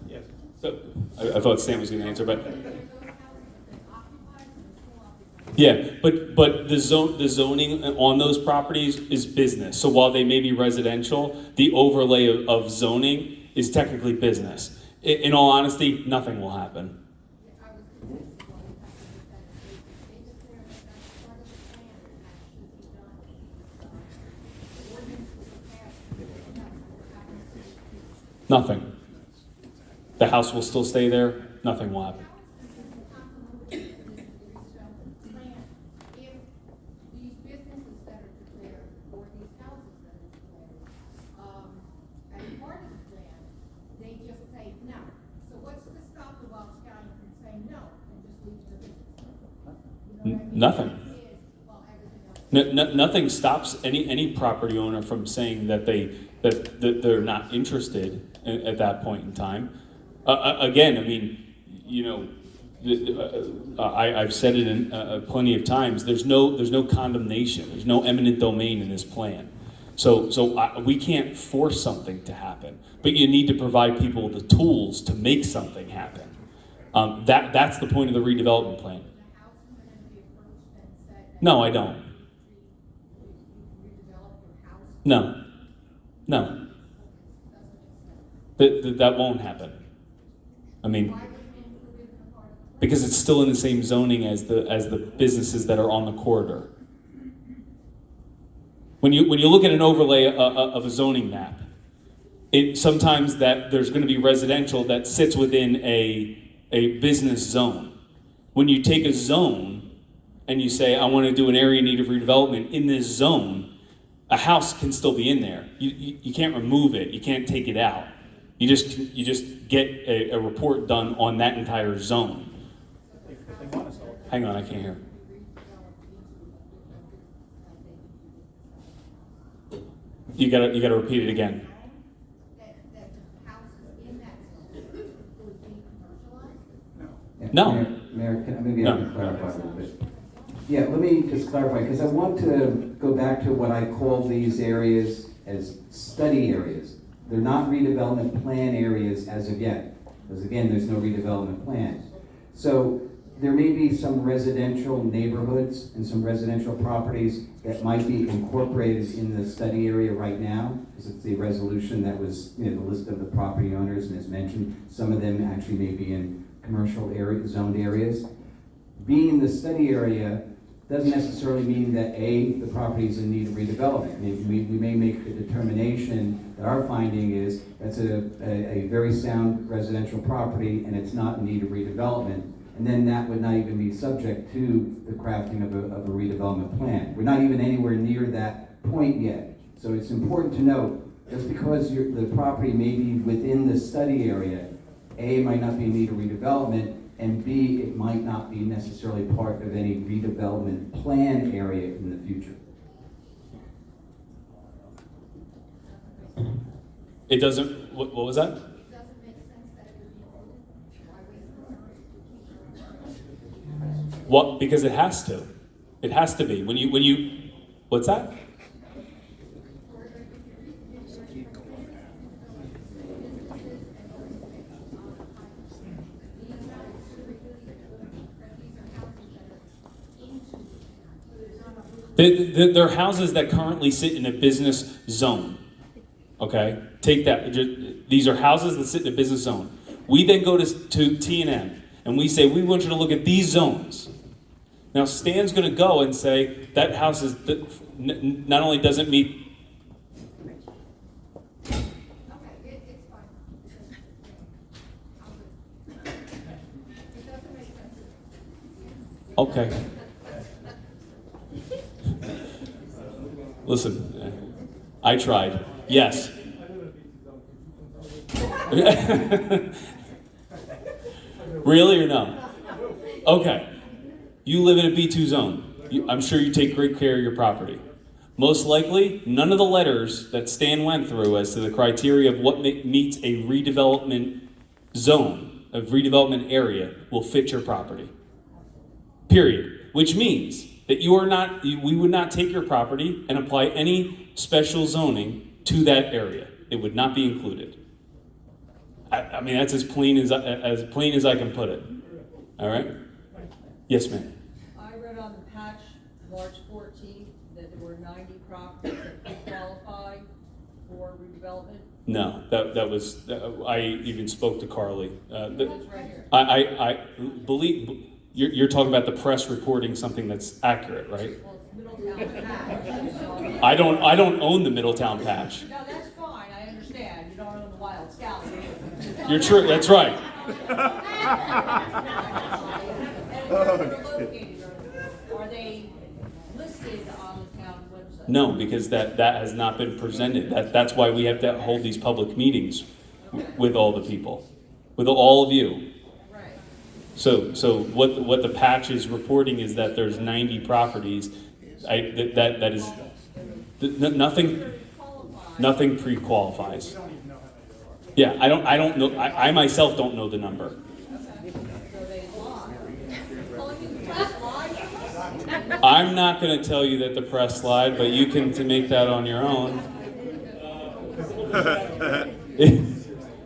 Yes. So, I thought Stan was gonna answer, but. Yeah, but the zoning on those properties is business. So while they may be residential, the overlay of zoning is technically business. In all honesty, nothing will happen. Nothing. The house will still stay there. Nothing will happen. Nothing. Nothing stops any property owner from saying that they're not interested at that point in time. Again, I mean, you know, I've said it in, plenty of times. There's no condemnation. There's no eminent domain in this plan. So we can't force something to happen. But you need to provide people the tools to make something happen. That's the point of the redevelopment plan. No, I don't. No. That won't happen. I mean, because it's still in the same zoning as the businesses that are on the corridor. When you look at an overlay of a zoning map, sometimes that there's going to be residential that sits within a business zone. When you take a zone and you say, I want to do an area in need of redevelopment in this zone, a house can still be in there. You can't remove it. You can't take it out. You just get a report done on that entire zone. Hang on, I can't hear. You gotta repeat it again. No. Mayor, maybe I can clarify a little bit. Yeah, let me just clarify, because I want to go back to what I call these areas as study areas. They're not redevelopment plan areas as of yet, because again, there's no redevelopment plan. So there may be some residential neighborhoods and some residential properties that might be incorporated in the study area right now, because it's the resolution that was, the list of the property owners, and as mentioned, some of them actually may be in commercial area, zoned areas. Being in the study area doesn't necessarily mean that the property is in need of redevelopment. We may make the determination that our finding is that's a very sound residential property and it's not in need of redevelopment, and then that would not even be subject to the crafting of a redevelopment plan. We're not even anywhere near that point yet. So it's important to note, just because the property may be within the study area, A, might not be in need of redevelopment, and B, it might not be necessarily part of any redevelopment plan area in the future. It doesn't, what was that? What? Because it has to. It has to be. When you, what's that? They're houses that currently sit in a business zone. Okay? Take that. These are houses that sit in a business zone. We then go to T&M and we say, we want you to look at these zones. Now, Stan's going to go and say, that house is not only doesn't meet. Okay. Listen, I tried. Yes. Really or no? Okay. You live in a B2 zone. I'm sure you take great care of your property. Most likely, none of the letters that Stan went through as to the criteria of what meets a redevelopment zone, a redevelopment area, will fit your property. Period. Which means that we would not take your property and apply any special zoning to that area. It would not be included. I mean, that's as plain as I can put it. All right? Yes, ma'am. I read on the patch, March 14th, that there were 90 properties that could qualify for redevelopment. No, that was, I even spoke to Carly. That's right here. I believe, you're talking about the press reporting something that's accurate, right? Well, it's Middletown patch. So I don't own the Middletown patch. no, that's fine, I understand. You don't own the Wild Scouts. You're true, that's right. Are they listed on the town website? No, because that has not been presented. That's why we have to hold these public meetings with all the people, with all of you. Right. So what the patch is reporting is that there's 90 properties. That is nothing pre-qualifies. Yeah, I don't know. I myself don't know the number. I'm not going to tell you that the press lied, but you can to make that on your own.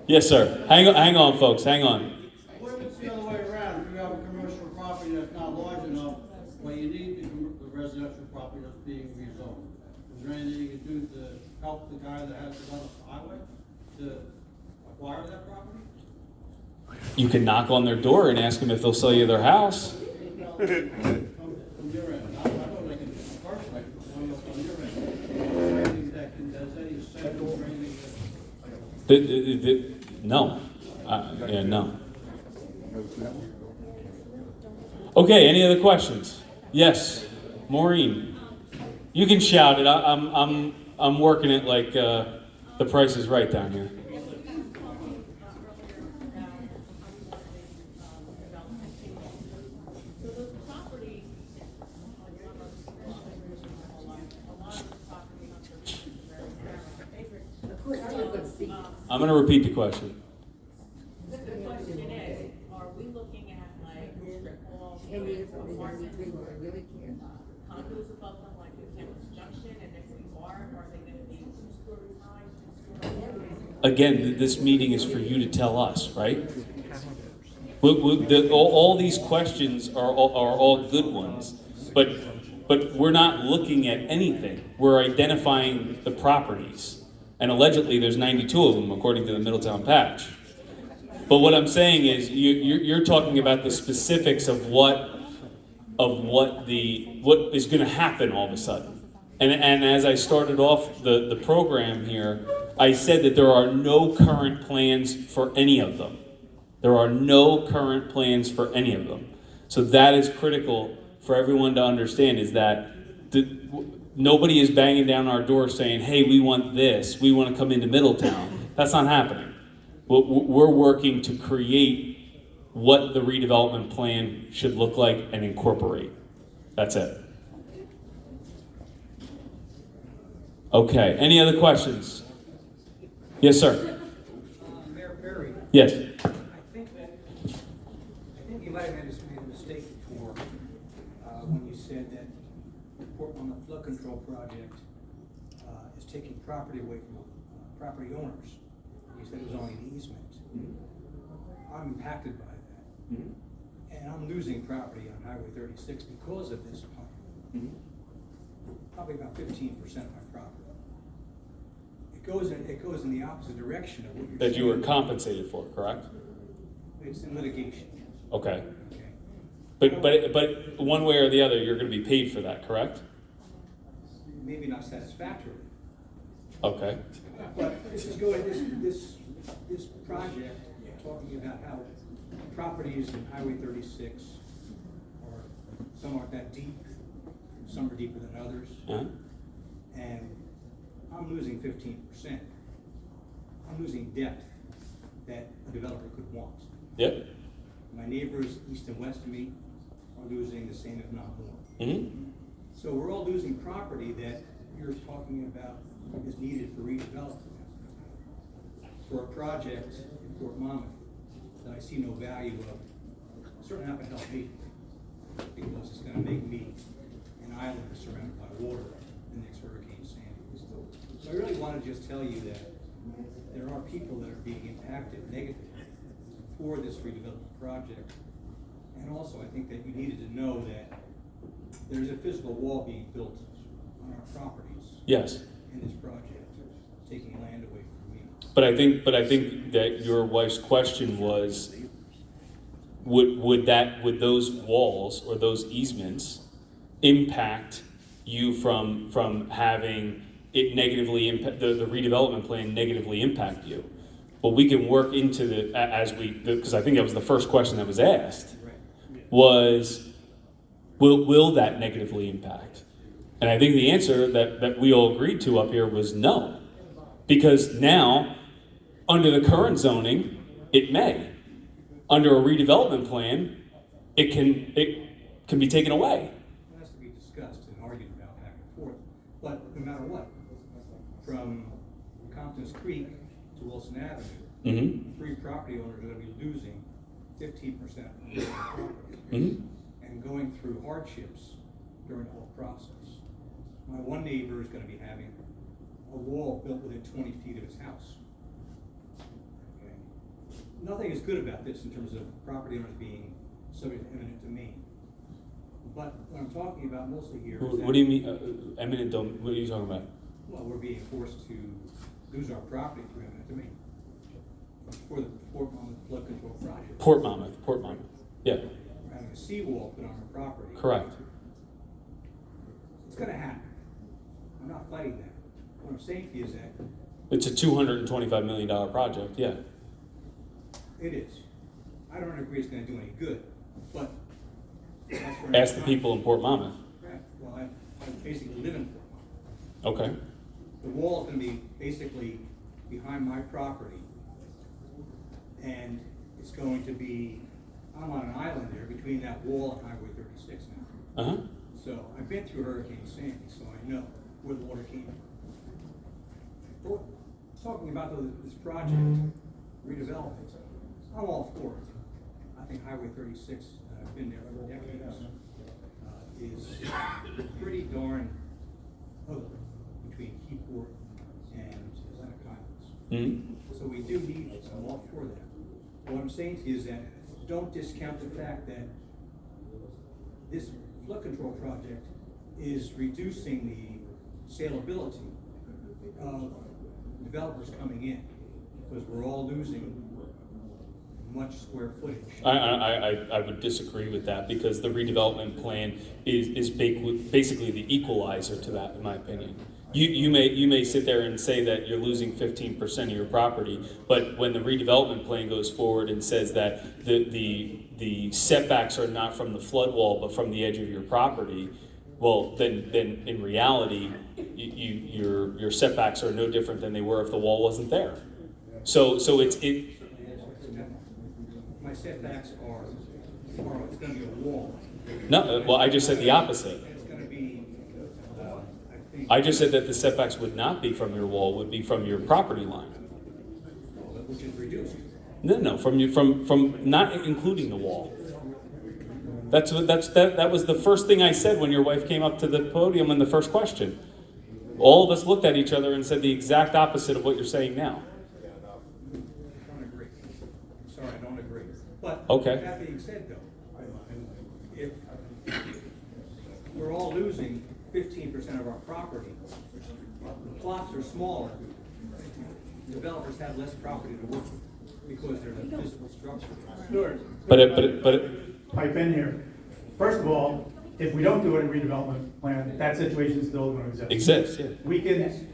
Yes, sir. Hang on, folks. Hang on. What if it's the other way around? If you have a commercial property that's not large enough, but you need the residential property that's being rezoned, is there anything you can do to help the guy that has it on the highway to acquire that property? You can knock on their door and ask them if they'll sell you their house. From your end, I know they can personally, from your end, anything that can, does any sense or anything that... No. Yeah, no. Okay, any other questions? Yes, Maureen. You can shout it. I'm working it like the Price is Right down here. I'm going to repeat the question. The question is, are we looking at like strip malls, condos above them like the Campus Junction, and if we are they going to be 2-story high, 2-story? Again, this meeting is for you to tell us, right? All these questions are all good ones, but we're not looking at anything. We're identifying the properties. And allegedly, there's 92 of them, according to the Middletown patch. But what I'm saying is, you're talking about the specifics of what is going to happen all of a sudden. And as I started off the program here, I said that there are no current plans for any of them. There are no current plans for any of them. So that is critical for everyone to understand, is that nobody is banging down our door saying, hey, we want this, we want to come into Middletown. That's not happening. We're working to create what the redevelopment plan should look like and incorporate. That's it. Okay, any other questions? Yes, sir. Mayor Perry. Yes. I think you might have made a mistake before when you said that on the flood control project is taking property away from property owners. You said it was only an easement. I'm impacted by that. And I'm losing property on Highway 36 because of this plan. Probably about 15% of my property. It goes in the opposite direction of what you're saying. That you were compensated for, correct? It's in litigation. Okay. But one way or the other, you're going to be paid for that, correct? Maybe not satisfactorily. Okay. But this project, talking about how properties in Highway 36 some aren't that deep, some are deeper than others. And I'm losing 15%. I'm losing depth that a developer could want. Yep. My neighbors east and west of me are losing the same, if not more. So we're all losing property that you're talking about is needed for redevelopment. For a project in Fort Monmouth that I see no value of, it's certainly not going to help me, because it's going to make me an island surrounded by water the next Hurricane Sandy. So I really want to just tell you that people that are being impacted negatively for this redevelopment project. And also, I think that you needed to know that there's a physical wall being built on our properties. Yes. In this project, taking land away from me. But I think that your wife's question was, would those walls or those easements impact you from having it negatively impact the redevelopment plan negatively impact you? But we can work into because I think that was the first question that was asked, was will that negatively impact? And I think the answer that we all agreed to up here was no. Because now, under the current zoning, it may. Under a redevelopment plan, it can be taken away. It has to be discussed and argued about back and forth. But no matter what, from Compton's Creek to Wilson Avenue, three property owners are going to be losing 15% of their property and going through hardships during the whole process. My one neighbor is going to be having a wall built within 20 feet of his house. Okay. Nothing is good about this in terms of property owners being subject to eminent domain. But what I'm talking about mostly here is What do you mean, eminent domain? What are you talking about? well, we're being forced to lose our property through eminent domain for the Port Monmouth flood control project. Port Monmouth, yeah. We're having a seawall put on our property. Correct. It's going to happen. I'm not fighting that. What I'm saying to you is that It's a $225 million project, yeah. it is. I don't agree it's going to do any good, but that's where Ask the people in Port Monmouth. Right. Well, I basically live in Port Monmouth. Okay. The wall is going to be basically behind my property, and it's going to be, I'm on an island there between that wall and Highway 36 now. Uh-huh. So I've been through Hurricane Sandy, so I know where the water came from. Talking about this project, redevelopment, I'm all for it. I think Highway 36, I've been there for decades, is pretty darn ugly between Keyport and Atlantic Highlands. So we do need this. I'm all for that. What I'm saying to you is that don't discount the fact that this flood control project is reducing the saleability of developers coming in, because we're all losing much square footage. I would disagree with that, because the redevelopment plan is basically the equalizer to that, in my opinion. You may sit there and say that you're losing 15% of your property, but when the redevelopment plan goes forward and says that the setbacks are not from the flood wall but from the edge of your property, well, then in reality, your setbacks are no different than they were if the wall wasn't there. So it's my setbacks are it's going to be a wall. No, well, I just said the opposite. It's going to be, I just said that the setbacks would not be from your wall, would be from your property line. which is reduced. No, from not including the wall. That was the first thing I said when your wife came up to the podium in the first question. All of us looked at each other and said the exact opposite of what you're saying now. I don't agree. I'm sorry, I don't agree. But Okay. that being said, though, if we're all losing 15% of our property, the plots are smaller, developers have less property to work with because there's a physical structure. But Pipe in here. First of all, if we don't do it in redevelopment plan, that situation is still going to exist. Exists, yeah.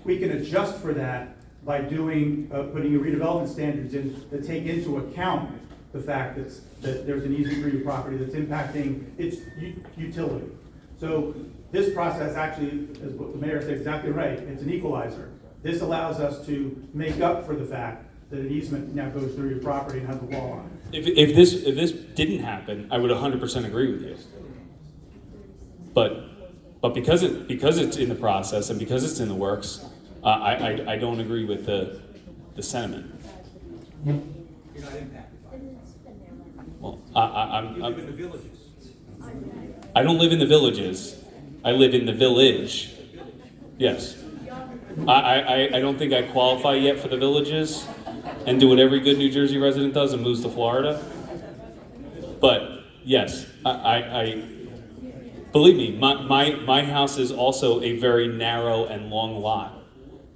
We can adjust for that by doing, putting redevelopment standards in that take into account the fact that there's an easement for your property that's impacting its utility. So this process actually, as what the mayor said, exactly right, it's an equalizer. This allows us to make up for the fact that an easement now goes through your property and has a wall on it. if this didn't happen, I would 100% agree with you. But because it's in the process and because it's in the works, I don't agree with the sentiment. You're not impacted by it. Well, You live in the villages. I don't live in the villages. I live in the village. Yes. I don't think I qualify yet for the villages. and do what every good New Jersey resident does and moves to Florida. But yes, I believe me, my house is also a very narrow and long lot.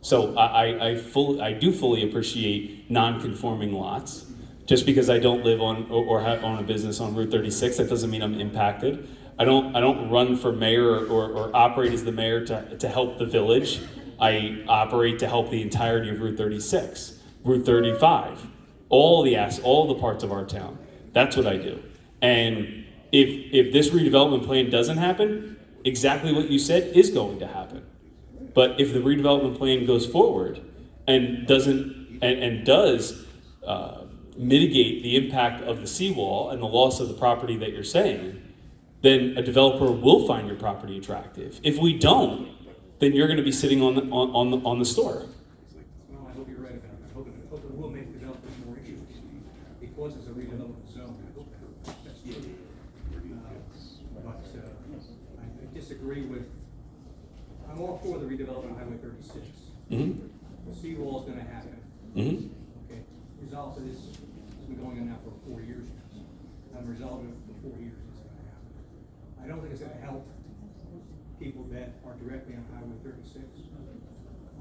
So I do fully appreciate non-conforming lots. Just because I don't live on or own a business on Route 36, that doesn't mean I'm impacted. I don't run for mayor or operate as the mayor to help the village. I operate to help the entirety of Route 36, Route 35, all the parts of our town. That's what I do. And if this redevelopment plan doesn't happen, exactly what you said is going to happen. But if the redevelopment plan goes forward and does mitigate the impact of the seawall and the loss of the property that you're saying, then a developer will find your property attractive. If we don't, then you're going to be sitting on the store. Well, I hope you're right about that. I hope it will make developers more interested because it's a redevelopment zone. I hope that's good. But I disagree with. I'm all for the redevelopment of Highway 36. Mm-hmm. The seawall is going to happen. Mm-hmm. Okay. Result of this has been going on now for 4 years now. I'm resolving it for 4 years. It's going to happen. I don't think it's going to help people that are directly on Highway 36.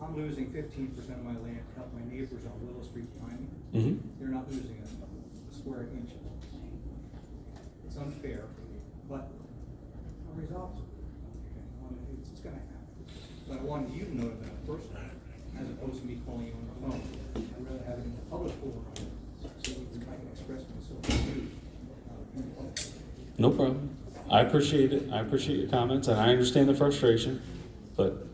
I'm losing 15% of my land to help my neighbors on Willow Street behind me. Mm-hmm. They're not losing a square inch. It's unfair, but I'm resolved. Okay. It's going to happen. But I wanted you to know about it personally, as opposed to me calling you on the phone. I'd rather have it in the public forum, so I can express myself to you. No problem. I appreciate it. I appreciate your comments, and I understand the frustration. But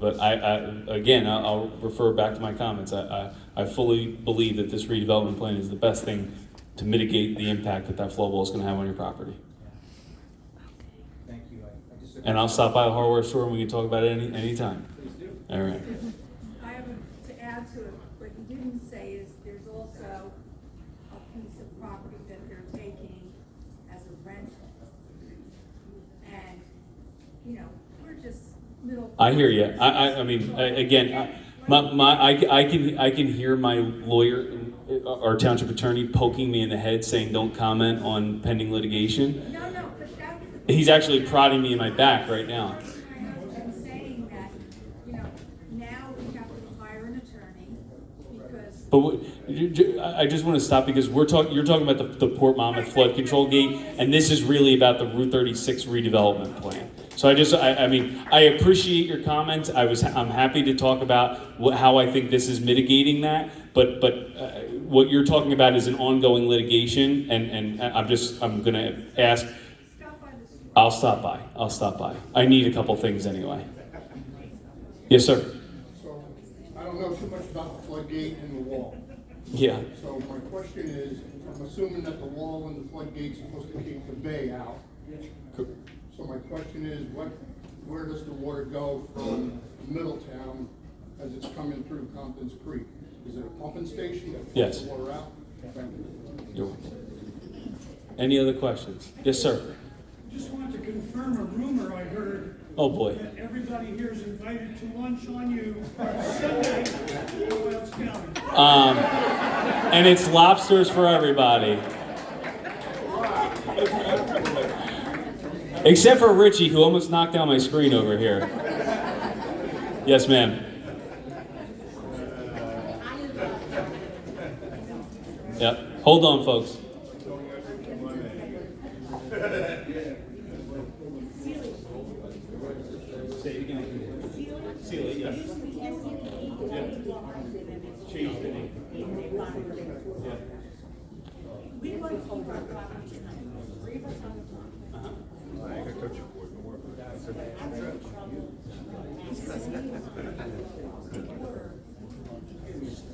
I'll refer back to my comments. I fully believe that this redevelopment plan is the best thing to mitigate the impact that flood wall is going to have on your property. Thank you. I just And I'll stop by the hardware store and we can talk about it anytime. Please do. All right. I have to add to it, what you didn't say is there's also a piece of property that they're taking as a rental. And, we're just middle. I hear you. I mean, I can hear my lawyer, our township attorney, poking me in the head saying, "Don't comment on pending litigation." No, but that's. He's actually prodding me in my back right now. I'm saying that, now we have to hire an attorney because. But I just want to stop because you're talking about the Port Monmouth flood control gate, and this is really about the Route 36 redevelopment plan. So I appreciate your comments. I'm happy to talk about how I think this is mitigating that. But what you're talking about is an ongoing litigation, and I'm going to ask. I'll stop by. I need a couple things anyway. Yes, sir. So, I don't know too much about the floodgate and the wall. Yeah. So my question is, I'm assuming that the wall and the floodgate's supposed to keep the bay out. So my question is, where does the water go from Middletown as it's coming through Compton's Creek? Is it a pumping station that pumps Yes. the water out? Thank you. Any other questions? Yes, sir. Just wanted to confirm a rumor I heard. Oh, boy. That everybody here is invited to lunch on you Sunday in Wales County. And it's lobsters for everybody. Except for Richie, who almost knocked down my screen over here. Yes, ma'am. Yep. Hold on, folks. Say it again. Seal it, yeah. Change the name. Yeah. We'd like to keep our property tonight. 3 of us on the phone. I ain't gonna touch your board, don't worry about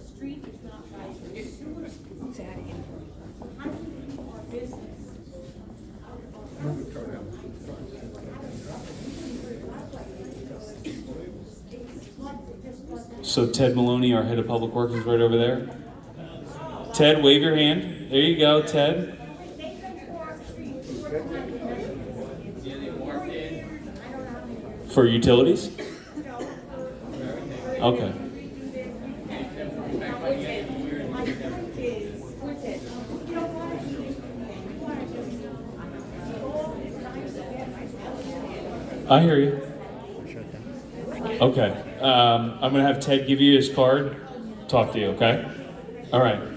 Street is not right. Who's out of here? How do we keep our business? So Ted Maloney, our head of public works, is right over there. Ted, wave your hand. There you go, Ted. For utilities? Okay. I hear you. Okay. I'm gonna have Ted give you his card. Talk to you, okay? All right.